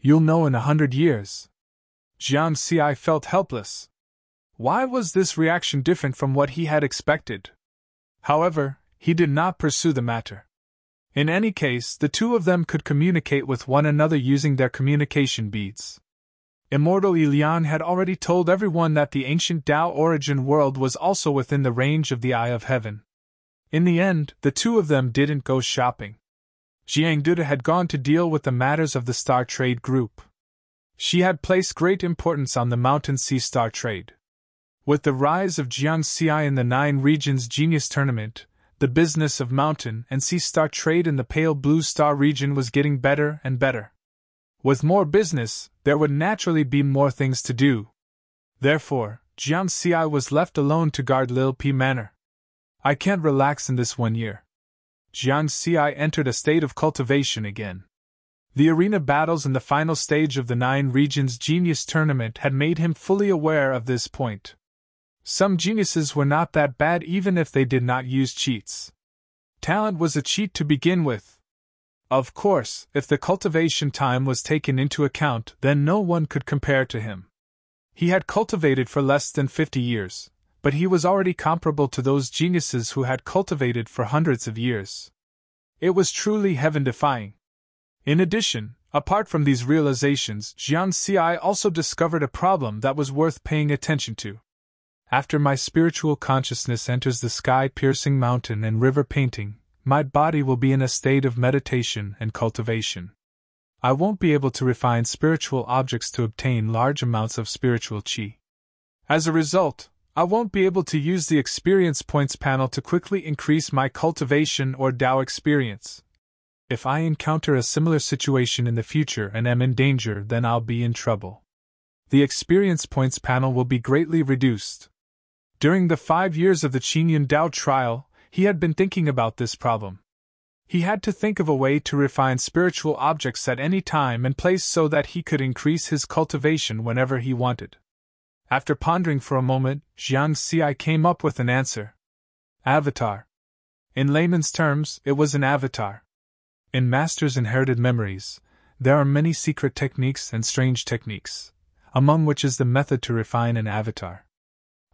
You'll know in 100 years. Jiang Xi felt helpless. Why was this reaction different from what he had expected? However, he did not pursue the matter. In any case, the two of them could communicate with one another using their communication beads. Immortal Ilian had already told everyone that the ancient Tao origin world was also within the range of the Eye of Heaven. In the end, the two of them didn't go shopping. Jiang Daoda had gone to deal with the matters of the Star Trade Group. She had placed great importance on the Mountain Sea Star Trade. With the rise of Jiang Xi in the 9 Regions Genius Tournament, the business of Mountain and Sea Star Trade in the Pale Blue Star region was getting better and better. With more business, there would naturally be more things to do. Therefore, Jiang Xi was left alone to guard Lil Pi Manor. "I can't relax in this 1 year." Jiang Xi entered a state of cultivation again. The arena battles in the final stage of the 9 Regions Genius Tournament had made him fully aware of this point. Some geniuses were not that bad even if they did not use cheats. Talent was a cheat to begin with. Of course, if the cultivation time was taken into account, then no one could compare to him. He had cultivated for less than 50 years, but he was already comparable to those geniuses who had cultivated for hundreds of years. It was truly heaven-defying. In addition, apart from these realizations, Jiang Xi also discovered a problem that was worth paying attention to. After my spiritual consciousness enters the sky-piercing mountain and river painting, my body will be in a state of meditation and cultivation. I won't be able to refine spiritual objects to obtain large amounts of spiritual qi. As a result, I won't be able to use the experience points panel to quickly increase my cultivation or Tao experience. If I encounter a similar situation in the future and am in danger, then I'll be in trouble. The experience points panel will be greatly reduced. During the 5 years of the Qingyun Dao trial, he had been thinking about this problem. He had to think of a way to refine spiritual objects at any time and place so that he could increase his cultivation whenever he wanted. After pondering for a moment, Jiang Xi came up with an answer. Avatar. In layman's terms, it was an avatar. In Master's Inherited Memories, there are many secret techniques and strange techniques, among which is the method to refine an avatar.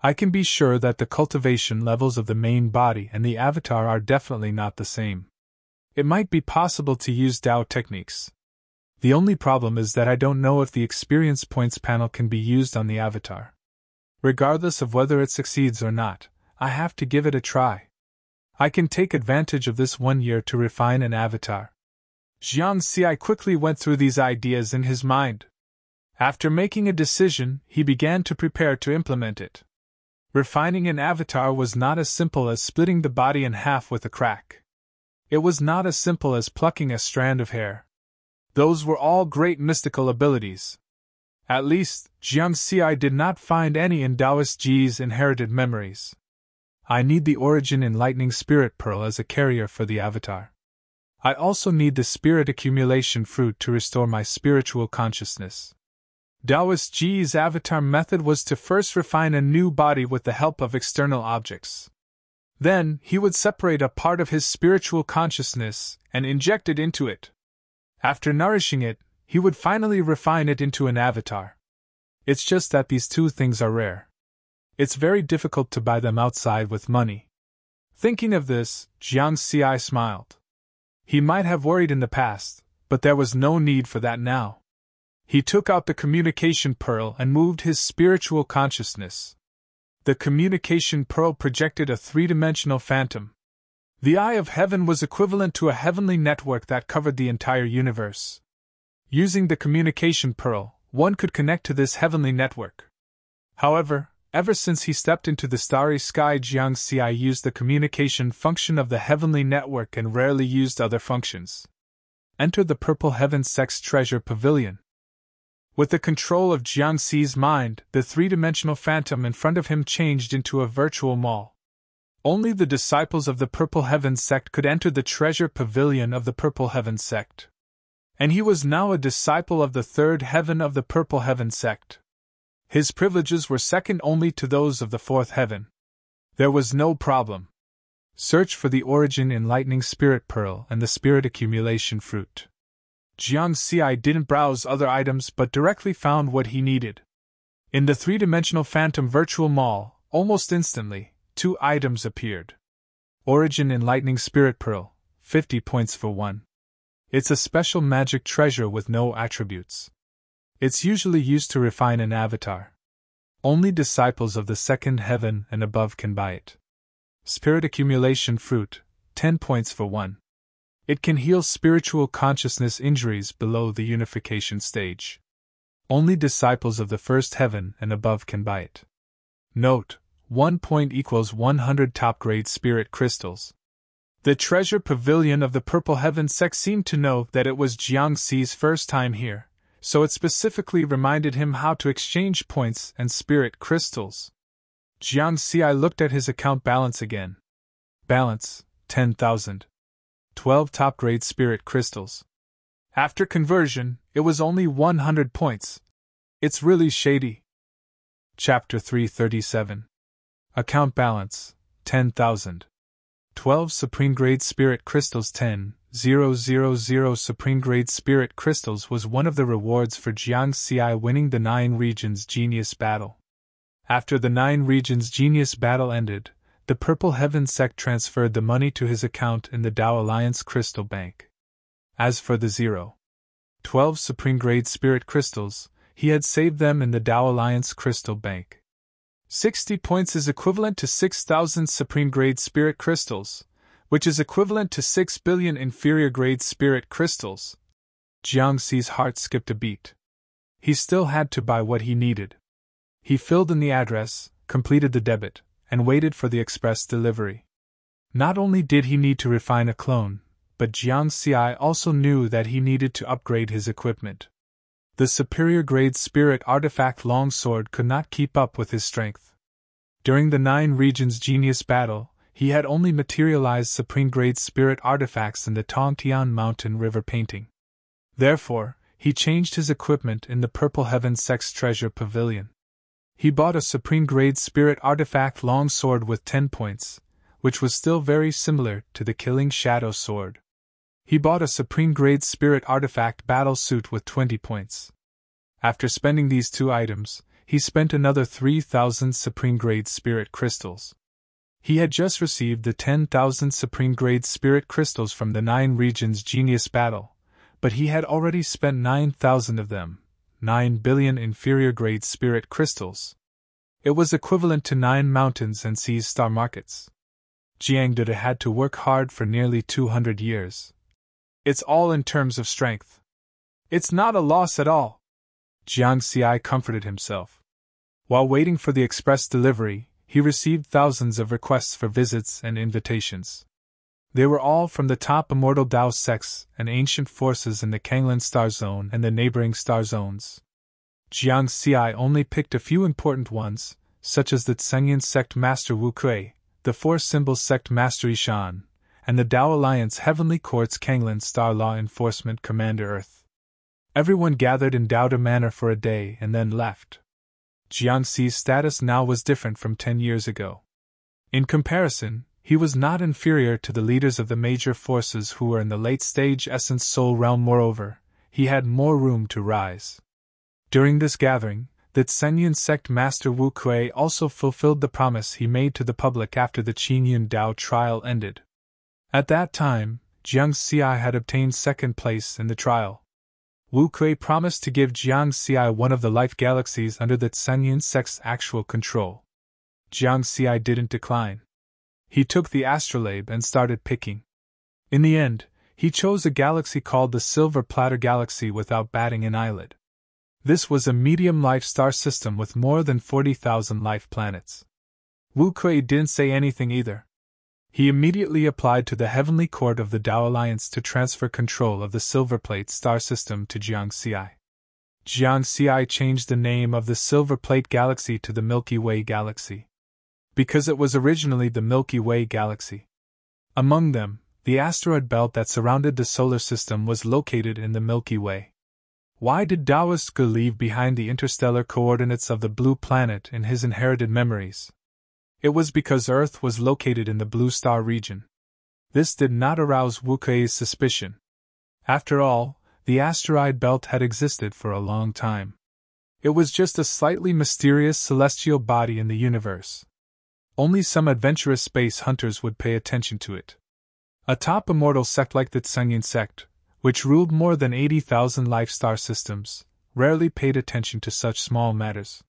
I can be sure that the cultivation levels of the main body and the avatar are definitely not the same. It might be possible to use Tao techniques. The only problem is that I don't know if the experience points panel can be used on the avatar. Regardless of whether it succeeds or not, I have to give it a try. I can take advantage of this 1 year to refine an avatar. Jiang Xi quickly went through these ideas in his mind. After making a decision, he began to prepare to implement it. Refining an avatar was not as simple as splitting the body in half with a crack. It was not as simple as plucking a strand of hair. Those were all great mystical abilities. At least, Jiang Xi did not find any in Taoist Ji's inherited memories. I need the Origin Enlightening Spirit Pearl as a carrier for the avatar. I also need the Spirit Accumulation Fruit to restore my spiritual consciousness. Taoist Ji's avatar method was to first refine a new body with the help of external objects. Then, he would separate a part of his spiritual consciousness and inject it into it. After nourishing it, he would finally refine it into an avatar. It's just that these two things are rare. It's very difficult to buy them outside with money. Thinking of this, Jiang Xi smiled. He might have worried in the past, but there was no need for that now. He took out the communication pearl and moved his spiritual consciousness. The communication pearl projected a three-dimensional phantom. The Eye of Heaven was equivalent to a heavenly network that covered the entire universe. Using the communication pearl, one could connect to this heavenly network. However, ever since he stepped into the starry sky, Jiang Xi used the communication function of the heavenly network and rarely used other functions. Enter the Purple Heaven Sect's Treasure Pavilion. With the control of Jiang Xi's mind, the three-dimensional phantom in front of him changed into a virtual mall. Only the disciples of the Purple Heaven Sect could enter the Treasure Pavilion of the Purple Heaven Sect. And he was now a disciple of the third heaven of the Purple Heaven Sect. His privileges were second only to those of the fourth heaven. There was no problem. Search for the Origin Enlightening Spirit Pearl and the Spirit Accumulation Fruit. Jiang Xi didn't browse other items but directly found what he needed. In the three-dimensional Phantom Virtual Mall, almost instantly, two items appeared. Origin Enlightening Spirit Pearl, 50 points for one. It's a special magic treasure with no attributes. It's usually used to refine an avatar. Only disciples of the second heaven and above can buy it. Spirit Accumulation Fruit, 10 points for one. It can heal spiritual consciousness injuries below the unification stage. Only disciples of the first heaven and above can buy it. Note: 1 point equals 100 top-grade spirit crystals. The Treasure Pavilion of the Purple Heaven Sect seemed to know that it was Jiang Xi's first time here, so it specifically reminded him how to exchange points and spirit crystals. Jiang Xi looked at his account balance again. Balance, 10,000. 12 top-grade spirit crystals. After conversion, it was only 100 points. It's really shady. Chapter 337. Account balance, 10,000. 12 Supreme Grade Spirit Crystals. 10,000 Supreme Grade Spirit Crystals was one of the rewards for Jiang Xi winning the 9 Regions Genius Battle. After the 9 Regions Genius Battle ended, the Purple Heaven Sect transferred the money to his account in the Tao Alliance Crystal Bank. As for the 12 Supreme Grade Spirit Crystals, he had saved them in the Tao Alliance Crystal Bank. 60 points is equivalent to 6,000 Supreme Grade Spirit Crystals, which is equivalent to 6 billion Inferior Grade Spirit Crystals. Jiang Xi's heart skipped a beat. He still had to buy what he needed. He filled in the address, completed the debit, and waited for the express delivery. Not only did he need to refine a clone, but Jiang Xi also knew that he needed to upgrade his equipment. The superior grade spirit artifact longsword could not keep up with his strength. During the 9 Regions Genius Battle, he had only materialized supreme grade spirit artifacts in the Tongtian Mountain River painting. Therefore, he changed his equipment in the Purple Heaven Sect's Treasure Pavilion. He bought a supreme grade spirit artifact longsword with 10 points, which was still very similar to the Killing Shadow Sword. He bought a supreme grade spirit artifact battle suit with 20 points. After spending these 2 items, he spent another 3,000 supreme grade spirit crystals. He had just received the 10,000 supreme grade spirit crystals from the 9 Regions Genius Battle, but he had already spent 9,000 of them, 9 billion inferior grade spirit crystals. It was equivalent to 9 mountains and seas star markets. Jiang Duda had to work hard for nearly 200 years. It's all in terms of strength. It's not a loss at all. Jiang Xi comforted himself. While waiting for the express delivery, he received thousands of requests for visits and invitations. They were all from the top immortal Dao sects and ancient forces in the Kanglan star zone and the neighboring star zones. Jiang Xi only picked a few important ones, such as the Tsengyan sect master Wu Kui, the Four Symbols sect master Ishan, and the Dao Alliance Heavenly Court's Kanglan Star Law Enforcement Commander Earth. Everyone gathered in Daoda Manor for a day and then left. Jiang Xi's status now was different from 10 years ago. In comparison, he was not inferior to the leaders of the major forces who were in the late-stage Essence Soul realm. Moreover, he had more room to rise. During this gathering, the Tsengyan sect master Wu Kui also fulfilled the promise he made to the public after the Qingyun Dao trial ended. At that time, Jiang Xi had obtained second place in the trial. Wu Kui promised to give Jiang Xi one of the life galaxies under the Tsengyan sect's actual control. Jiang Xi didn't decline. He took the astrolabe and started picking. In the end, he chose a galaxy called the Silver Platter Galaxy without batting an eyelid. This was a medium-life star system with more than 40,000 life planets. Wu Kui didn't say anything either. He immediately applied to the Heavenly Court of the Dao Alliance to transfer control of the Silverplate star system to Jiang Xi. Jiang Xi changed the name of the Silver Plate Galaxy to the Milky Way Galaxy, because it was originally the Milky Way Galaxy. Among them, the asteroid belt that surrounded the solar system was located in the Milky Way. Why did Taoist Ge leave behind the interstellar coordinates of the blue planet in his inherited memories? It was because Earth was located in the blue star region. This did not arouse Wu Kui's suspicion. After all, the asteroid belt had existed for a long time. It was just a slightly mysterious celestial body in the universe. Only some adventurous space hunters would pay attention to it. A top immortal sect like the Tsengyan sect, which ruled more than 80,000 life star systems, rarely paid attention to such small matters.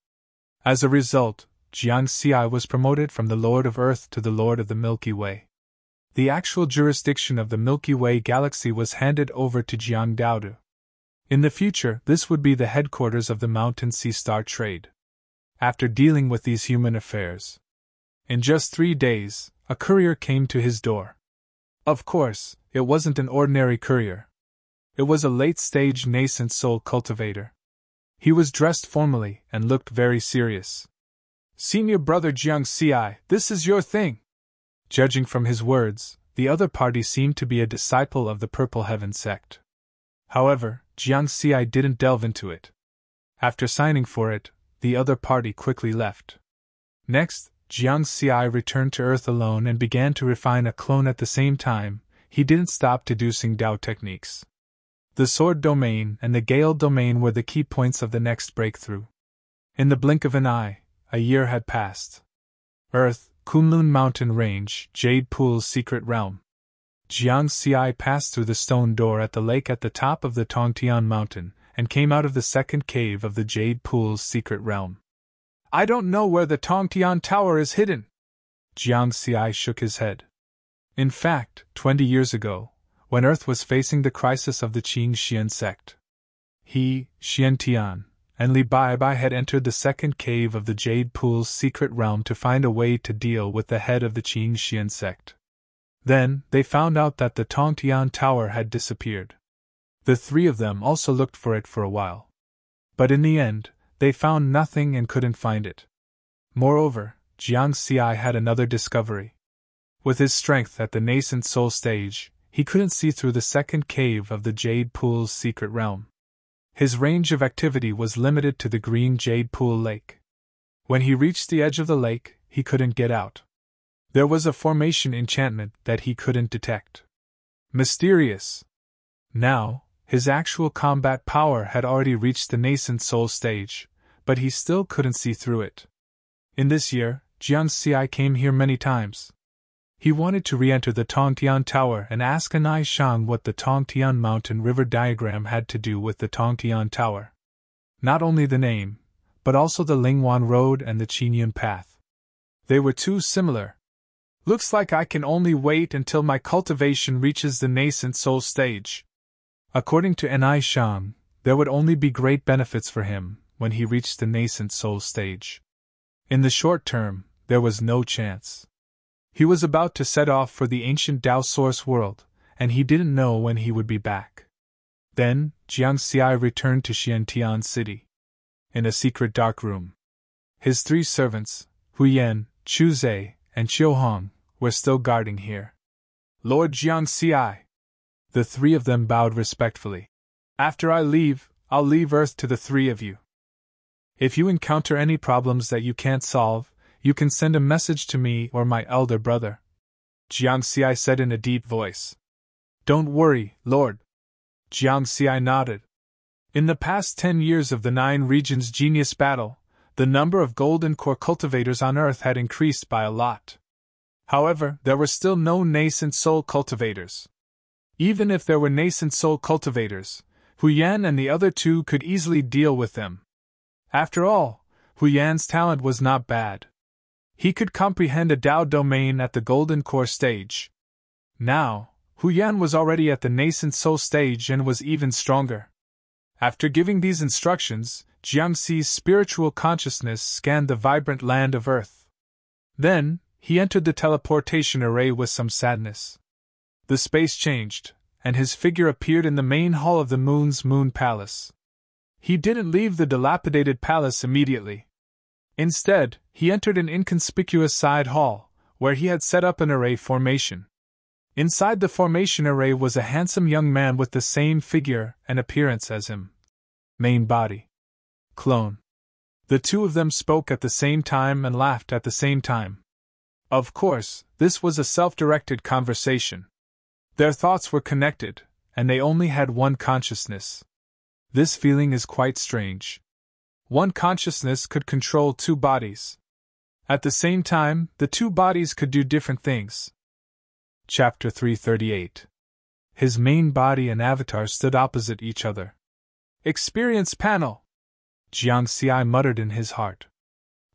As a result, Jiang Xi was promoted from the Lord of Earth to the Lord of the Milky Way. The actual jurisdiction of the Milky Way galaxy was handed over to Jiang Daodu. In the future, this would be the headquarters of the Mountain Sea Star Trade. After dealing with these human affairs, in just 3 days, a courier came to his door. Of course, it wasn't an ordinary courier. It was a late-stage nascent soul cultivator. He was dressed formally and looked very serious. "Senior brother Jiang Xi, this is your thing." Judging from his words, the other party seemed to be a disciple of the Purple Heaven sect. However, Jiang Xi didn't delve into it. After signing for it, the other party quickly left. Next, Jiang Xi returned to Earth alone and began to refine a clone. At the same time, he didn't stop deducing Dao techniques. The Sword Domain and the Gale Domain were the key points of the next breakthrough. In the blink of an eye, a year had passed. Earth, Kunlun Mountain Range, Jade Pool's secret realm. Jiang Xi passed through the stone door at the lake at the top of the Tongtian Mountain, and came out of the second cave of the Jade Pool's secret realm. "I don't know where the Tongtian Tower is hidden." Jiang Xi shook his head. In fact, 20 years ago, when Earth was facing the crisis of the Qing Xian sect, he, Xiantian, and Li Baibai had entered the second cave of the Jade Pool's secret realm to find a way to deal with the head of the Qing Xian sect. Then, they found out that the Tongtian Tower had disappeared. The three of them also looked for it for a while. But in the end, they found nothing and couldn't find it. Moreover, Jiang Xi had another discovery. With his strength at the nascent soul stage, he couldn't see through the second cave of the Jade Pool's secret realm. His range of activity was limited to the green Jade Pool Lake. When he reached the edge of the lake, he couldn't get out. There was a formation enchantment that he couldn't detect. Mysterious. Now, his actual combat power had already reached the nascent soul stage, but he still couldn't see through it. In this year, Jiang Xi came here many times. He wanted to re-enter the Tongtian Tower and ask Anai Shang what the Tongtian Mountain River diagram had to do with the Tongtian Tower. Not only the name, but also the Lingwan Road and the Qingyun Path. They were too similar. "Looks like I can only wait until my cultivation reaches the nascent soul stage." According to Anai Shang, there would only be great benefits for him when he reached the nascent soul stage. In the short term, there was no chance. He was about to set off for the ancient Tao Source world, and he didn't know when he would be back. Then, Jiangxiai returned to Xiantian City. In a secret dark room. His 3 servants, Huyan, Chuzhe, and Qiuhong, were still guarding here. Lord Jiangxiai. The 3 of them bowed respectfully. After I leave, I'll leave Earth to the 3 of you. If you encounter any problems that you can't solve, you can send a message to me or my elder brother, Jiangxiai said in a deep voice. Don't worry, Lord. Jiangxiai nodded. In the past 10 years of the 9 regions genius battle, the number of golden core cultivators on Earth had increased by a lot. However, there were still no nascent soul cultivators. Even if there were nascent soul cultivators, Huyan and the other 2 could easily deal with them. After all, Huyan's talent was not bad. He could comprehend a Tao domain at the golden core stage. Now, Huyan was already at the nascent soul stage and was even stronger. After giving these instructions, Jiangxi's spiritual consciousness scanned the vibrant land of Earth. Then, he entered the teleportation array with some sadness. The space changed, and his figure appeared in the main hall of the Moon's Moon Palace. He didn't leave the dilapidated palace immediately. Instead, he entered an inconspicuous side hall, where he had set up an array formation. Inside the formation array was a handsome young man with the same figure and appearance as him. Main body. Clone. The 2 of them spoke at the same time and laughed at the same time. Of course, this was a self-directed conversation. Their thoughts were connected, and they only had one consciousness. This feeling is quite strange. One consciousness could control 2 bodies. At the same time, the 2 bodies could do different things. Chapter 338. His main body and avatar stood opposite each other. Experience panel! Jiangxiai muttered in his heart.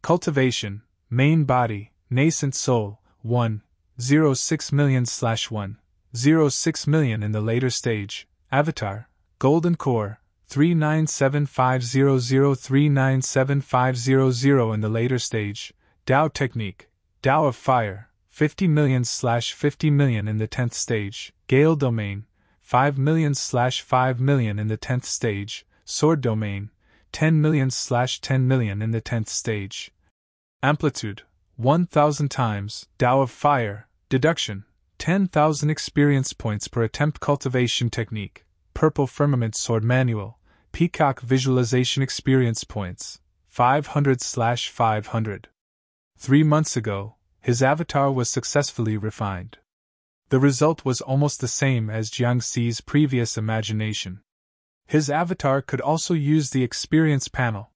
Cultivation, main body, nascent soul, 1.06 million/1, 0.6 million in the later stage, avatar, golden core, 39750039750 in the later stage, Tao technique, Tao of fire, 50 million/50 million in the 10th stage, Gale domain, 5 million/5 million in the 10th stage, Sword domain, 10 million/10 million in the 10th stage. Amplitude, 1000 times, Tao of fire, deduction, 10,000 experience points per attempt cultivation technique, Purple Firmament Sword Manual, Peacock Visualization Experience Points, 500/500. 3 months ago, his avatar was successfully refined. The result was almost the same as Jiangxi's previous imagination. His avatar could also use the experience panel.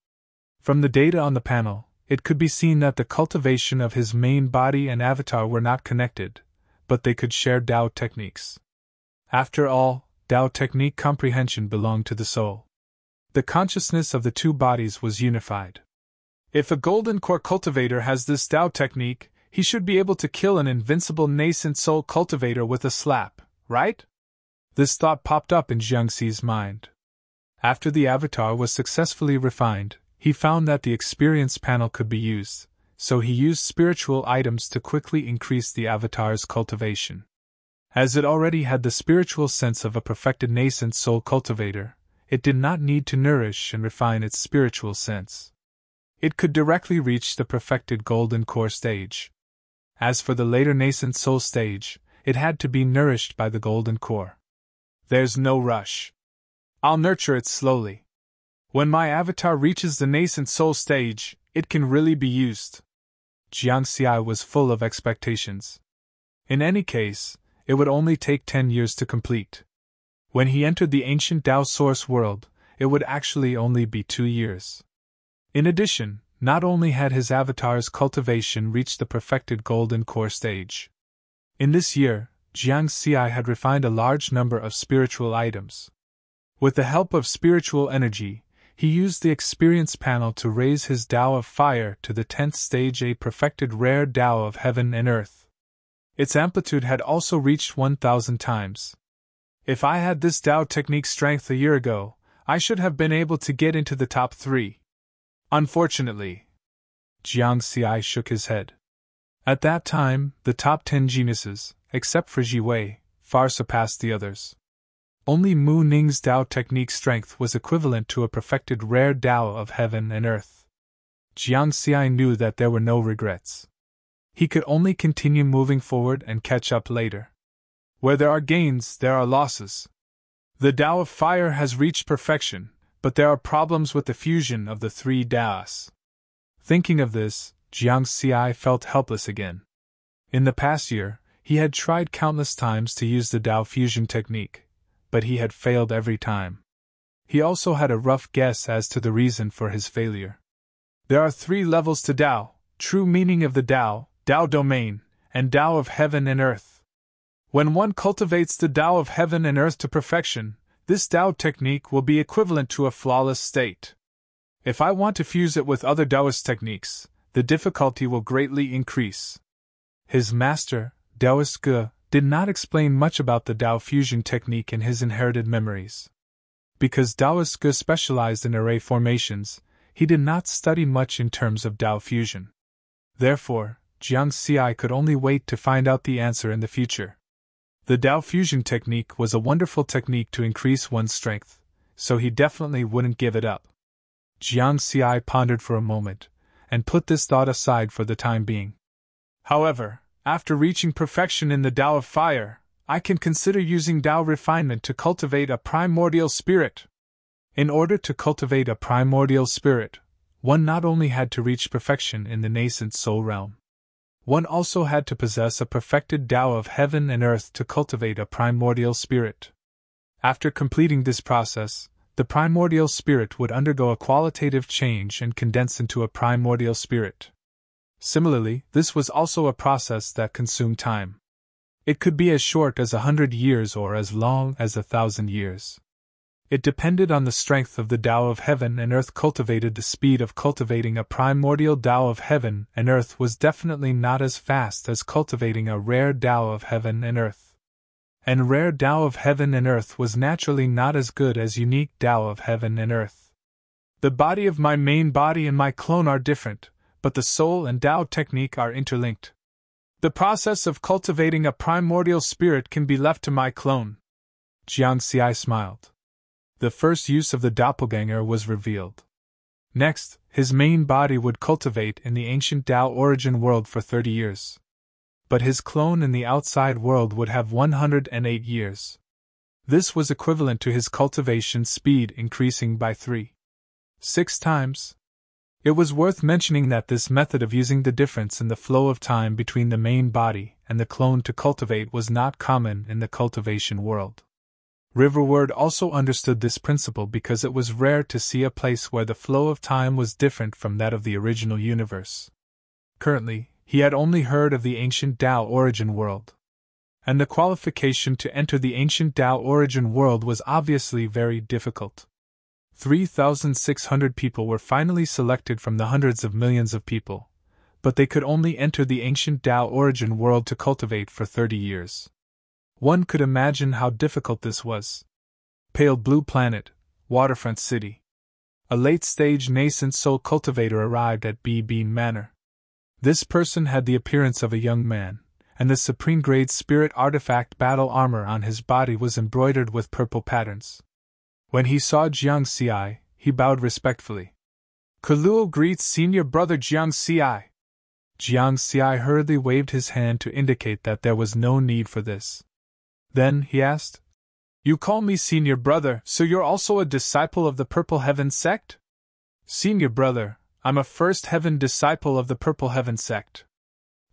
From the data on the panel, it could be seen that the cultivation of his main body and avatar were not connected, but they could share Tao techniques. After all, Tao technique comprehension belonged to the soul. The consciousness of the 2 bodies was unified. If a golden core cultivator has this Tao technique, he should be able to kill an invincible nascent soul cultivator with a slap, right? This thought popped up in Jiangxi's mind. After the avatar was successfully refined, he found that the experience panel could be used, so he used spiritual items to quickly increase the avatar's cultivation. As it already had the spiritual sense of a perfected nascent soul cultivator, it did not need to nourish and refine its spiritual sense. It could directly reach the perfected golden core stage. As for the later nascent soul stage, it had to be nourished by the golden core. There's no rush. I'll nurture it slowly. When my avatar reaches the nascent soul stage, it can really be used. Jiangxiai was full of expectations. In any case, it would only take 10 years to complete. When he entered the ancient Tao source world, it would actually only be 2 years. In addition, not only had his avatar's cultivation reached the perfected golden core stage. In this year, Jiangxiai had refined a large number of spiritual items. With the help of spiritual energy, he used the experience panel to raise his Tao of fire to the 10th stage, a perfected rare Tao of heaven and earth. Its amplitude had also reached 1000 times. If I had this Tao technique strength a year ago, I should have been able to get into the top 3. Unfortunately, Jiangxiai shook his head. At that time, the top 10 geniuses, except for Ji Wei, far surpassed the others. Only Mu Ning's Tao technique strength was equivalent to a perfected rare Tao of heaven and earth. Jiang Xi knew that there were no regrets. He could only continue moving forward and catch up later. Where there are gains, there are losses. The Tao of fire has reached perfection, but there are problems with the fusion of the three Taos. Thinking of this, Jiang Xi felt helpless again. In the past year, he had tried countless times to use the Tao fusion technique, but he had failed every time. He also had a rough guess as to the reason for his failure. There are 3 levels to Tao: true meaning of the Tao, Tao domain, and Tao of heaven and earth. When one cultivates the Tao of heaven and earth to perfection, this Tao technique will be equivalent to a flawless state. If I want to fuse it with other Taoist techniques, the difficulty will greatly increase. His master, Taoist Ge, did not explain much about the Tao fusion technique in his inherited memories. Because Taoist Ge specialized in array formations, he did not study much in terms of Tao fusion. Therefore, Jiang Xi could only wait to find out the answer in the future. The Tao fusion technique was a wonderful technique to increase one's strength, so he definitely wouldn't give it up. Jiang Xi pondered for a moment, and put this thought aside for the time being. However, after reaching perfection in the Tao of fire, I can consider using Tao refinement to cultivate a primordial spirit. In order to cultivate a primordial spirit, one not only had to reach perfection in the nascent soul realm. One also had to possess a perfected Tao of heaven and earth to cultivate a primordial spirit. After completing this process, the primordial spirit would undergo a qualitative change and condense into a primordial spirit. Similarly, this was also a process that consumed time. It could be as short as 100 years or as long as 1,000 years. It depended on the strength of the Tao of heaven and earth cultivated. The speed of cultivating a primordial Tao of heaven and earth was definitely not as fast as cultivating a rare Tao of heaven and earth. And rare Tao of heaven and earth was naturally not as good as unique Tao of heaven and earth. The body of my main body and my clone are different, but the soul and Tao technique are interlinked. The process of cultivating a primordial spirit can be left to my clone. Jiang Xi smiled. The first use of the doppelganger was revealed. Next, his main body would cultivate in the ancient Tao origin world for 30 years. But his clone in the outside world would have 108 years. This was equivalent to his cultivation speed increasing by 3.6 times. It was worth mentioning that this method of using the difference in the flow of time between the main body and the clone to cultivate was not common in the cultivation world. Riverward also understood this principle because it was rare to see a place where the flow of time was different from that of the original universe. Currently, he had only heard of the ancient Tao origin world. And the qualification to enter the ancient Tao origin world was obviously very difficult. 3,600 people were finally selected from the hundreds of millions of people, but they could only enter the ancient Tao origin world to cultivate for 30 years. One could imagine how difficult this was. Pale blue planet, waterfront city. A late-stage nascent soul cultivator arrived at Bean Manor. This person had the appearance of a young man, and the supreme-grade spirit artifact battle armor on his body was embroidered with purple patterns. When he saw Jiang Xi, he bowed respectfully. Kaluo greets senior brother Jiang Xi. Jiang Xi hurriedly waved his hand to indicate that there was no need for this. Then, he asked, "You call me senior brother, so you're also a disciple of the Purple Heaven sect?" "Senior brother, I'm a first heaven disciple of the Purple Heaven sect.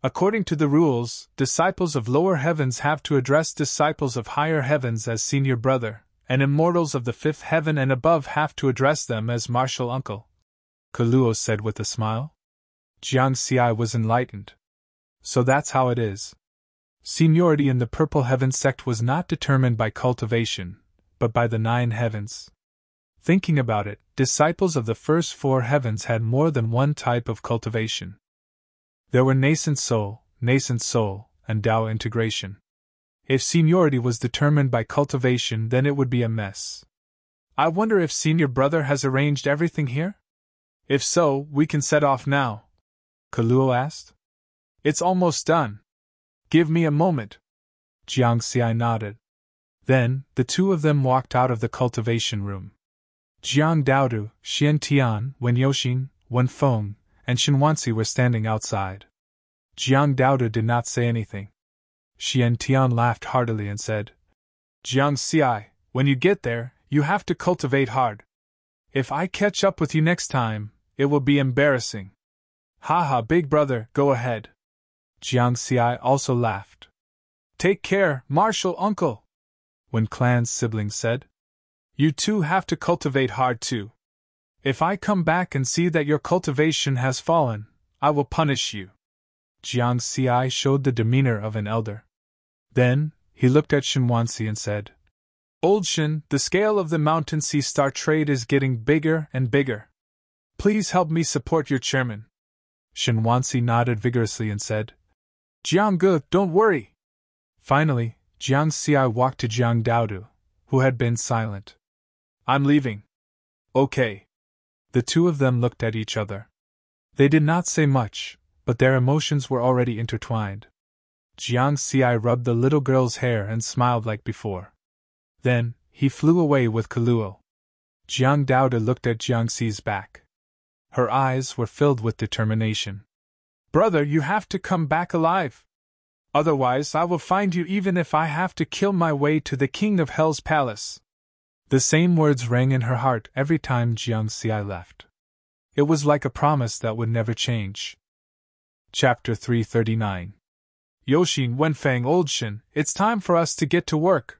According to the rules, disciples of lower heavens have to address disciples of higher heavens as senior brother, and immortals of the fifth heaven and above have to address them as martial uncle," Kaluo said with a smile. Jiang Xi was enlightened. So that's how it is. Seniority in the Purple Heaven sect was not determined by cultivation, but by the 9 heavens. Thinking about it, disciples of the first 4 heavens had more than one type of cultivation. There were nascent soul, and Tao integration. If seniority was determined by cultivation, then it would be a mess. I wonder if senior brother has arranged everything here? If so, we can set off now, Kaluo asked. It's almost done. Give me a moment. Jiang Xi nodded. Then, the two of them walked out of the cultivation room. Jiang Daodu, Xian Tian, Wen Yoxin, Wen Feng, and Shen Wansi were standing outside. Jiang Daodu did not say anything. Xian Tian laughed heartily and said, Jiang Xi, when you get there, you have to cultivate hard. If I catch up with you next time, it will be embarrassing. Haha, big brother, go ahead. Jiang Xi also laughed. Take care, martial uncle, Wen Clan's siblings said. You two have to cultivate hard too. If I come back and see that your cultivation has fallen, I will punish you. Jiang Xi showed the demeanor of an elder. Then, he looked at Shen Wansi and said, Old Shen, the scale of the Mountain Sea Star trade is getting bigger and bigger. Please help me support your chairman. Shen Wansi nodded vigorously and said, Jiang Ge, don't worry. Finally, Jiang Xi walked to Jiang Daodu, who had been silent. I'm leaving. Okay. The two of them looked at each other. They did not say much, but their emotions were already intertwined. Jiang Xi rubbed the little girl's hair and smiled like before. Then, he flew away with Kaluo. Jiang Daodu looked at Jiang Xi's back. Her eyes were filled with determination. Brother, you have to come back alive. Otherwise, I will find you even if I have to kill my way to the King of Hell's palace. The same words rang in her heart every time Jiang Xi left. It was like a promise that would never change. Chapter 339. Yoxin, Wenfeng, Old Shen, it's time for us to get to work.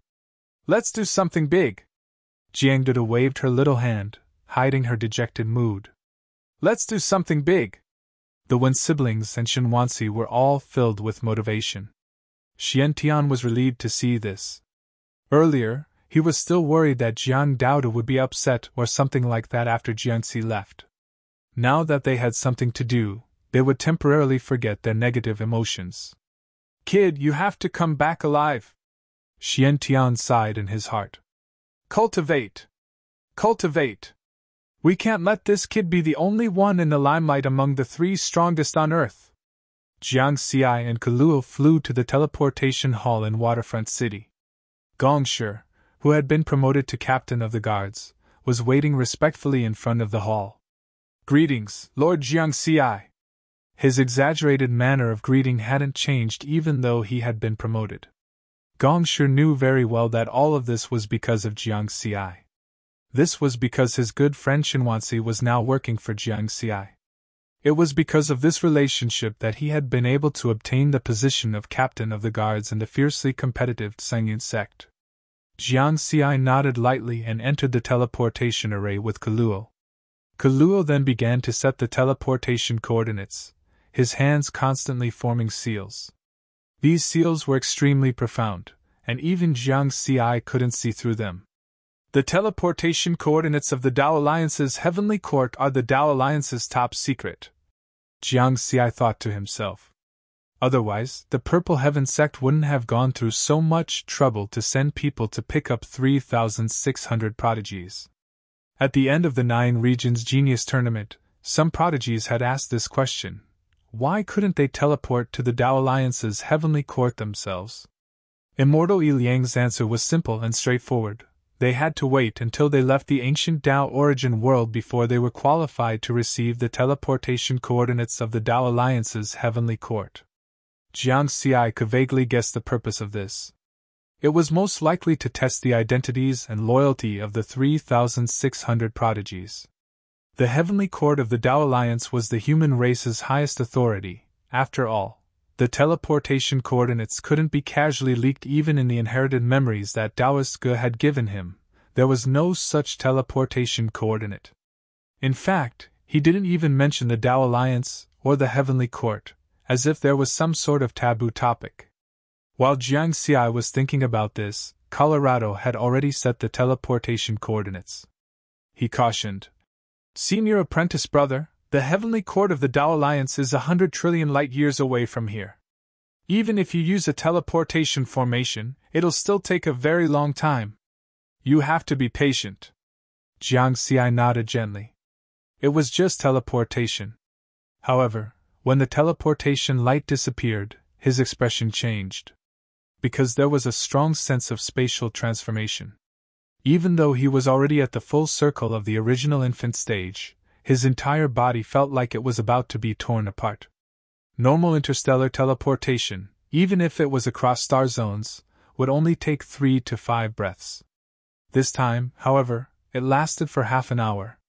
Let's do something big. Jiang Duda waved her little hand, hiding her dejected mood. Let's do something big. The Wen siblings and Shen Wansi were all filled with motivation. Xian Tian was relieved to see this. Earlier, he was still worried that Jiang Daodu would be upset or something like that after Jiang Xi left. Now that they had something to do, they would temporarily forget their negative emotions. Kid, you have to come back alive. Xian Tian sighed in his heart. Cultivate. Cultivate. We can't let this kid be the only one in the limelight among the three strongest on Earth. Jiang Xi and Kaluo flew to the teleportation hall in Waterfront City. Gongshi, who had been promoted to captain of the guards, was waiting respectfully in front of the hall. Greetings, Lord Jiang Xi. His exaggerated manner of greeting hadn't changed even though he had been promoted. Gongshi knew very well that all of this was because of Jiang Xi. This was because his good friend Shen Wansi was now working for Jiang Xi. It was because of this relationship that he had been able to obtain the position of captain of the guards in the fiercely competitive Tsangyun sect. Jiang Xi nodded lightly and entered the teleportation array with Kaluo. Kaluo then began to set the teleportation coordinates, his hands constantly forming seals. These seals were extremely profound, and even Jiang Xi couldn't see through them. The teleportation coordinates of the Dao Alliance's Heavenly Court are the Dao Alliance's top secret. Jiang Xi thought to himself. Otherwise, the Purple Heaven sect wouldn't have gone through so much trouble to send people to pick up 3,600 prodigies. At the end of the 9 Regions Genius Tournament, some prodigies had asked this question. Why couldn't they teleport to the Dao Alliance's Heavenly Court themselves? Immortal Yi Liang's answer was simple and straightforward. They had to wait until they left the ancient Dao origin world before they were qualified to receive the teleportation coordinates of the Dao Alliance's Heavenly Court. Jiang Xi could vaguely guess the purpose of this. It was most likely to test the identities and loyalty of the 3,600 prodigies. The Heavenly Court of the Dao Alliance was the human race's highest authority. After all, the teleportation coordinates couldn't be casually leaked even in the inherited memories that Taoist Ge had given him. There was no such teleportation coordinate. In fact, he didn't even mention the Dao Alliance or the Heavenly Court, as if there was some sort of taboo topic. While Jiang Xi was thinking about this, Colorado had already set the teleportation coordinates. He cautioned, Senior apprentice brother, the Heavenly Court of the Dao Alliance is 100 trillion light-years away from here. Even if you use a teleportation formation, it'll still take a very long time. You have to be patient. Jiang Xi nodded gently. It was just teleportation. However, When the teleportation light disappeared, his expression changed. Because there was a strong sense of spatial transformation. Even though he was already at the full circle of the original infant stage, his entire body felt like it was about to be torn apart. Normal interstellar teleportation, even if it was across star zones, would only take 3 to 5 breaths. This time, however, it lasted for half an hour.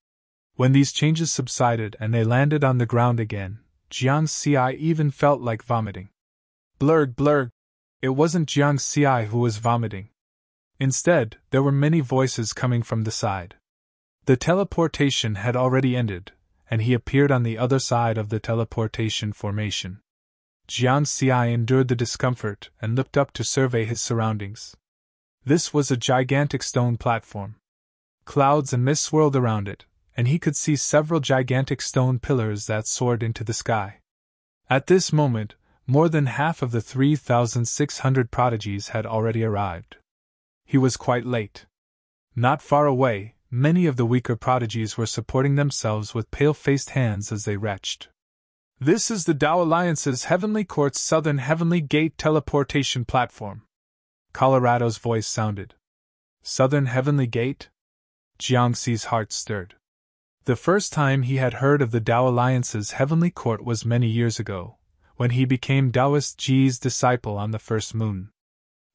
When these changes subsided and they landed on the ground again, Jiang Xi even felt like vomiting. Blurg, blurg. It wasn't Jiang Xi who was vomiting. Instead, there were many voices coming from the side. The teleportation had already ended, and he appeared on the other side of the teleportation formation. Jiang Xi endured the discomfort and looked up to survey his surroundings. This was a gigantic stone platform. Clouds and mist swirled around it, and he could see several gigantic stone pillars that soared into the sky. At this moment, more than half of the 3,600 prodigies had already arrived. He was quite late. Not far away, many of the weaker prodigies were supporting themselves with pale-faced hands as they retched. This is the Tao Alliance's Heavenly Court's Southern Heavenly Gate teleportation platform. Colorado's voice sounded. Southern Heavenly Gate? Jiang Xi's heart stirred. The first time he had heard of the Tao Alliance's Heavenly Court was many years ago, when he became Taoist Ji's disciple on the first moon.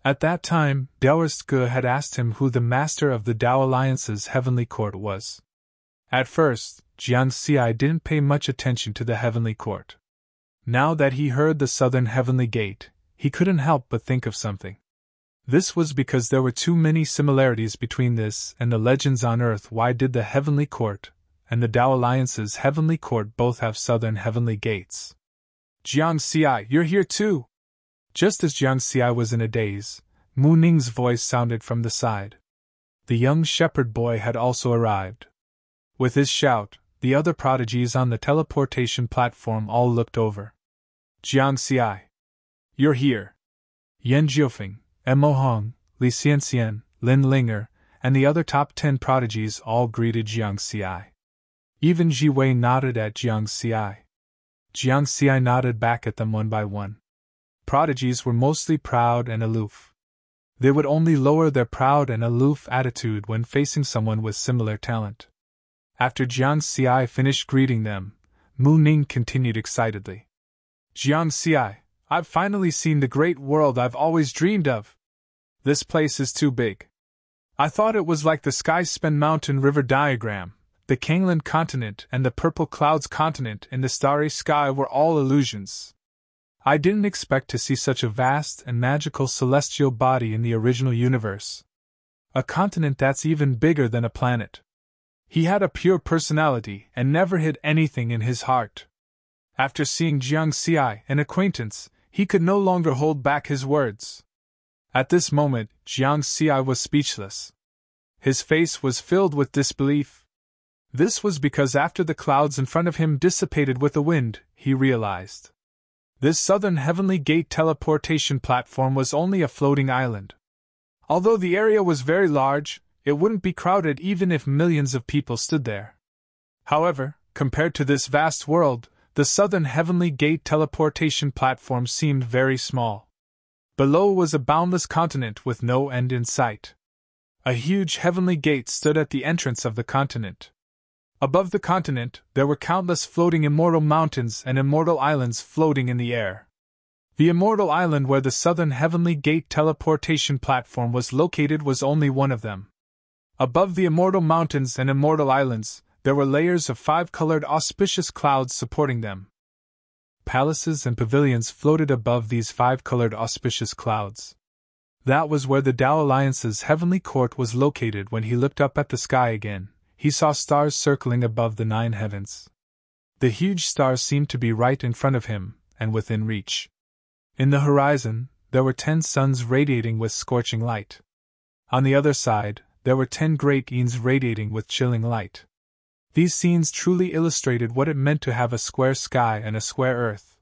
At that time, Taoist Ge had asked him who the master of the Tao Alliance's Heavenly Court was. At first, Jiang Xi didn't pay much attention to the Heavenly Court. Now that he heard the Southern Heavenly Gate, he couldn't help but think of something. This was because there were too many similarities between this and the legends on Earth. Why did the Heavenly Court and the Tao Alliance's Heavenly Court both have Southern Heavenly Gates? Jiang Xi, you're here too! Just as Jiang Xi was in a daze, Mu Ning's voice sounded from the side. The young shepherd boy had also arrived. With his shout, the other prodigies on the teleportation platform all looked over. Jiang Xi, you're here! Yan Jiufeng, Mo Hong, Li Xianxian, Lin Linger, and the other top 10 prodigies all greeted Jiang Xi. Even Ji Wei nodded at Jiang Xi. Jiang Xi nodded back at them one by one. Prodigies were mostly proud and aloof. They would only lower their proud and aloof attitude when facing someone with similar talent. After Jiang Xi finished greeting them, Mu Ning continued excitedly. Jiang Xi, I've finally seen the great world I've always dreamed of. This place is too big. I thought it was like the Sky-Spen Mountain River diagram. The Kangland continent and the Purple Clouds continent in the starry sky were all illusions. I didn't expect to see such a vast and magical celestial body in the original universe. A continent that's even bigger than a planet. He had a pure personality and never hid anything in his heart. After seeing Jiang Xi, an acquaintance, he could no longer hold back his words. At this moment, Jiang Xi was speechless. His face was filled with disbelief. This was because after the clouds in front of him dissipated with the wind, he realized. This Southern Heavenly Gate teleportation platform was only a floating island. Although the area was very large, it wouldn't be crowded even if millions of people stood there. However, compared to this vast world, the Southern Heavenly Gate teleportation platform seemed very small. Below was a boundless continent with no end in sight. A huge heavenly gate stood at the entrance of the continent. Above the continent, there were countless floating immortal mountains and immortal islands floating in the air. The immortal island where the Southern Heavenly Gate teleportation platform was located was only one of them. Above the immortal mountains and immortal islands, there were layers of 5-colored auspicious clouds supporting them. Palaces and pavilions floated above these 5-colored auspicious clouds. That was where the Tao Alliance's Heavenly Court was located. When he looked up at the sky again, he saw stars circling above the 9 heavens. The huge stars seemed to be right in front of him, and within reach. In the horizon, there were 10 suns radiating with scorching light. On the other side, there were 10 great eons radiating with chilling light. These scenes truly illustrated what it meant to have a square sky and a square earth.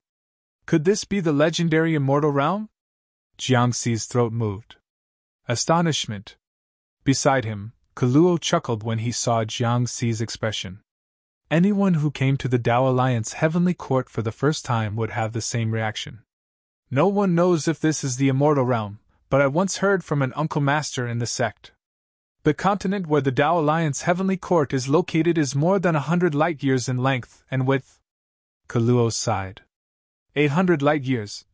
Could this be the legendary immortal realm? Jiang Xi's throat moved. Astonishment. Beside him, Kaluo chuckled when he saw Jiang Xi's expression. Anyone who came to the Tao Alliance Heavenly Court for the first time would have the same reaction. No one knows if this is the immortal realm, but I once heard from an uncle master in the sect. The continent where the Tao Alliance Heavenly Court is located is more than 100 light-years in length and width. Kaluo sighed. 800 light-years.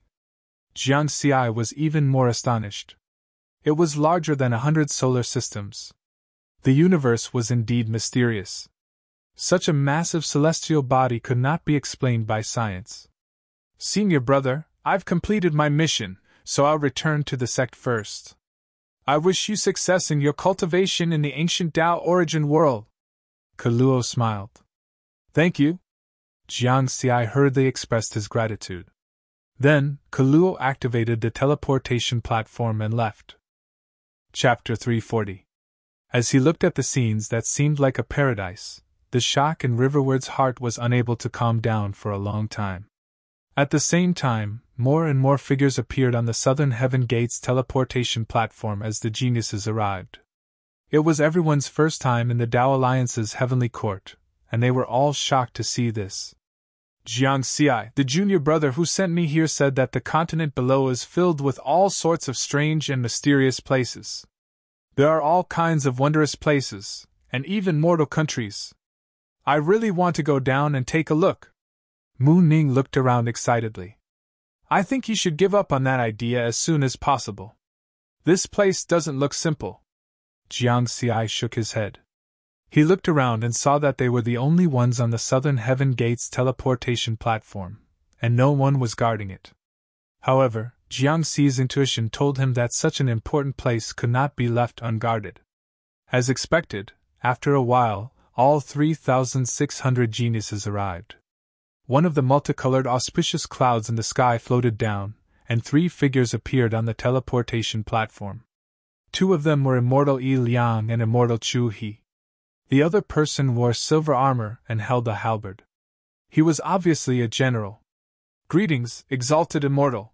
Jiang Xi was even more astonished. It was larger than 100 solar systems. The universe was indeed mysterious. Such a massive celestial body could not be explained by science. Senior brother, I've completed my mission, so I'll return to the sect first. I wish you success in your cultivation in the ancient Tao origin world. Kaluo smiled. Thank you. Jiang Xi hurriedly expressed his gratitude. Then, Kaluo activated the teleportation platform and left. Chapter 340. As he looked at the scenes that seemed like a paradise, the shock in Riverwood's heart was unable to calm down for a long time. At the same time, more and more figures appeared on the Southern Heaven Gates teleportation platform as the geniuses arrived. It was everyone's first time in the Tao Alliance's Heavenly Court, and they were all shocked to see this. Jiang Xi, the junior brother who sent me here, said that the continent below is filled with all sorts of strange and mysterious places. There are all kinds of wondrous places, and even mortal countries. I really want to go down and take a look. Mu Ning looked around excitedly. I think you should give up on that idea as soon as possible. This place doesn't look simple. Jiang Xi shook his head. He looked around and saw that they were the only ones on the Southern Heaven Gates teleportation platform, and no one was guarding it. However, Jiang Xi's intuition told him that such an important place could not be left unguarded. As expected, after a while, all 3,600 geniuses arrived. One of the multicolored auspicious clouds in the sky floated down, and 3 figures appeared on the teleportation platform. 2 of them were Immortal Yi Liang and Immortal Chu He. The other person wore silver armor and held a halberd. He was obviously a general. Greetings, exalted immortal.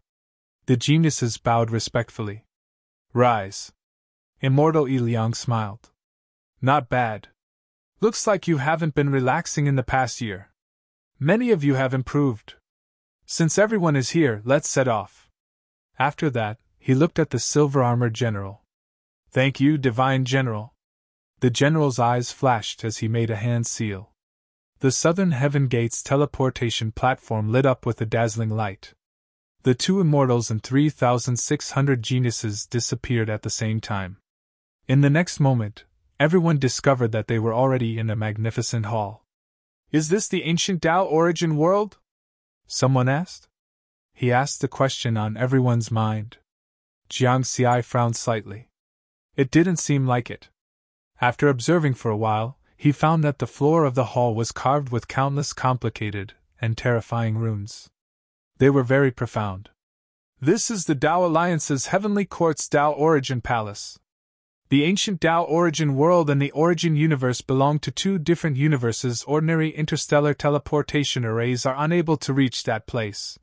The geniuses bowed respectfully. Rise. Immortal Yi Liang smiled. Not bad. Looks like you haven't been relaxing in the past year. Many of you have improved. Since everyone is here, let's set off. After that, he looked at the silver-armored general. Thank you, divine general. The general's eyes flashed as he made a hand seal. The Southern Heaven Gates teleportation platform lit up with a dazzling light. The 2 immortals and 3,600 geniuses disappeared at the same time. In the next moment, everyone discovered that they were already in a magnificent hall. Is this the ancient Tao origin world? Someone asked. He asked the question on everyone's mind. Jiang Xi frowned slightly. It didn't seem like it. After observing for a while, he found that the floor of the hall was carved with countless complicated and terrifying runes. They were very profound. This is the Tao Alliance's Heavenly Court's Tao Origin Palace. The ancient Tao origin world and the origin universe belong to 2 different universes. Ordinary interstellar teleportation arrays are unable to reach that place.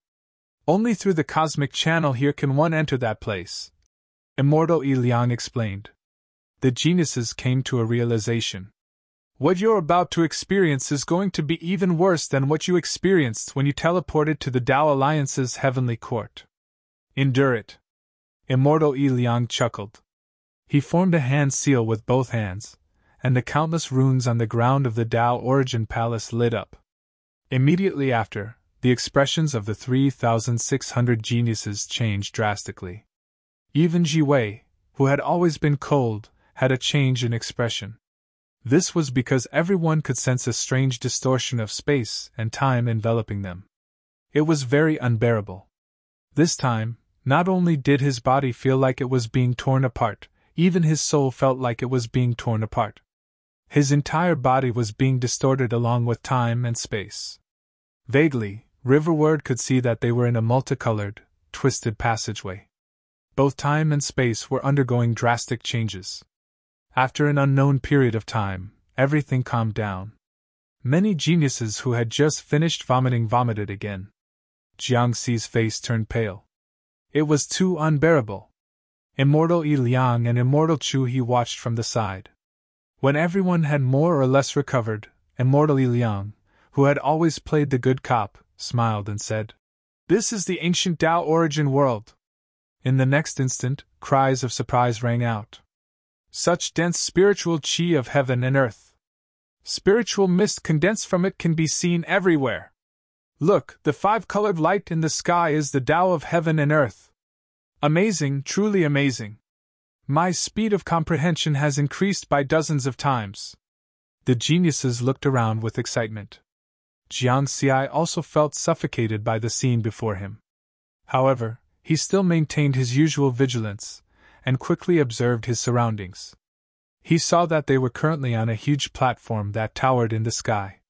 Only through the cosmic channel here can one enter that place. Immortal Yi Liang explained. The geniuses came to a realization. What you're about to experience is going to be even worse than what you experienced when you teleported to the Tao Alliance's Heavenly Court. Endure it. Immortal Yi Liang chuckled. He formed a hand seal with both hands, and the countless runes on the ground of the Tao Origin Palace lit up. Immediately after, the expressions of the 3,600 geniuses changed drastically. Even Ji Wei, who had always been cold, had a change in expression. This was because everyone could sense a strange distortion of space and time enveloping them. It was very unbearable. This time, not only did his body feel like it was being torn apart, even his soul felt like it was being torn apart. His entire body was being distorted along with time and space. Vaguely, Riverward could see that they were in a multicolored, twisted passageway. Both time and space were undergoing drastic changes. After an unknown period of time, everything calmed down. Many geniuses who had just finished vomiting vomited again. Jiang Xi's face turned pale. It was too unbearable. Immortal Yi Liang and Immortal Chu He watched from the side. When everyone had more or less recovered, Immortal Liang, who had always played the good cop, smiled and said, "This is the ancient Tao origin world." In the next instant, cries of surprise rang out. Such dense spiritual chi of heaven and earth! Spiritual mist condensed from it can be seen everywhere. Look, the five-colored light in the sky is the Tao of heaven and earth. Amazing, truly amazing. My speed of comprehension has increased by dozens of times. The geniuses looked around with excitement. Jiang Xi also felt suffocated by the scene before him. However, he still maintained his usual vigilance, and quickly observed his surroundings. He saw that they were currently on a huge platform that towered in the sky.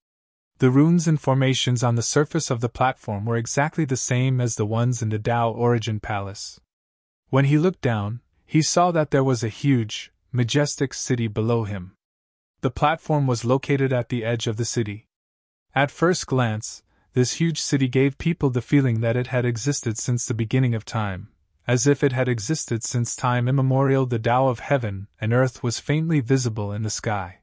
The runes and formations on the surface of the platform were exactly the same as the ones in the Tao Origin Palace. When he looked down, he saw that there was a huge, majestic city below him. The platform was located at the edge of the city. At first glance, this huge city gave people the feeling that it had existed since the beginning of time, as if it had existed since time immemorial. The Tao of heaven and earth was faintly visible in the sky.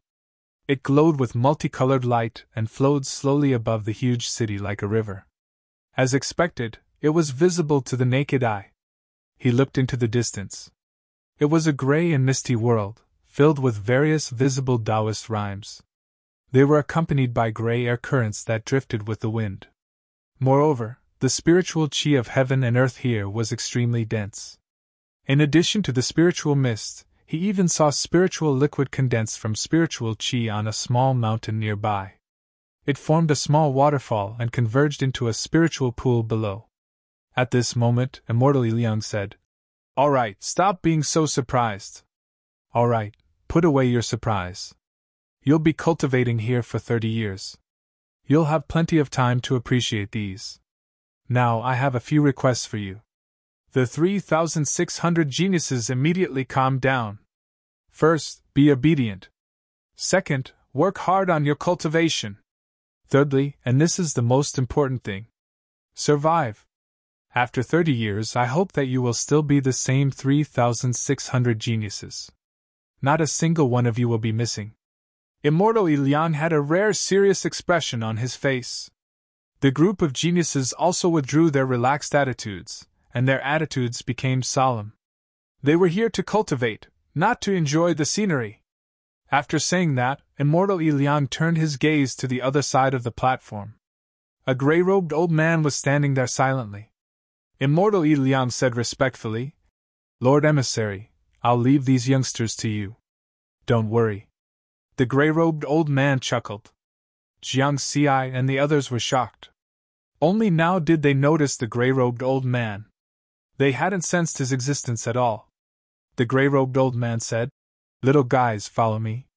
It glowed with multicolored light and flowed slowly above the huge city like a river. As expected, it was visible to the naked eye. He looked into the distance. It was a gray and misty world, filled with various visible Taoist rhymes. They were accompanied by gray air currents that drifted with the wind. Moreover, the spiritual chi of heaven and earth here was extremely dense. In addition to the spiritual mist, he even saw spiritual liquid condensed from spiritual chi on a small mountain nearby. It formed a small waterfall and converged into a spiritual pool below. At this moment, Immortal Liang said, "All right, stop being so surprised. All right, put away your surprise. You'll be cultivating here for 30 years. You'll have plenty of time to appreciate these. Now I have a few requests for you." The 3,600 geniuses immediately calmed down. First, be obedient. Second, work hard on your cultivation. Thirdly, and this is the most important thing, survive. After 30 years, I hope that you will still be the same 3,600 geniuses. Not a single one of you will be missing. Immortal Liang had a rare serious expression on his face. The group of geniuses also withdrew their relaxed attitudes, and their attitudes became solemn. They were here to cultivate, not to enjoy the scenery. After saying that, Immortal Liang turned his gaze to the other side of the platform. A gray-robed old man was standing there silently. Immortal Liang said respectfully, "Lord Emissary, I'll leave these youngsters to you. Don't worry." The gray-robed old man chuckled. Jiang Xi and the others were shocked. Only now did they notice the gray-robed old man. They hadn't sensed his existence at all. The gray-robed old man said, "Little guys, follow me."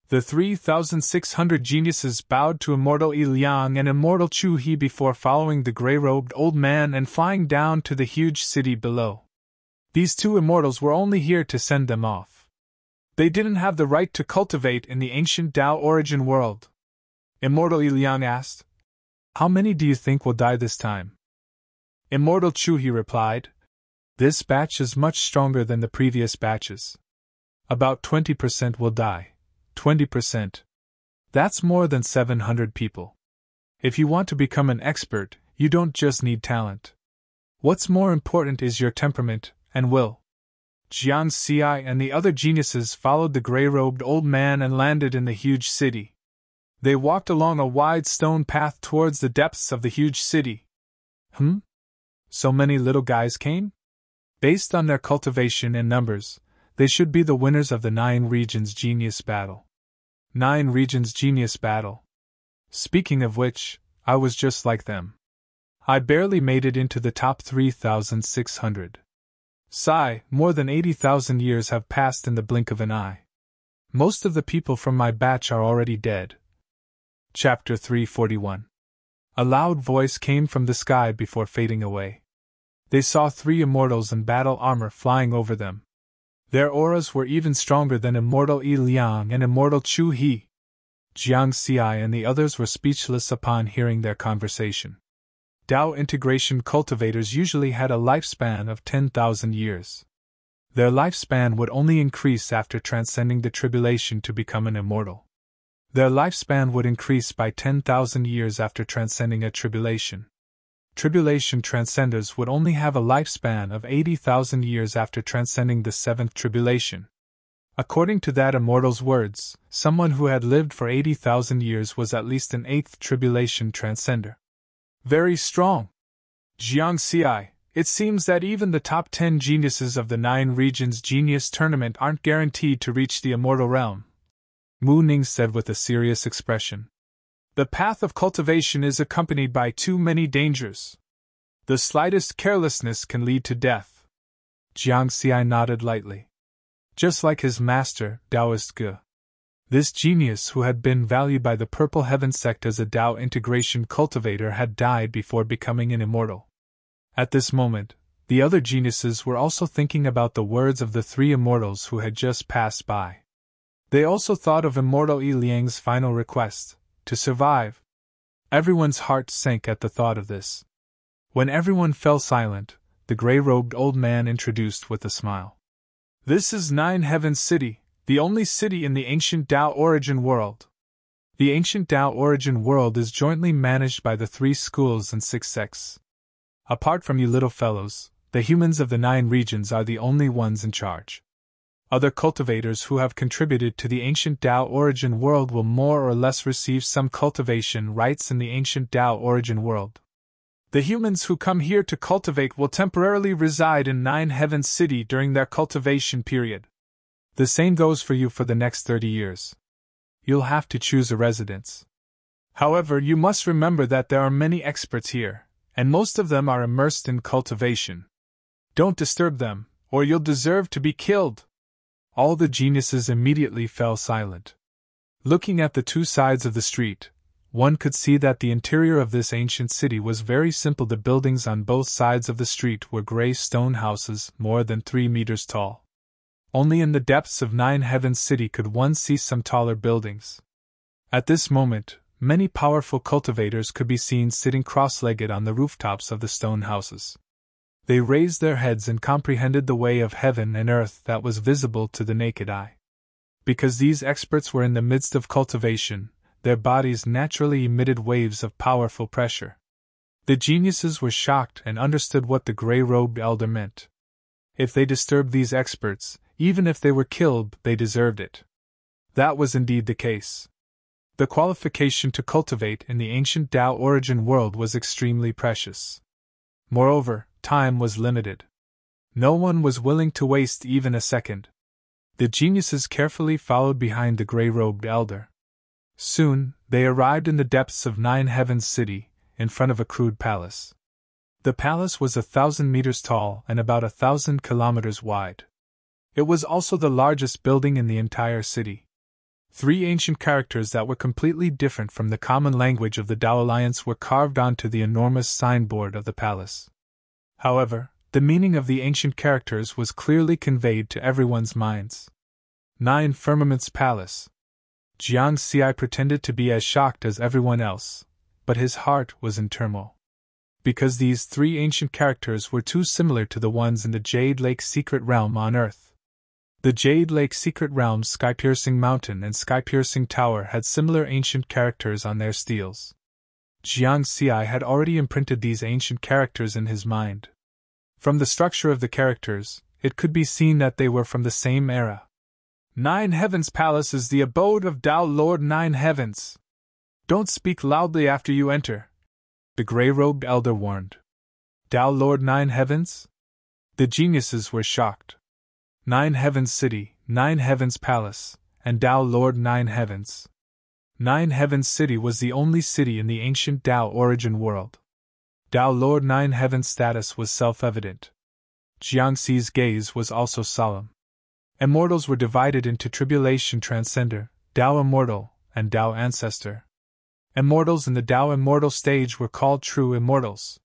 The 3,600 geniuses bowed to Immortal Liang and Immortal Chu He before following the gray-robed old man and flying down to the huge city below. These two immortals were only here to send them off. They didn't have the right to cultivate in the ancient Tao origin world. Immortal Liang asked, "How many do you think will die this time?" Immortal Chu He replied, "This batch is much stronger than the previous batches. About 20% will die. 20%. That's more than 700 people. If you want to become an expert, you don't just need talent. What's more important is your temperament and will." Jiang Xi and the other geniuses followed the gray-robed old man and landed in the huge city. They walked along a wide stone path towards the depths of the huge city. So many little guys came? Based on their cultivation and numbers, they should be the winners of the 9 Regions Genius Battle. 9 Regions Genius Battle. Speaking of which, I was just like them. I barely made it into the top 3,600. Sigh, more than 80,000 years have passed in the blink of an eye. Most of the people from my batch are already dead. Chapter 341. A loud voice came from the sky before fading away. They saw 3 immortals in battle armor flying over them. Their auras were even stronger than Immortal Liang and Immortal Chu He. Jiang Xi and the others were speechless upon hearing their conversation. Tao integration cultivators usually had a lifespan of 10,000 years. Their lifespan would only increase after transcending the tribulation to become an immortal. Their lifespan would increase by 10,000 years after transcending a tribulation. Tribulation transcenders would only have a lifespan of 80,000 years after transcending the seventh tribulation. According to that immortal's words, someone who had lived for 80,000 years was at least an eighth tribulation transcender. Very strong. Jiang Xi, it seems that even the top 10 geniuses of the 9 regions genius tournament aren't guaranteed to reach the immortal realm, Mu Ning said with a serious expression. The path of cultivation is accompanied by too many dangers. The slightest carelessness can lead to death. Jiang Xi nodded lightly. Just like his master, Taoist Ge. This genius, who had been valued by the Purple Heaven sect as a Tao integration cultivator, had died before becoming an immortal. At this moment, the other geniuses were also thinking about the words of the 3 immortals who had just passed by. They also thought of Immortal Yi Liang's final request, to survive. Everyone's heart sank at the thought of this. When everyone fell silent, the gray-robed old man introduced with a smile. This is Nine Heavens City, the only city in the ancient Tao origin world. The ancient Tao origin world is jointly managed by the 3 schools and 6 sects. Apart from you little fellows, the humans of the 9 regions are the only ones in charge. Other cultivators who have contributed to the ancient Tao origin world will more or less receive some cultivation rights in the ancient Tao origin world. The humans who come here to cultivate will temporarily reside in Nine Heavens City during their cultivation period. The same goes for you for the next 30 years. You'll have to choose a residence. However, you must remember that there are many experts here, and most of them are immersed in cultivation. Don't disturb them, or you'll deserve to be killed. All the geniuses immediately fell silent. Looking at the 2 sides of the street, one could see that the interior of this ancient city was very simple. The buildings on both sides of the street were gray stone houses more than 3 meters tall. Only in the depths of Nine Heavens City could one see some taller buildings. At this moment, many powerful cultivators could be seen sitting cross-legged on the rooftops of the stone houses. They raised their heads and comprehended the way of heaven and earth that was visible to the naked eye. Because these experts were in the midst of cultivation, their bodies naturally emitted waves of powerful pressure. The geniuses were shocked and understood what the gray-robed elder meant. If they disturbed these experts, even if they were killed, they deserved it. That was indeed the case. The qualification to cultivate in the ancient Tao origin world was extremely precious. Moreover, time was limited. No one was willing to waste even a second. The geniuses carefully followed behind the gray-robed elder. Soon, they arrived in the depths of Nine Heavens City, in front of a crude palace. The palace was 1,000 meters tall and about 1,000 kilometers wide. It was also the largest building in the entire city. 3 ancient characters that were completely different from the common language of the Tao Alliance were carved onto the enormous signboard of the palace. However, the meaning of the ancient characters was clearly conveyed to everyone's minds. 9 Firmaments Palace. Jiang Xi pretended to be as shocked as everyone else, but his heart was in turmoil. Because these 3 ancient characters were too similar to the ones in the Jade Lake Secret Realm on Earth. The Jade Lake Secret Realm's Sky-Piercing Mountain and Sky-Piercing Tower had similar ancient characters on their steels. Jiang Xi had already imprinted these ancient characters in his mind. From the structure of the characters, it could be seen that they were from the same era. Nine Heavens Palace is the abode of Tao Lord Nine Heavens. Don't speak loudly after you enter, the gray-robed elder warned. Tao Lord Nine Heavens? The geniuses were shocked. Nine Heavens City, Nine Heavens Palace, and Tao Lord Nine Heavens. Nine Heavens City was the only city in the ancient Tao origin world. Tao Lord Nine Heavens' status was self-evident. Jiang Xi's gaze was also solemn. Immortals were divided into Tribulation Transcender, Tao Immortal, and Tao Ancestor. Immortals in the Tao Immortal stage were called True Immortals.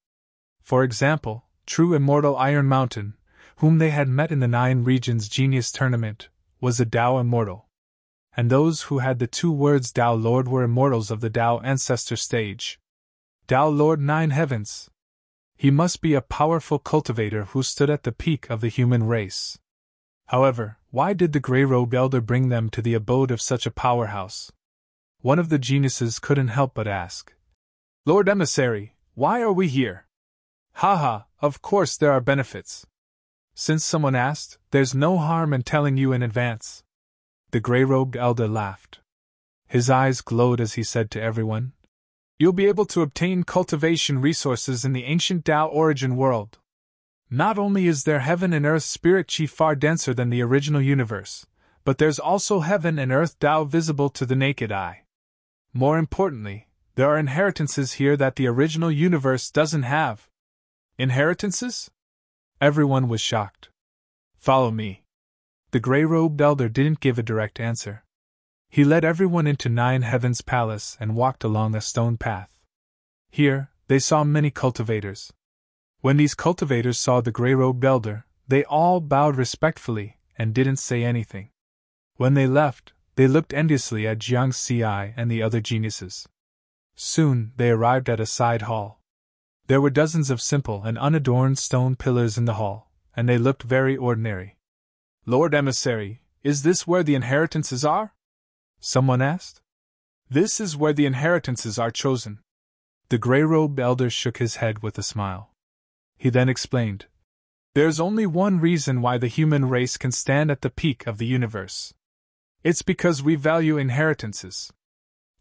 For example, True Immortal Iron Mountain, whom they had met in the 9 Regions Genius Tournament, was a Tao Immortal. And those who had the 2 words Tao Lord were immortals of the Tao Ancestor stage. Tao Lord Nine Heavens. He must be a powerful cultivator who stood at the peak of the human race. However, why did the gray-robed elder bring them to the abode of such a powerhouse? One of the geniuses couldn't help but ask, Lord Emissary, why are we here? Haha, of course there are benefits. Since someone asked, there's no harm in telling you in advance. The gray-robed elder laughed. His eyes glowed as he said to everyone, You'll be able to obtain cultivation resources in the ancient Tao origin world. Not only is there heaven and earth spirit chi far denser than the original universe, but there's also heaven and earth Tao visible to the naked eye. More importantly, there are inheritances here that the original universe doesn't have. Inheritances? Everyone was shocked. Follow me. The gray-robed elder didn't give a direct answer. He led everyone into Nine Heavens Palace and walked along a stone path. Here, they saw many cultivators. When these cultivators saw the gray-robed elder, they all bowed respectfully and didn't say anything. When they left, they looked enviously at Jiang Xi and the other geniuses. Soon, they arrived at a side hall. There were dozens of simple and unadorned stone pillars in the hall, and they looked very ordinary. Lord Emissary, is this where the inheritances are? Someone asked. This is where the inheritances are chosen. The gray-robed elder shook his head with a smile. He then explained, There's only one reason why the human race can stand at the peak of the universe. It's because we value inheritances.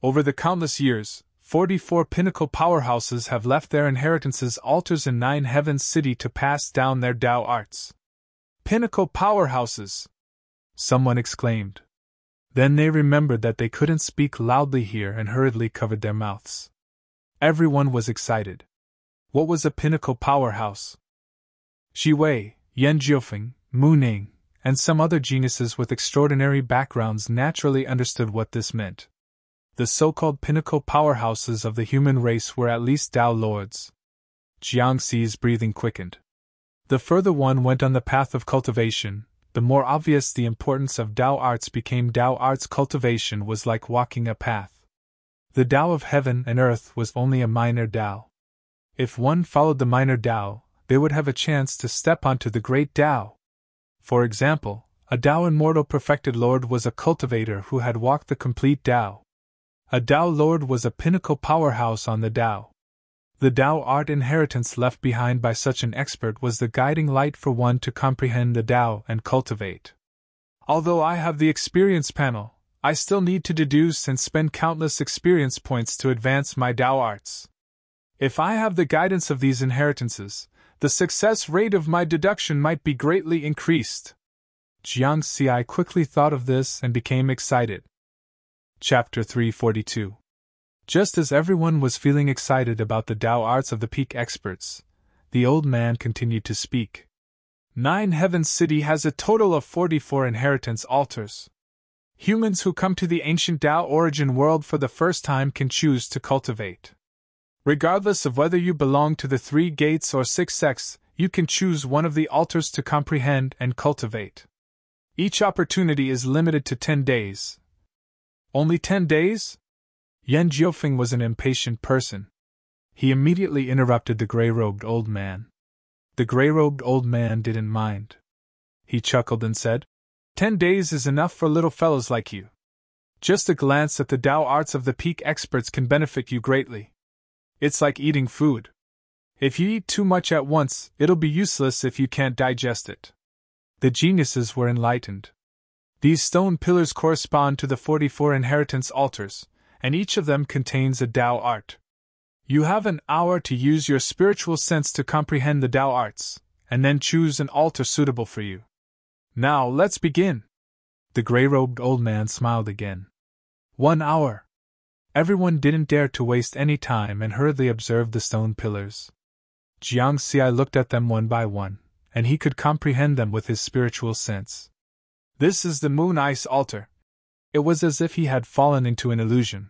Over the countless years, 44 pinnacle powerhouses have left their inheritances altars in Nine Heavens City to pass down their Tao arts. Pinnacle powerhouses! Someone exclaimed. Then they remembered that they couldn't speak loudly here and hurriedly covered their mouths. Everyone was excited. What was a pinnacle powerhouse? Xi Wei, Yan Jiufeng, Mu Ning, and some other geniuses with extraordinary backgrounds naturally understood what this meant. The so-called pinnacle powerhouses of the human race were at least Tao lords. Jiang Xi's breathing quickened. The further one went on the path of cultivation, the more obvious the importance of Tao arts became. Tao arts cultivation was like walking a path. The Tao of heaven and earth was only a minor Tao. If one followed the minor Tao, they would have a chance to step onto the great Tao. For example, a Tao immortal perfected lord was a cultivator who had walked the complete Tao. A Tao lord was a pinnacle powerhouse on the Tao. The Tao art inheritance left behind by such an expert was the guiding light for one to comprehend the Tao and cultivate. Although I have the experience panel, I still need to deduce and spend countless experience points to advance my Tao arts. If I have the guidance of these inheritances, the success rate of my deduction might be greatly increased. Jiang Xi quickly thought of this and became excited. Chapter 342. Just as everyone was feeling excited about the Tao arts of the peak experts, the old man continued to speak. Nine Heavens City has a total of 44 inheritance altars. Humans who come to the ancient Tao origin world for the first time can choose to cultivate. Regardless of whether you belong to the 3 gates or 6 sects, you can choose one of the altars to comprehend and cultivate. Each opportunity is limited to 10 days. Only 10 days? Yan Jiufeng was an impatient person. He immediately interrupted the gray-robed old man. The gray-robed old man didn't mind. He chuckled and said, 10 days is enough for little fellows like you. Just a glance at the Tao arts of the peak experts can benefit you greatly. It's like eating food. If you eat too much at once, it'll be useless if you can't digest it. The geniuses were enlightened. These stone pillars correspond to the 44 inheritance altars, and each of them contains a Tao art. You have an hour to use your spiritual sense to comprehend the Tao arts, and then choose an altar suitable for you. Now let's begin. The gray-robed old man smiled again. 1 hour. Everyone didn't dare to waste any time and hurriedly observed the stone pillars. Jiang Xi looked at them one by one, and he could comprehend them with his spiritual sense. This is the moon ice altar. It was as if he had fallen into an illusion.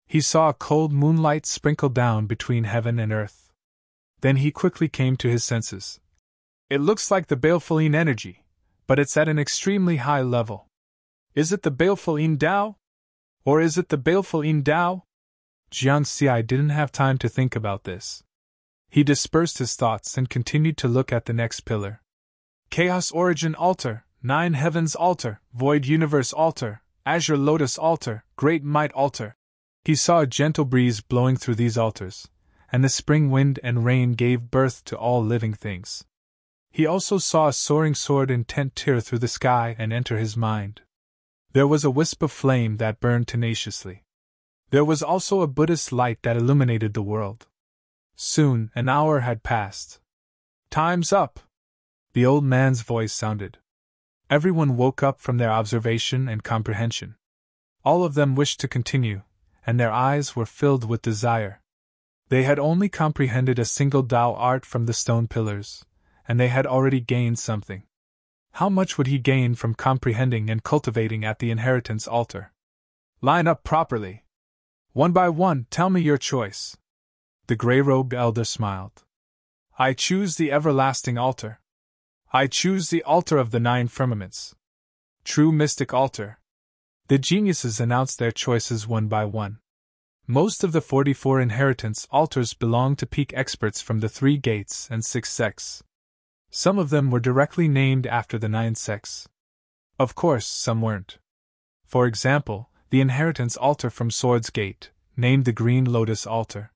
He saw a cold moonlight sprinkle down between heaven and earth. Then he quickly came to his senses. It looks like the baleful yin energy, but it's at an extremely high level. Is it the baleful yin Tao? Or is it the baleful yin Tao? Jiang Xi didn't have time to think about this. He dispersed his thoughts and continued to look at the next pillar. Chaos Origin Altar, Nine Heavens Altar, Void Universe Altar, Azure Lotus Altar, Great Might Altar. He saw a gentle breeze blowing through these altars, and the spring wind and rain gave birth to all living things. He also saw a soaring sword intent tear through the sky and enter his mind. There was a wisp of flame that burned tenaciously. There was also a Buddhist light that illuminated the world. Soon, an hour had passed. "Time's up!" the old man's voice sounded. Everyone woke up from their observation and comprehension. All of them wished to continue, and their eyes were filled with desire. They had only comprehended a single Tao art from the stone pillars, and they had already gained something. How much would he gain from comprehending and cultivating at the inheritance altar? "Line up properly. One by one, tell me your choice." The gray-robed elder smiled. "I choose the everlasting altar. I choose the altar of the 9 firmaments. True mystic altar." The geniuses announced their choices one by one. Most of the 44 inheritance altars belonged to peak experts from the 3 gates and 6 sects. Some of them were directly named after the 9 sects. Of course, some weren't. For example, the inheritance altar from Sword's Gate, named the Green Lotus Altar.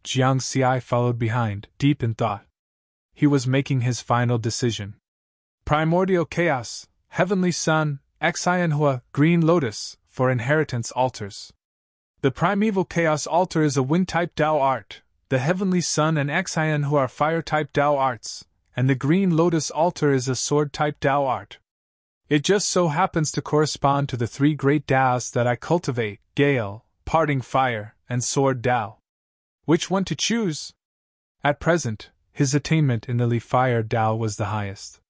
Jiang Xi followed behind, deep in thought. He was making his final decision. Primordial Chaos, Heavenly Sun, Xianhua, Green Lotus, for inheritance altars. The Primeval Chaos altar is a Wind-type Tao art, the Heavenly Sun and Xianhua are Fire-type Tao arts, and the Green Lotus altar is a Sword-type Tao art. It just so happens to correspond to the 3 great Taos that I cultivate: Gale, Parting Fire, and Sword Tao. Which one to choose? At present, his attainment in the Li Fire Tao was the highest.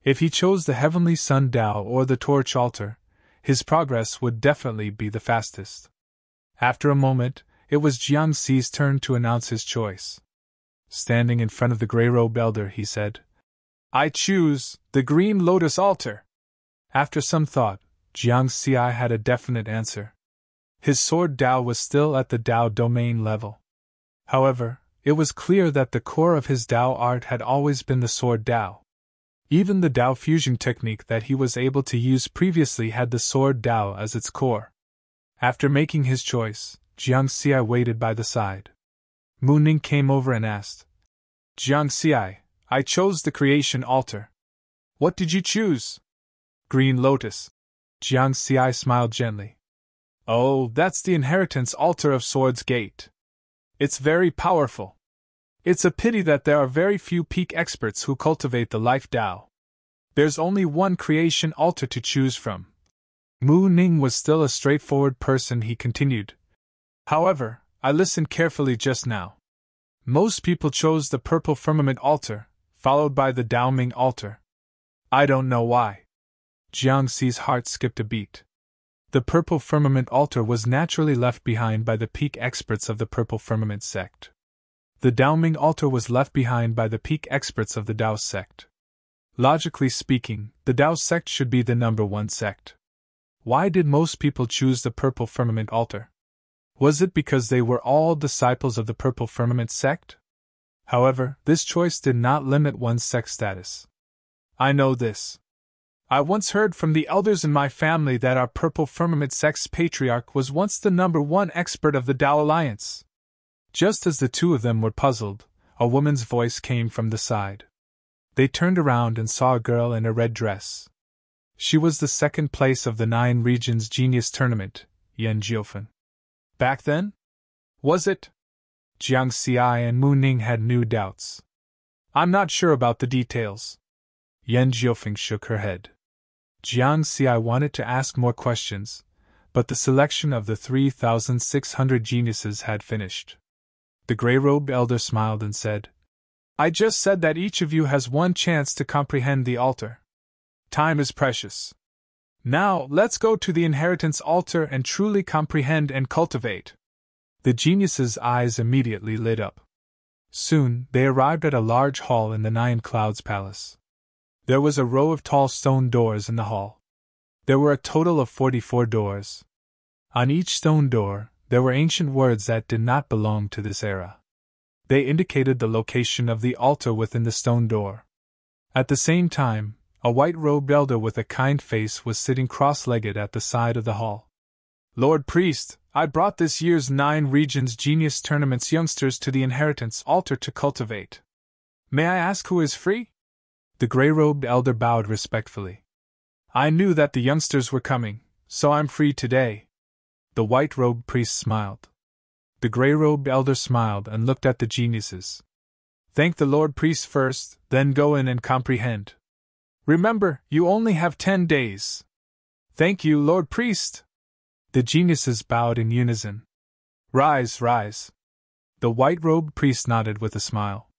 If he chose the Heavenly Sun Tao or the Torch altar, his progress would definitely be the fastest. After a moment, it was Jiang Xi's turn to announce his choice. Standing in front of the gray-robed elder, he said, "I choose the Green Lotus altar." After some thought, Jiang Xi had a definite answer. His Sword Tao was still at the Tao domain level. However, it was clear that the core of his Tao art had always been the Sword Tao. Even the Tao fusion technique that he was able to use previously had the Sword Tao as its core. After making his choice, Jiang Xi waited by the side. Mu Ning came over and asked, "Jiang Xi, I chose the Creation altar. What did you choose?" "Green Lotus." Jiang Xi smiled gently. "Oh, that's the inheritance altar of Sword's Gate. It's very powerful. It's a pity that there are very few peak experts who cultivate the Life Tao. There's only one Creation altar to choose from." Mu Ning was still a straightforward person, he continued. "However, I listened carefully just now. Most people chose the Purple Firmament altar, followed by the Daoming altar. I don't know why." Jiang Xi's heart skipped a beat. The Purple Firmament altar was naturally left behind by the peak experts of the Purple Firmament sect. The Daoming altar was left behind by the peak experts of the Dao sect. Logically speaking, the Dao sect should be the number 1 sect. Why did most people choose the Purple Firmament altar? Was it because they were all disciples of the Purple Firmament sect? However, this choice did not limit one's sect status. I know this. I once heard from the elders in my family that our Purple Firmament sect's patriarch was once the number 1 expert of the Tao Alliance. Just as the two of them were puzzled, a woman's voice came from the side. They turned around and saw a girl in a red dress. She was the 2nd place of the 9 Regions Genius Tournament, Yan Jiufen. Back then? Was it? Jiang Xi and Mu Ning had new doubts. I'm not sure about the details. Yan Jiufeng shook her head. Jiang Xi wanted to ask more questions, but the selection of the 3,600 geniuses had finished. The gray-robed elder smiled and said, "I just said that each of you has one chance to comprehend the altar. Time is precious. Now, let's go to the inheritance altar and truly comprehend and cultivate." The geniuses' eyes immediately lit up. Soon, they arrived at a large hall in the 9 Clouds Palace. There was a row of tall stone doors in the hall. There were a total of 44 doors. On each stone door, there were ancient words that did not belong to this era. They indicated the location of the altar within the stone door. At the same time, a white-robed elder with a kind face was sitting cross-legged at the side of the hall. "Lord Priest, I brought this year's 9 Regions Genius Tournament's youngsters to the inheritance altar to cultivate. May I ask who is free? The gray-robed elder bowed respectfully. I knew that the youngsters were coming, so I'm free today. The white-robed priest smiled. The gray-robed elder smiled and looked at the geniuses. Thank the Lord Priest first, then go in and comprehend. Remember, you only have 10 days. Thank you, Lord Priest. The geniuses bowed in unison. Rise, rise. The white-robed priest nodded with a smile.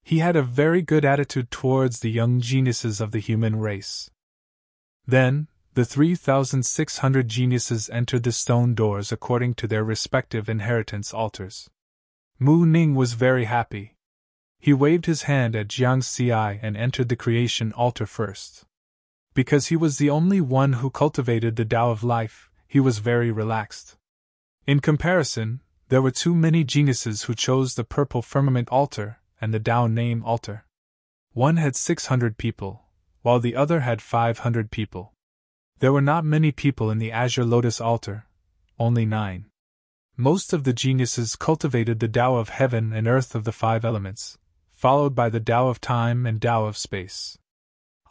He had a very good attitude towards the young geniuses of the human race. Then, the 3,600 geniuses entered the stone doors according to their respective inheritance altars. Mu Ning was very happy. He waved his hand at Jiang Xi and entered the creation altar first. Because he was the only one who cultivated the Tao of life, he was very relaxed. In comparison, there were too many geniuses who chose the purple firmament altar and the Tao name altar. One had 600 people, while the other had 500 people. There were not many people in the azure lotus altar, only 9. Most of the geniuses cultivated the Tao of heaven and earth of the 5 elements, followed by the Tao of time and Tao of space.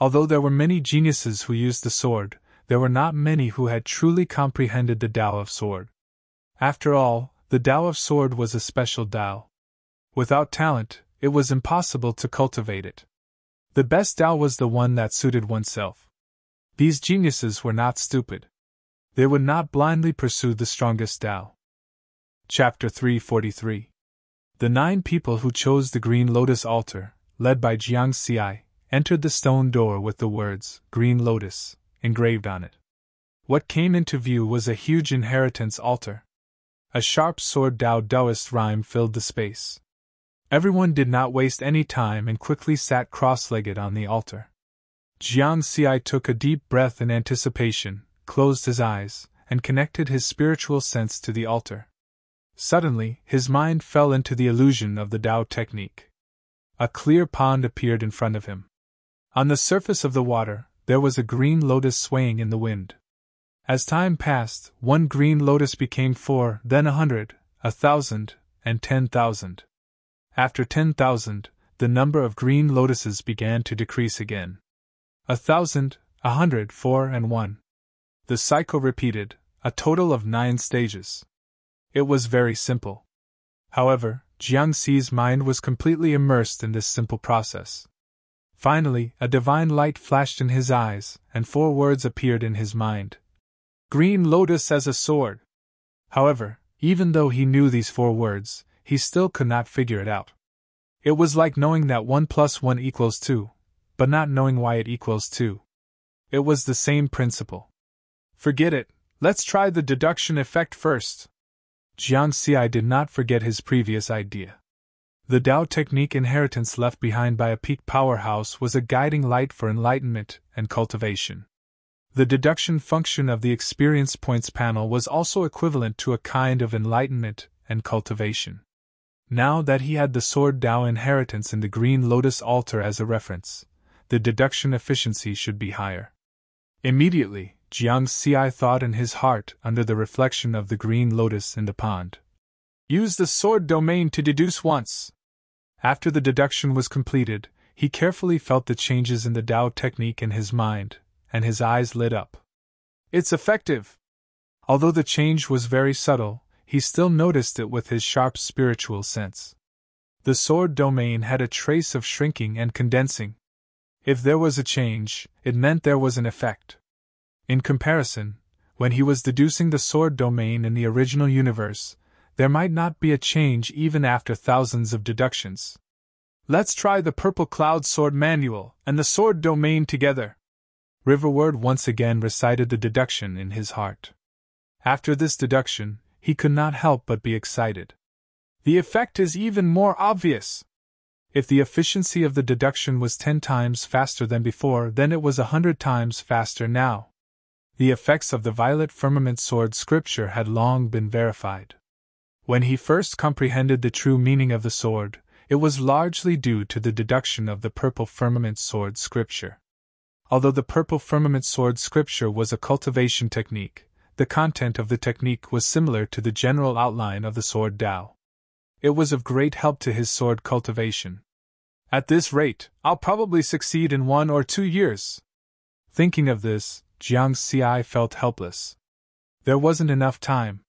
Although there were many geniuses who used the sword, there were not many who had truly comprehended the Tao of sword. After all, the Tao of sword was a special Tao. Without talent, it was impossible to cultivate it. The best Tao was the one that suited oneself. These geniuses were not stupid. They would not blindly pursue the strongest Tao. Chapter 343. The 9 people who chose the green lotus altar, led by Jiang Xi, entered the stone door with the words, Green Lotus, engraved on it. What came into view was a huge inheritance altar. A sharp sword Taoist rhyme filled the space. Everyone did not waste any time and quickly sat cross-legged on the altar. Jiang Xi took a deep breath in anticipation, closed his eyes, and connected his spiritual sense to the altar. Suddenly, his mind fell into the illusion of the Tao technique. A clear pond appeared in front of him. On the surface of the water, there was a green lotus swaying in the wind. As time passed, 1 green lotus became 4, then 100, 1,000, and 10,000. After 10,000, the number of green lotuses began to decrease again. 1,000, 100, 4, and 1. The cycle repeated, a total of 9 stages. It was very simple. However, Jiang Xi's mind was completely immersed in this simple process. Finally, a divine light flashed in his eyes, and 4 words appeared in his mind. Green lotus as a sword. However, even though he knew these 4 words, he still could not figure it out. It was like knowing that 1 + 1 = 2, but not knowing why it equals 2. It was the same principle. Forget it, let's try the deduction effect first. Jiang Xi did not forget his previous idea. The Tao technique inheritance left behind by a peak powerhouse was a guiding light for enlightenment and cultivation. The deduction function of the experience points panel was also equivalent to a kind of enlightenment and cultivation. Now that he had the sword Tao inheritance in the green lotus altar as a reference, the deduction efficiency should be higher. Immediately, Jiang Xi thought in his heart under the reflection of the green lotus in the pond. Use the sword domain to deduce once. After the deduction was completed, he carefully felt the changes in the Tao technique in his mind, and his eyes lit up. It's effective! Although the change was very subtle, he still noticed it with his sharp spiritual sense. The sword domain had a trace of shrinking and condensing. If there was a change, it meant there was an effect. In comparison, when he was deducing the sword domain in the original universe, there might not be a change even after thousands of deductions. Let's try the purple cloud sword manual and the sword domain together. Riverward once again recited the deduction in his heart. After this deduction, he could not help but be excited. The effect is even more obvious. If the efficiency of the deduction was 10 times faster than before, then it was 100 times faster now. The effects of the violet firmament sword scripture had long been verified. When he first comprehended the true meaning of the sword, it was largely due to the deduction of the purple firmament sword scripture. Although the purple firmament sword scripture was a cultivation technique, The content of the technique was similar to the general outline of the sword Dao. It was of great help to his sword cultivation. At this rate, I'll probably succeed in 1 or 2 years. Thinking of this, Jiang Xi felt helpless. There wasn't enough time.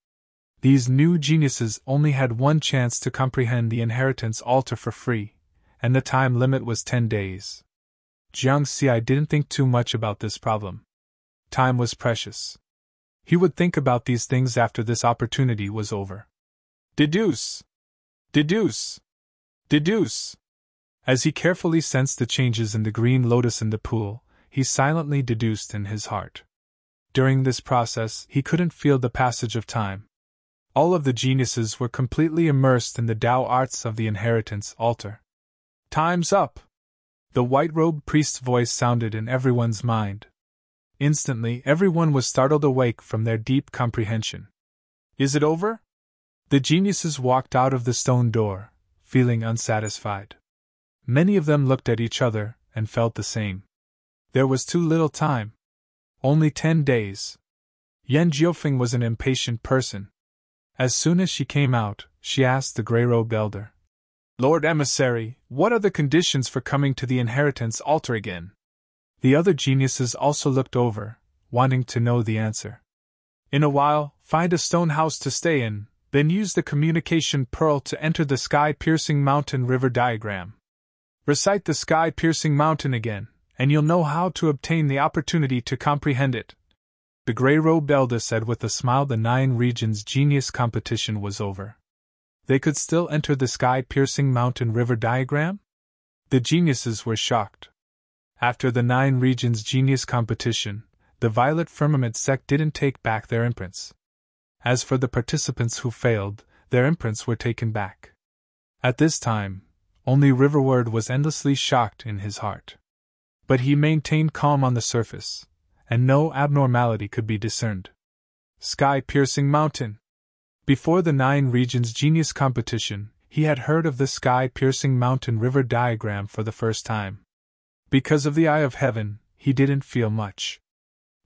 These new geniuses only had one chance to comprehend the inheritance altar for free, and the time limit was 10 days. Jiang Xi didn't think too much about this problem. Time was precious. He would think about these things after this opportunity was over. Deduce! Deduce! Deduce! As he carefully sensed the changes in the green lotus in the pool, he silently deduced in his heart. During this process, he couldn't feel the passage of time. All of the geniuses were completely immersed in the Tao arts of the inheritance altar. Time's up! The white-robed priest's voice sounded in everyone's mind. Instantly, everyone was startled awake from their deep comprehension. Is it over? The geniuses walked out of the stone door, feeling unsatisfied. Many of them looked at each other and felt the same. There was too little time. Only 10 days. Yan Jiufeng was an impatient person. As soon as she came out, she asked the gray-robed elder, Lord Emissary, what are the conditions for coming to the inheritance altar again? The other geniuses also looked over, wanting to know the answer. In a while, find a stone house to stay in, then use the communication pearl to enter the sky-piercing mountain river diagram. Recite the sky-piercing mountain again, and you'll know how to obtain the opportunity to comprehend it. The gray-robed elder said with a smile. The 9 regions genius competition was over. They could still enter the sky-piercing mountain river diagram? The geniuses were shocked. After the 9 regions genius competition, the Violet Firmament sect didn't take back their imprints. As for the participants who failed, their imprints were taken back. At this time, only Riverward was endlessly shocked in his heart. But he maintained calm on the surface, and no abnormality could be discerned. Sky-piercing mountain! Before the 9 regions genius competition, he had heard of the sky-piercing mountain river diagram for the first time. Because of the eye of heaven, he didn't feel much.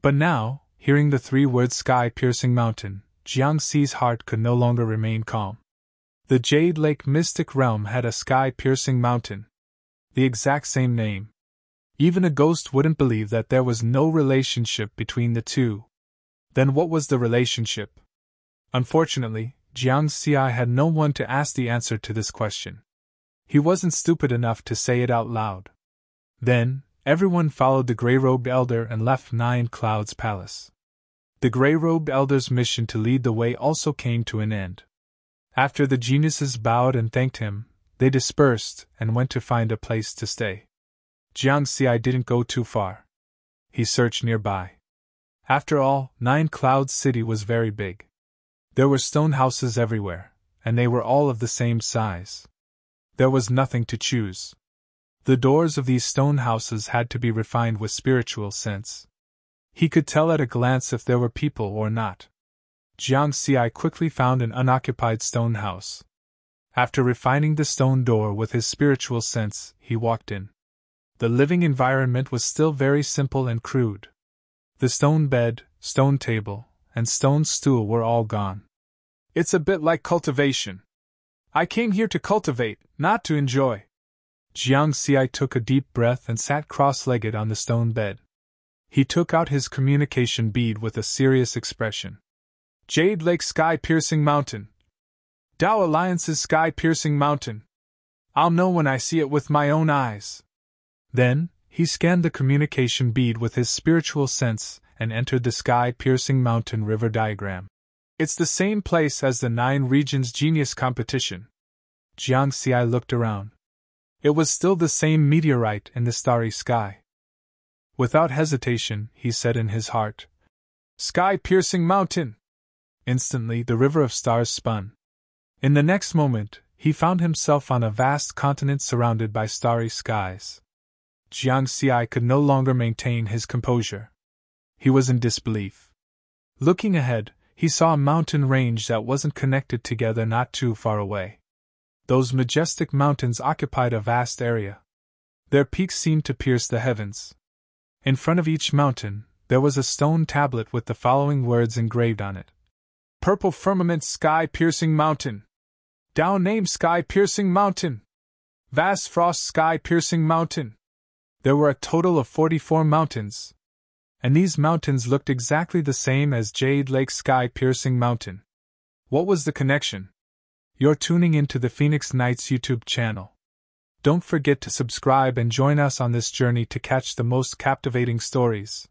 But now, hearing the 3 words sky-piercing mountain, Jiang Xi's heart could no longer remain calm. The Jade Lake mystic realm had a sky-piercing mountain. The exact same name. Even a ghost wouldn't believe that there was no relationship between the two. Then what was the relationship? Unfortunately, Jiang Xi had no one to ask the answer to this question. He wasn't stupid enough to say it out loud. Then, everyone followed the gray-robed elder and left 9 Clouds Palace. The gray-robed elder's mission to lead the way also came to an end. After the geniuses bowed and thanked him, they dispersed and went to find a place to stay. Jiang Xi didn't go too far. He searched nearby. After all, 9 Clouds City was very big. There were stone houses everywhere, and they were all of the same size. There was nothing to choose. The doors of these stone houses had to be refined with spiritual sense. He could tell at a glance if there were people or not. Jiang Xi quickly found an unoccupied stone house. After refining the stone door with his spiritual sense, he walked in. The living environment was still very simple and crude. The stone bed, stone table, and stone stool were all gone. It's a bit like cultivation. I came here to cultivate, not to enjoy. Jiang Xi took a deep breath and sat cross-legged on the stone bed. He took out his communication bead with a serious expression. Jade Lake Sky-Piercing Mountain. Tao Alliance's Sky-Piercing Mountain. I'll know when I see it with my own eyes. Then, he scanned the communication bead with his spiritual sense and entered the Sky-Piercing Mountain river diagram. It's the same place as the 9 regions genius competition. Jiang Xi looked around. It was still the same meteorite in the starry sky. Without hesitation, he said in his heart, Sky-Piercing Mountain! Instantly, the river of stars spun. In the next moment, he found himself on a vast continent surrounded by starry skies. Jiang Xi could no longer maintain his composure. He was in disbelief. Looking ahead, he saw a mountain range that wasn't connected together not too far away. Those majestic mountains occupied a vast area. Their peaks seemed to pierce the heavens. In front of each mountain, There was a stone tablet with the following words engraved on it: Purple firmament, sky-piercing mountain. Down name, sky-piercing mountain. Vast frost, sky-piercing mountain. There were a total of 44 mountains, and these mountains looked exactly the same as Jade Lake, sky-piercing mountain. What was the connection? You're tuning into the Phoenix Nights YouTube channel. Don't forget to subscribe and join us on this journey to catch the most captivating stories.